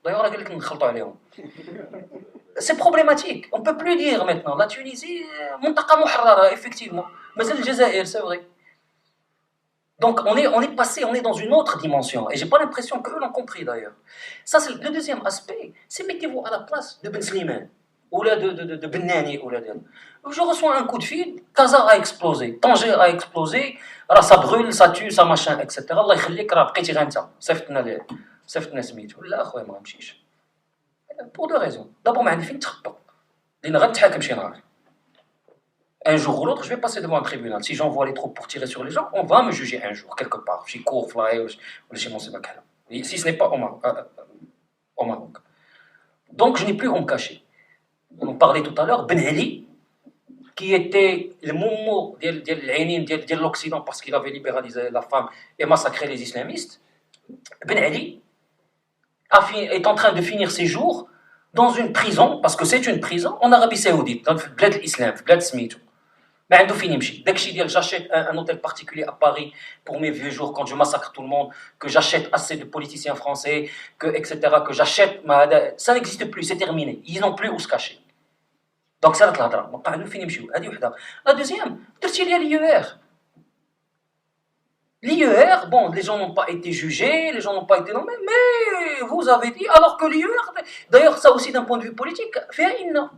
D'ailleurs, c'est problématique. On ne peut plus dire maintenant. La Tunisie, effectivement. Mais c'est le Jazaïr, c'est vrai. Donc, on est dans une autre dimension. Et je n'ai pas l'impression qu'eux l'ont compris, d'ailleurs. Ça, c'est le deuxième aspect. C'est mettez-vous à la place de Ben Slimane. Ou là de Benani, ou là de... Je reçois un coup de fil, Casa a explosé, Tanger a explosé, alors ça brûle, ça tue, ça machin, etc. Allah يخليك راه بقيتي غير انت صيفطنا سميتو لا اخويا ما غنمشيش pour deux raisons. D'abord ما عندي فين نتخبى لان غنتحاكم شي نهار. Un jour ou l'autre, je vais passer devant un tribunal. Si j'envoie les troupes pour tirer sur les gens, on va me juger un jour, quelque part. Chez Courfly ou chez Monsebakala. Si ce n'est pas au Maroc. Donc je n'ai plus à me cacher. On parlait tout à l'heure, Ben Ali, qui était le moumou de l'Occident parce qu'il avait libéralisé la femme et massacré les islamistes. Ben Ali est en train de finir ses jours dans une prison, parce que c'est une prison, en Arabie Saoudite, dans le bled l'islam, le bled Smith. Mais عنده فين يمشي. Dès que je dis j'achète un hôtel particulier à Paris pour mes vieux jours, quand je massacre tout le monde, que j'achète assez de politiciens français, etc., que j'achète, ça n'existe plus, c'est terminé. Ils n'ont plus où se cacher. Donc ça, la deuxième, c'est l'IER. L'IER, bon, les gens n'ont pas été jugés, les gens n'ont pas été nommés, mais vous avez dit, alors que l'IER, d'ailleurs ça aussi d'un point de vue politique, fait un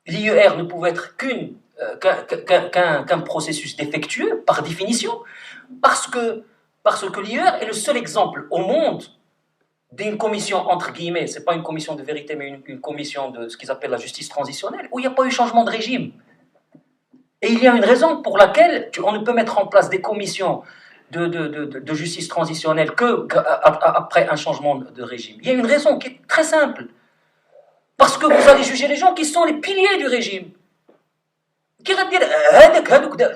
l'IER ne pouvait être qu'un processus défectueux, par définition, parce que l'IER est le seul exemple au monde d'une commission, entre guillemets, c'est pas une commission de vérité, mais une commission de ce qu'ils appellent la justice transitionnelle, où il n'y a pas eu changement de régime. Et il y a une raison pour laquelle on ne peut mettre en place des commissions de justice transitionnelle qu'après un changement de régime. Il y a une raison qui est très simple. Parce que vous allez juger les gens qui sont les piliers du régime.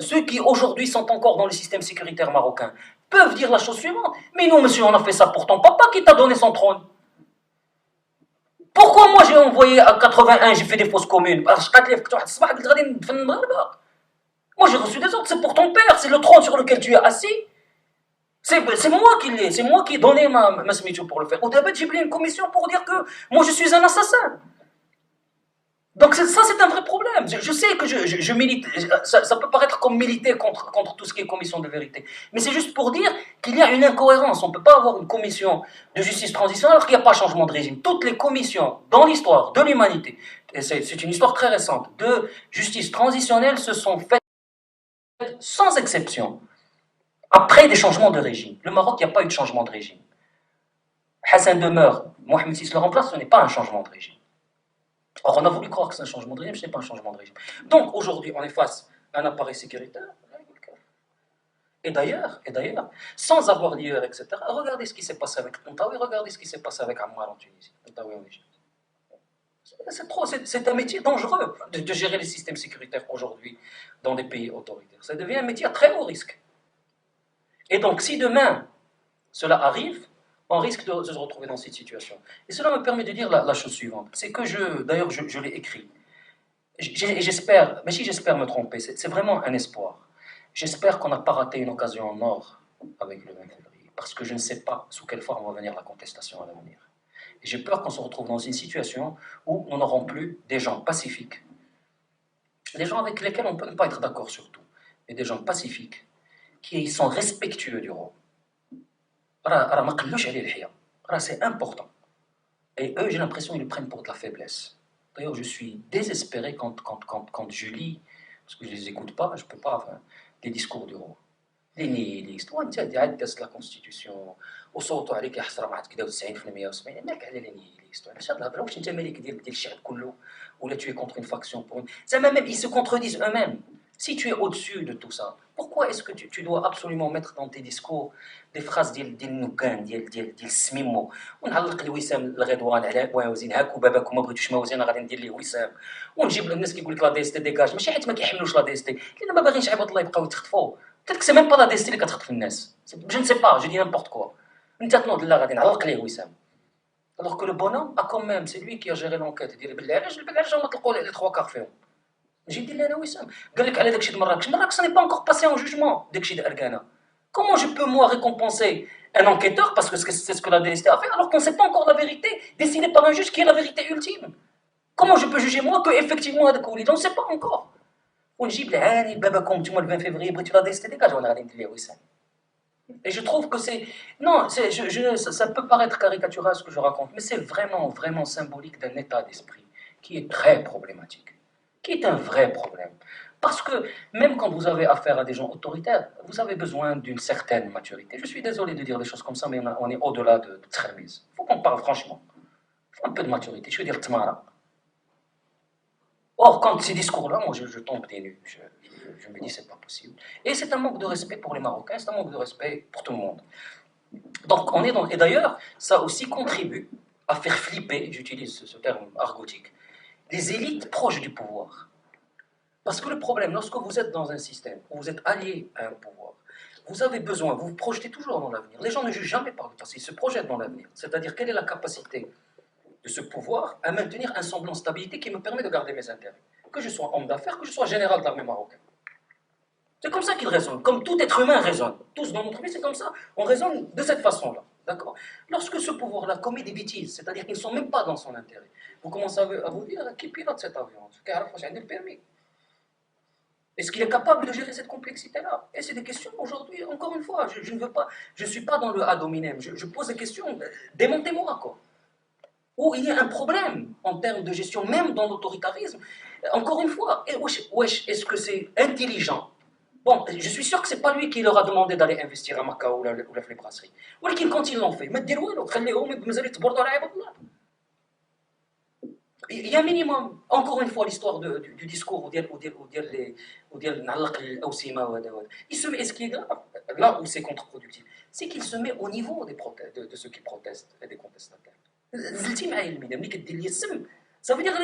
Ceux qui aujourd'hui sont encore dans le système sécuritaire marocain peuvent dire la chose suivante. Mais non, monsieur, on a fait ça pour ton papa qui t'a donné son trône. Pourquoi moi j'ai envoyé à 81, j'ai fait des fausses communes? Moi j'ai reçu des ordres, c'est pour ton père, c'est le trône sur lequel tu es assis. C'est moi qui l'ai, c'est moi qui ai donné ma smicho pour le faire. Au début, j'ai pris une commission pour dire que moi je suis un assassin. Donc ça c'est un vrai problème. Je sais que je milite, ça peut paraître comme militer contre tout ce qui est commission de vérité. Mais c'est juste pour dire qu'il y a une incohérence. On ne peut pas avoir une commission de justice transitionnelle alors qu'il n'y a pas changement de régime. Toutes les commissions dans l'histoire de l'humanité, et c'est une histoire très récente, de justice transitionnelle se sont faites sans exception après des changements de régime. Le Maroc, il n'y a pas eu de changement de régime. Hassan demeure, Mohamed VI le remplace, ce n'est pas un changement de régime. Or, on a voulu croire que c'est un changement de régime, ce n'est pas un changement de régime. Donc, aujourd'hui, on est face à un appareil sécuritaire. Et d'ailleurs, sans avoir l'IER, etc., regardez ce qui s'est passé avec Tantawi, regardez ce qui s'est passé avec Ammar en Tunisie, Tantawi en Égypte. C'est un métier dangereux de gérer les systèmes sécuritaires aujourd'hui dans des pays autoritaires. Ça devient un métier à très haut risque. Et donc, si demain, cela arrive, on risque de se retrouver dans cette situation. Et cela me permet de dire la chose suivante. C'est que d'ailleurs, je l'ai écrit. J'espère me tromper, c'est vraiment un espoir. J'espère qu'on n'a pas raté une occasion en or avec le 20 février, parce que je ne sais pas sous quelle forme va venir la contestation à l'avenir. Et j'ai peur qu'on se retrouve dans une situation où nous n'aurons plus des gens pacifiques, des gens avec lesquels on ne peut pas être d'accord sur tout, mais des gens pacifiques, qui sont respectueux du roi. راه ما قلوش عليه الحياه، راه سي امبورطون. Et eux, j'ai l'impression qu'ils le prennent pour de la faiblesse. D'ailleurs, je suis désespéré quand je lis, parce que je ne les écoute pas, je ne peux pas, enfin, des discours du roi. Les nihilistes, وانت دست la constitution وصوتوا عليك يا حسره ما عاد كداو 90% و70 مالك على لي نيهيليست علاش هاد الهضره واش انت مالك ديال الشعب كله ولا tu es contre une faction pour une زعما même ils se contredisent eux-mêmes. Si tu es au-dessus de tout ça, pourquoi est-ce que tu dois absolument mettre dans tes discours des phrases ديال النكان ديال السميمو ونعلق الوسام الغدوان على موازين هاكو باباكم ما بغيتوش موازين غادي ندير ليه وسام ونجيب الناس كيقول لك لا دي اس تي ديكاج ماشي حيت ما كيحملوش لا دي اس تي لان ما باغينش عباد الله يبقاو يتخطفوا. Peut-être que c'est même pas la destinée qui a تخطف الناس. Je ne sais pas, je dis n'importe quoi. انت تنوض لا غادي نعلق ليه وسام. Alors que le bonhomme a quand même, c'est lui qui a géré l'enquête. ديال بالعلاج جاو طلقوا لي 3 كار فيهم. نجي ندير انا وسام. قال لك على داكشي د مراكش ça n'est pas encore passé en jugement داكشي د Argana. Comment je peux moi récompenser un enquêteur parce que c'est ce que la DST a fait alors qu'on ne sait pas encore la vérité décidée par un juge qui est la vérité ultime. Comment je peux juger moi que effectivement هذاك وليد on ne sait pas encore. ونجيب العاني باباكم نتوما le 20 février بغيتو لا DST ديكاج وانا غادي ندير ليه وسام. Et je trouve que c'est... Non, ça peut paraître caricatural ce que je raconte, mais c'est vraiment, vraiment symbolique d'un état d'esprit qui est très problématique, qui est un vrai problème. Parce que même quand vous avez affaire à des gens autoritaires, vous avez besoin d'une certaine maturité. Je suis désolé de dire des choses comme ça, mais on est au-delà de Tchermiz. Il faut qu'on parle franchement. Il faut un peu de maturité. Je veux dire Tmara. Or, quand ces discours-là, moi je tombe des nues. Je me dis c'est pas possible. Et c'est un manque de respect pour les Marocains, c'est un manque de respect pour tout le monde. Donc on est dans... Et d'ailleurs, ça aussi contribue à faire flipper, j'utilise ce terme argotique, les élites proches du pouvoir. Parce que le problème, lorsque vous êtes dans un système, où vous êtes allié à un pouvoir, vous avez besoin, vous vous projetez toujours dans l'avenir. Les gens ne jugent jamais par le passé, ils se projettent dans l'avenir. C'est-à-dire quelle est la capacité de ce pouvoir à maintenir un semblant de stabilité qui me permet de garder mes intérêts. Que je sois homme d'affaires, que je sois général d'armée marocain. C'est comme ça qu'ils raisonnent, comme tout être humain raisonne. Tous dans notre vie, c'est comme ça. On raisonne de cette façon-là. D'accord ? Lorsque ce pouvoir-là commet des bêtises, c'est-à-dire qu'ils ne sont même pas dans son intérêt, vous commencez à vous dire qui pilote cet avion ? Qui a le permis ? Est-ce qu'il est capable de gérer cette complexité-là ? Et c'est des questions aujourd'hui, encore une fois, je ne veux pas, je ne suis pas dans le ad hominem, je pose des questions, démontez-moi quoi. Où il y a un problème en termes de gestion, même dans l'autoritarisme. Encore une fois, est-ce que c'est intelligent ? Bon, je suis sûr que ce n'est pas lui qui leur a demandé d'aller investir à Macao ou les brasseries. Ou quand ils l'ont fait, il y a un minimum, encore une fois, l'histoire du discours, il se met, et ce qui est grave, là où c'est contre-productif, c'est qu'il se met au niveau de ceux qui protestent et des contestataires. Ça veut dire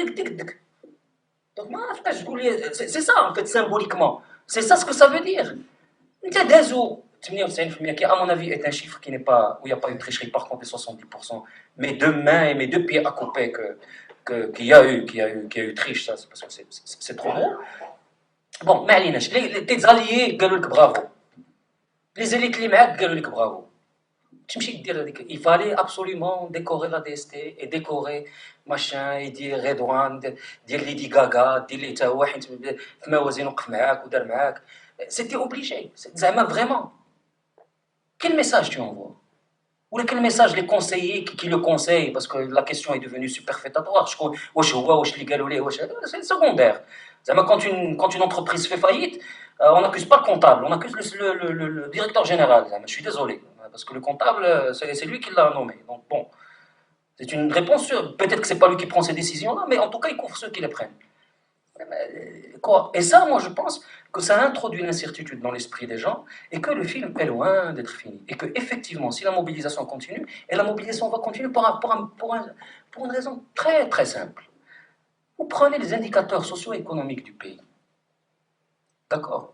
donc c'est ça en fait symboliquement, c'est ça ce que ça veut dire. Qui à mon avis est un chiffre qui n'est pas, où il n'y a pas eu de tricherie par contre les 70%, mais deux mains et mes deux pieds à couper qu'il y a eu triche, ça c'est parce que c'est trop gros. Bon, mais tes alliés قالوا لك bravo, les élites اللي معاك قالوا لك bravo. Il fallait absolument décorer la DST et décorer machin et dire Redouane, dire Lady Gaga, dire les Taouah, c'était obligé, vraiment. Quel message tu envoies ? Ou quel message les conseillers qui le conseillent, parce que la question est devenue superfétatoire. C'est secondaire. Quand une entreprise fait faillite, on n'accuse pas le comptable, on accuse le directeur général. Je suis désolé, parce que le comptable, c'est lui qui l'a nommé. Donc bon, c'est une réponse sûre. Peut-être que ce n'est pas lui qui prend ces décisions-là, mais en tout cas, il couvre ceux qui les prennent. Et ça, moi, je pense que ça introduit l'incertitude dans l'esprit des gens et que le film est loin d'être fini. Et que, effectivement, si la mobilisation continue, et la mobilisation va continuer pour une raison très, très simple. Vous prenez les indicateurs socio-économiques du pays. D'accord ?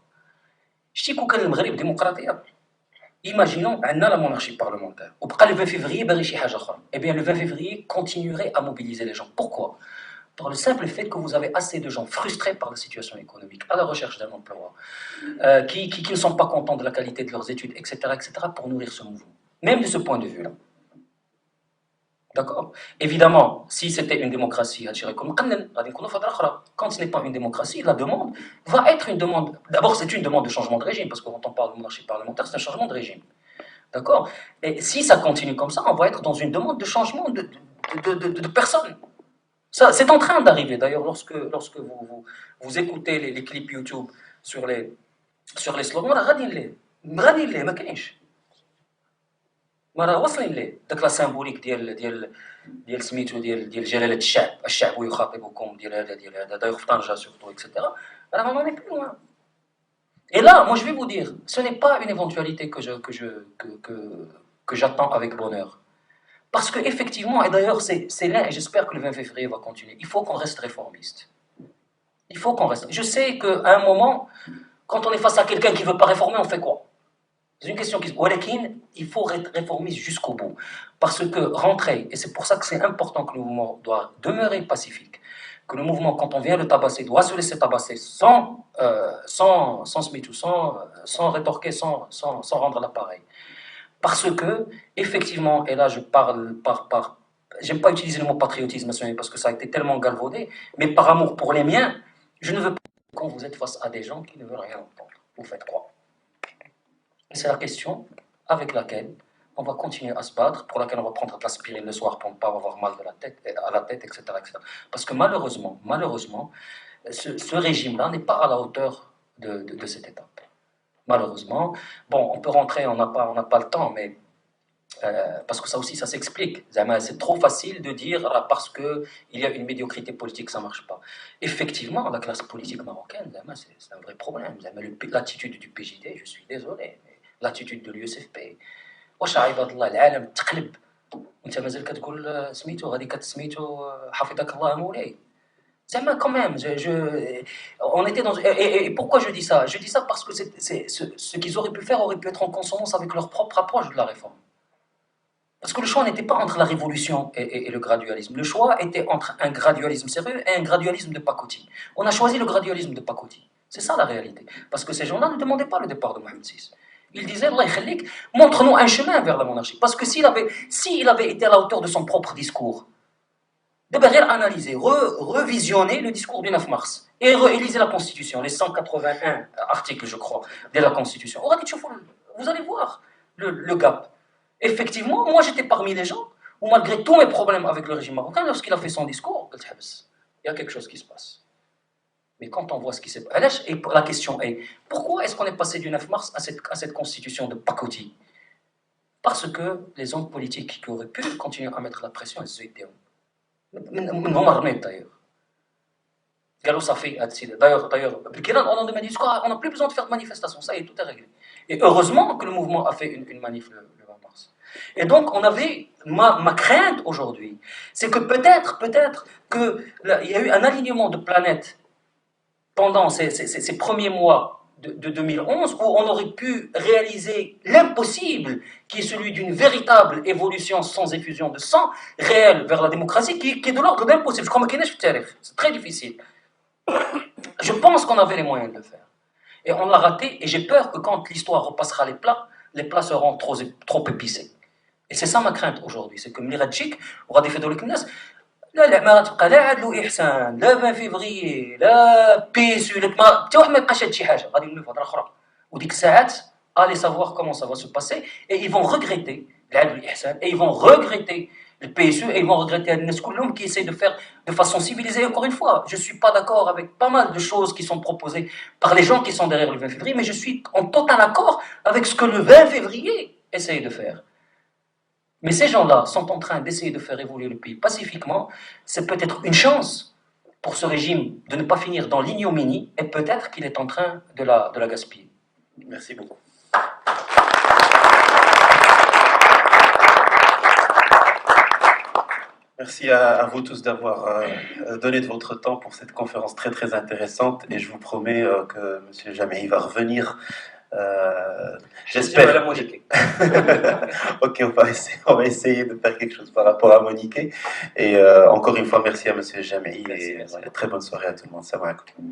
Je dis que le Maghreb démocratique. Imaginons, on a la monarchie parlementaire. Au le 20 février, eh bien, le 20 février continuerait à mobiliser les gens. Pourquoi ? Par le simple fait que vous avez assez de gens frustrés par la situation économique, à la recherche d'un emploi, qui ne sont pas contents de la qualité de leurs études, etc., pour nourrir ce mouvement. Même de ce point de vue-là. D'accord ? Évidemment, si c'était une démocratie, quand ce n'est pas une démocratie, la demande va être une demande... D'abord, c'est une demande de changement de régime, parce que quand on parle de monarchie parlementaire, c'est un changement de régime. D'accord? Et si ça continue comme ça, on va être dans une demande de changement de personnes. Ça, c'est en train d'arriver. D'ailleurs, lorsque vous écoutez les clips YouTube sur les slogans, غادي ليه ما كاينش. ما راه واصلين ليه داك لا سيمبوليك ديال سميتو ديال جلاله الشعب يخاطبكم ديال هذا d'ailleurs في طنجة surtout etc. Alors on en est plus loin. Et là, moi je vais vous dire, ce n'est pas une éventualité que j'attends avec bonheur. Parce que effectivement, et d'ailleurs c'est là, et j'espère que le 20 février va continuer, il faut qu'on reste réformiste. Il faut qu'on reste. Je sais qu'à un moment, quand on est face à quelqu'un qui ne veut pas réformer, on fait quoi? C'est une question qui se pose. Il faut être réformiste jusqu'au bout. Parce que rentrer, et c'est pour ça que c'est important que le mouvement doit demeurer pacifique, que le mouvement, quand on vient le tabasser, doit se laisser tabasser sans rétorquer, sans rendre l'appareil. Parce que, effectivement, et là je parle j'aime pas utiliser le mot patriotisme parce que ça a été tellement galvaudé, mais par amour pour les miens, je ne veux pas quand vous êtes face à des gens qui ne veulent rien entendre. Vous faites quoi? Et c'est la question avec laquelle on va continuer à se battre, pour laquelle on va prendre de l'aspirine le soir pour ne pas avoir mal à la tête, etc., etc. Parce que malheureusement, ce régime-là n'est pas à la hauteur de cette étape. Malheureusement, bon, on peut rentrer, on n'a pas le temps, mais parce que ça aussi, ça s'explique. C'est trop facile de dire parce qu'il y a une médiocrité politique, ça ne marche pas. Effectivement, la classe politique marocaine, c'est un vrai problème. L'attitude du PJD, je suis désolé, mais l'attitude de l'USFP. واش عباد الله العالم تقلب وانت مازال كتقول سميتو غادي كتسميتو حفظك الله مولاي. زعما quand même, on était dans et pourquoi je dis ça? Je dis ça parce que ce qu'ils auraient pu faire aurait pu être en consonance avec leur propre approche de la réforme. Parce que le choix n'était pas entre la révolution et le gradualisme. Le choix était entre un gradualisme sérieux et un gradualisme de pacotille. On a choisi le gradualisme de pacotille. C'est ça la réalité. Parce que ces gens-là ne demandaient pas le départ de Mohamed VI. Ils disaient, Allah yakhlik, montre-nous un chemin vers la monarchie. Parce que s'il avait été à la hauteur de son propre discours, de analyser, revisionner le discours du 9 mars et réaliser la Constitution, les 181 articles, je crois, de la Constitution. Vous allez voir le gap. Effectivement, moi j'étais parmi les gens où, malgré tous mes problèmes avec le régime marocain, lorsqu'il a fait son discours, il y a quelque chose qui se passe. Mais quand on voit ce qui s'est passé, et la question est, pourquoi est-ce qu'on est passé du 9 mars à cette constitution de pacotille? Parce que les hommes politiques qui auraient pu continuer à mettre la pression, ils étaient منهم رميت d'ailleurs. قالوا صافي هادشي d'ailleurs on a des manifs, on n'a plus besoin de faire de manifestation, ça y est, tout est réglé. Et heureusement que le mouvement a fait une manif le 20 mars. Et donc on avait ma crainte aujourd'hui, c'est que peut-être qu'il y a eu un alignement de planètes pendant ces premiers mois de 2011, où on aurait pu réaliser l'impossible, qui est celui d'une véritable évolution sans effusion de sang réelle vers la démocratie, qui est de l'ordre de l'impossible. Je crois que c'est très difficile. Je pense qu'on avait les moyens de le faire. Et on l'a raté, et j'ai peur que quand l'histoire repassera les plats seront trop épicés. Et c'est ça ma crainte aujourd'hui, c'est que Miradjik aura des faits de l'Eknas. لا ما غتبقى لا عدلو احسان لا 20 فيفري لا بيسو حتى واحد ما يبقاش هاد شي حاجه غادي نولوا في هضره اخرى وديك الساعات allez savoir comment ça va se passer et ils vont regretter العدل والاحسان et ils vont regretter le PSU et ils vont regretter الناس كلهم qui essayent de faire de façon civilisée. Encore une fois, je suis pas d'accord avec pas mal de choses qui sont proposées par les gens qui sont derrière le 20 février, mais je suis en total accord avec ce que le 20 février essaye de faire. Mais ces gens-là sont en train d'essayer de faire évoluer le pays pacifiquement. C'est peut-être une chance pour ce régime de ne pas finir dans l'ignominie, et peut-être qu'il est en train de la gaspiller. Merci beaucoup. Merci à vous tous d'avoir donné de votre temps pour cette conférence très très intéressante, et je vous promets que M. Jamei va revenir. J'espère. Ok, on va essayer de faire quelque chose par rapport à Monique. Et encore une fois, merci à M. Jamei, et très bonne soirée à tout le monde. Salam alaikum.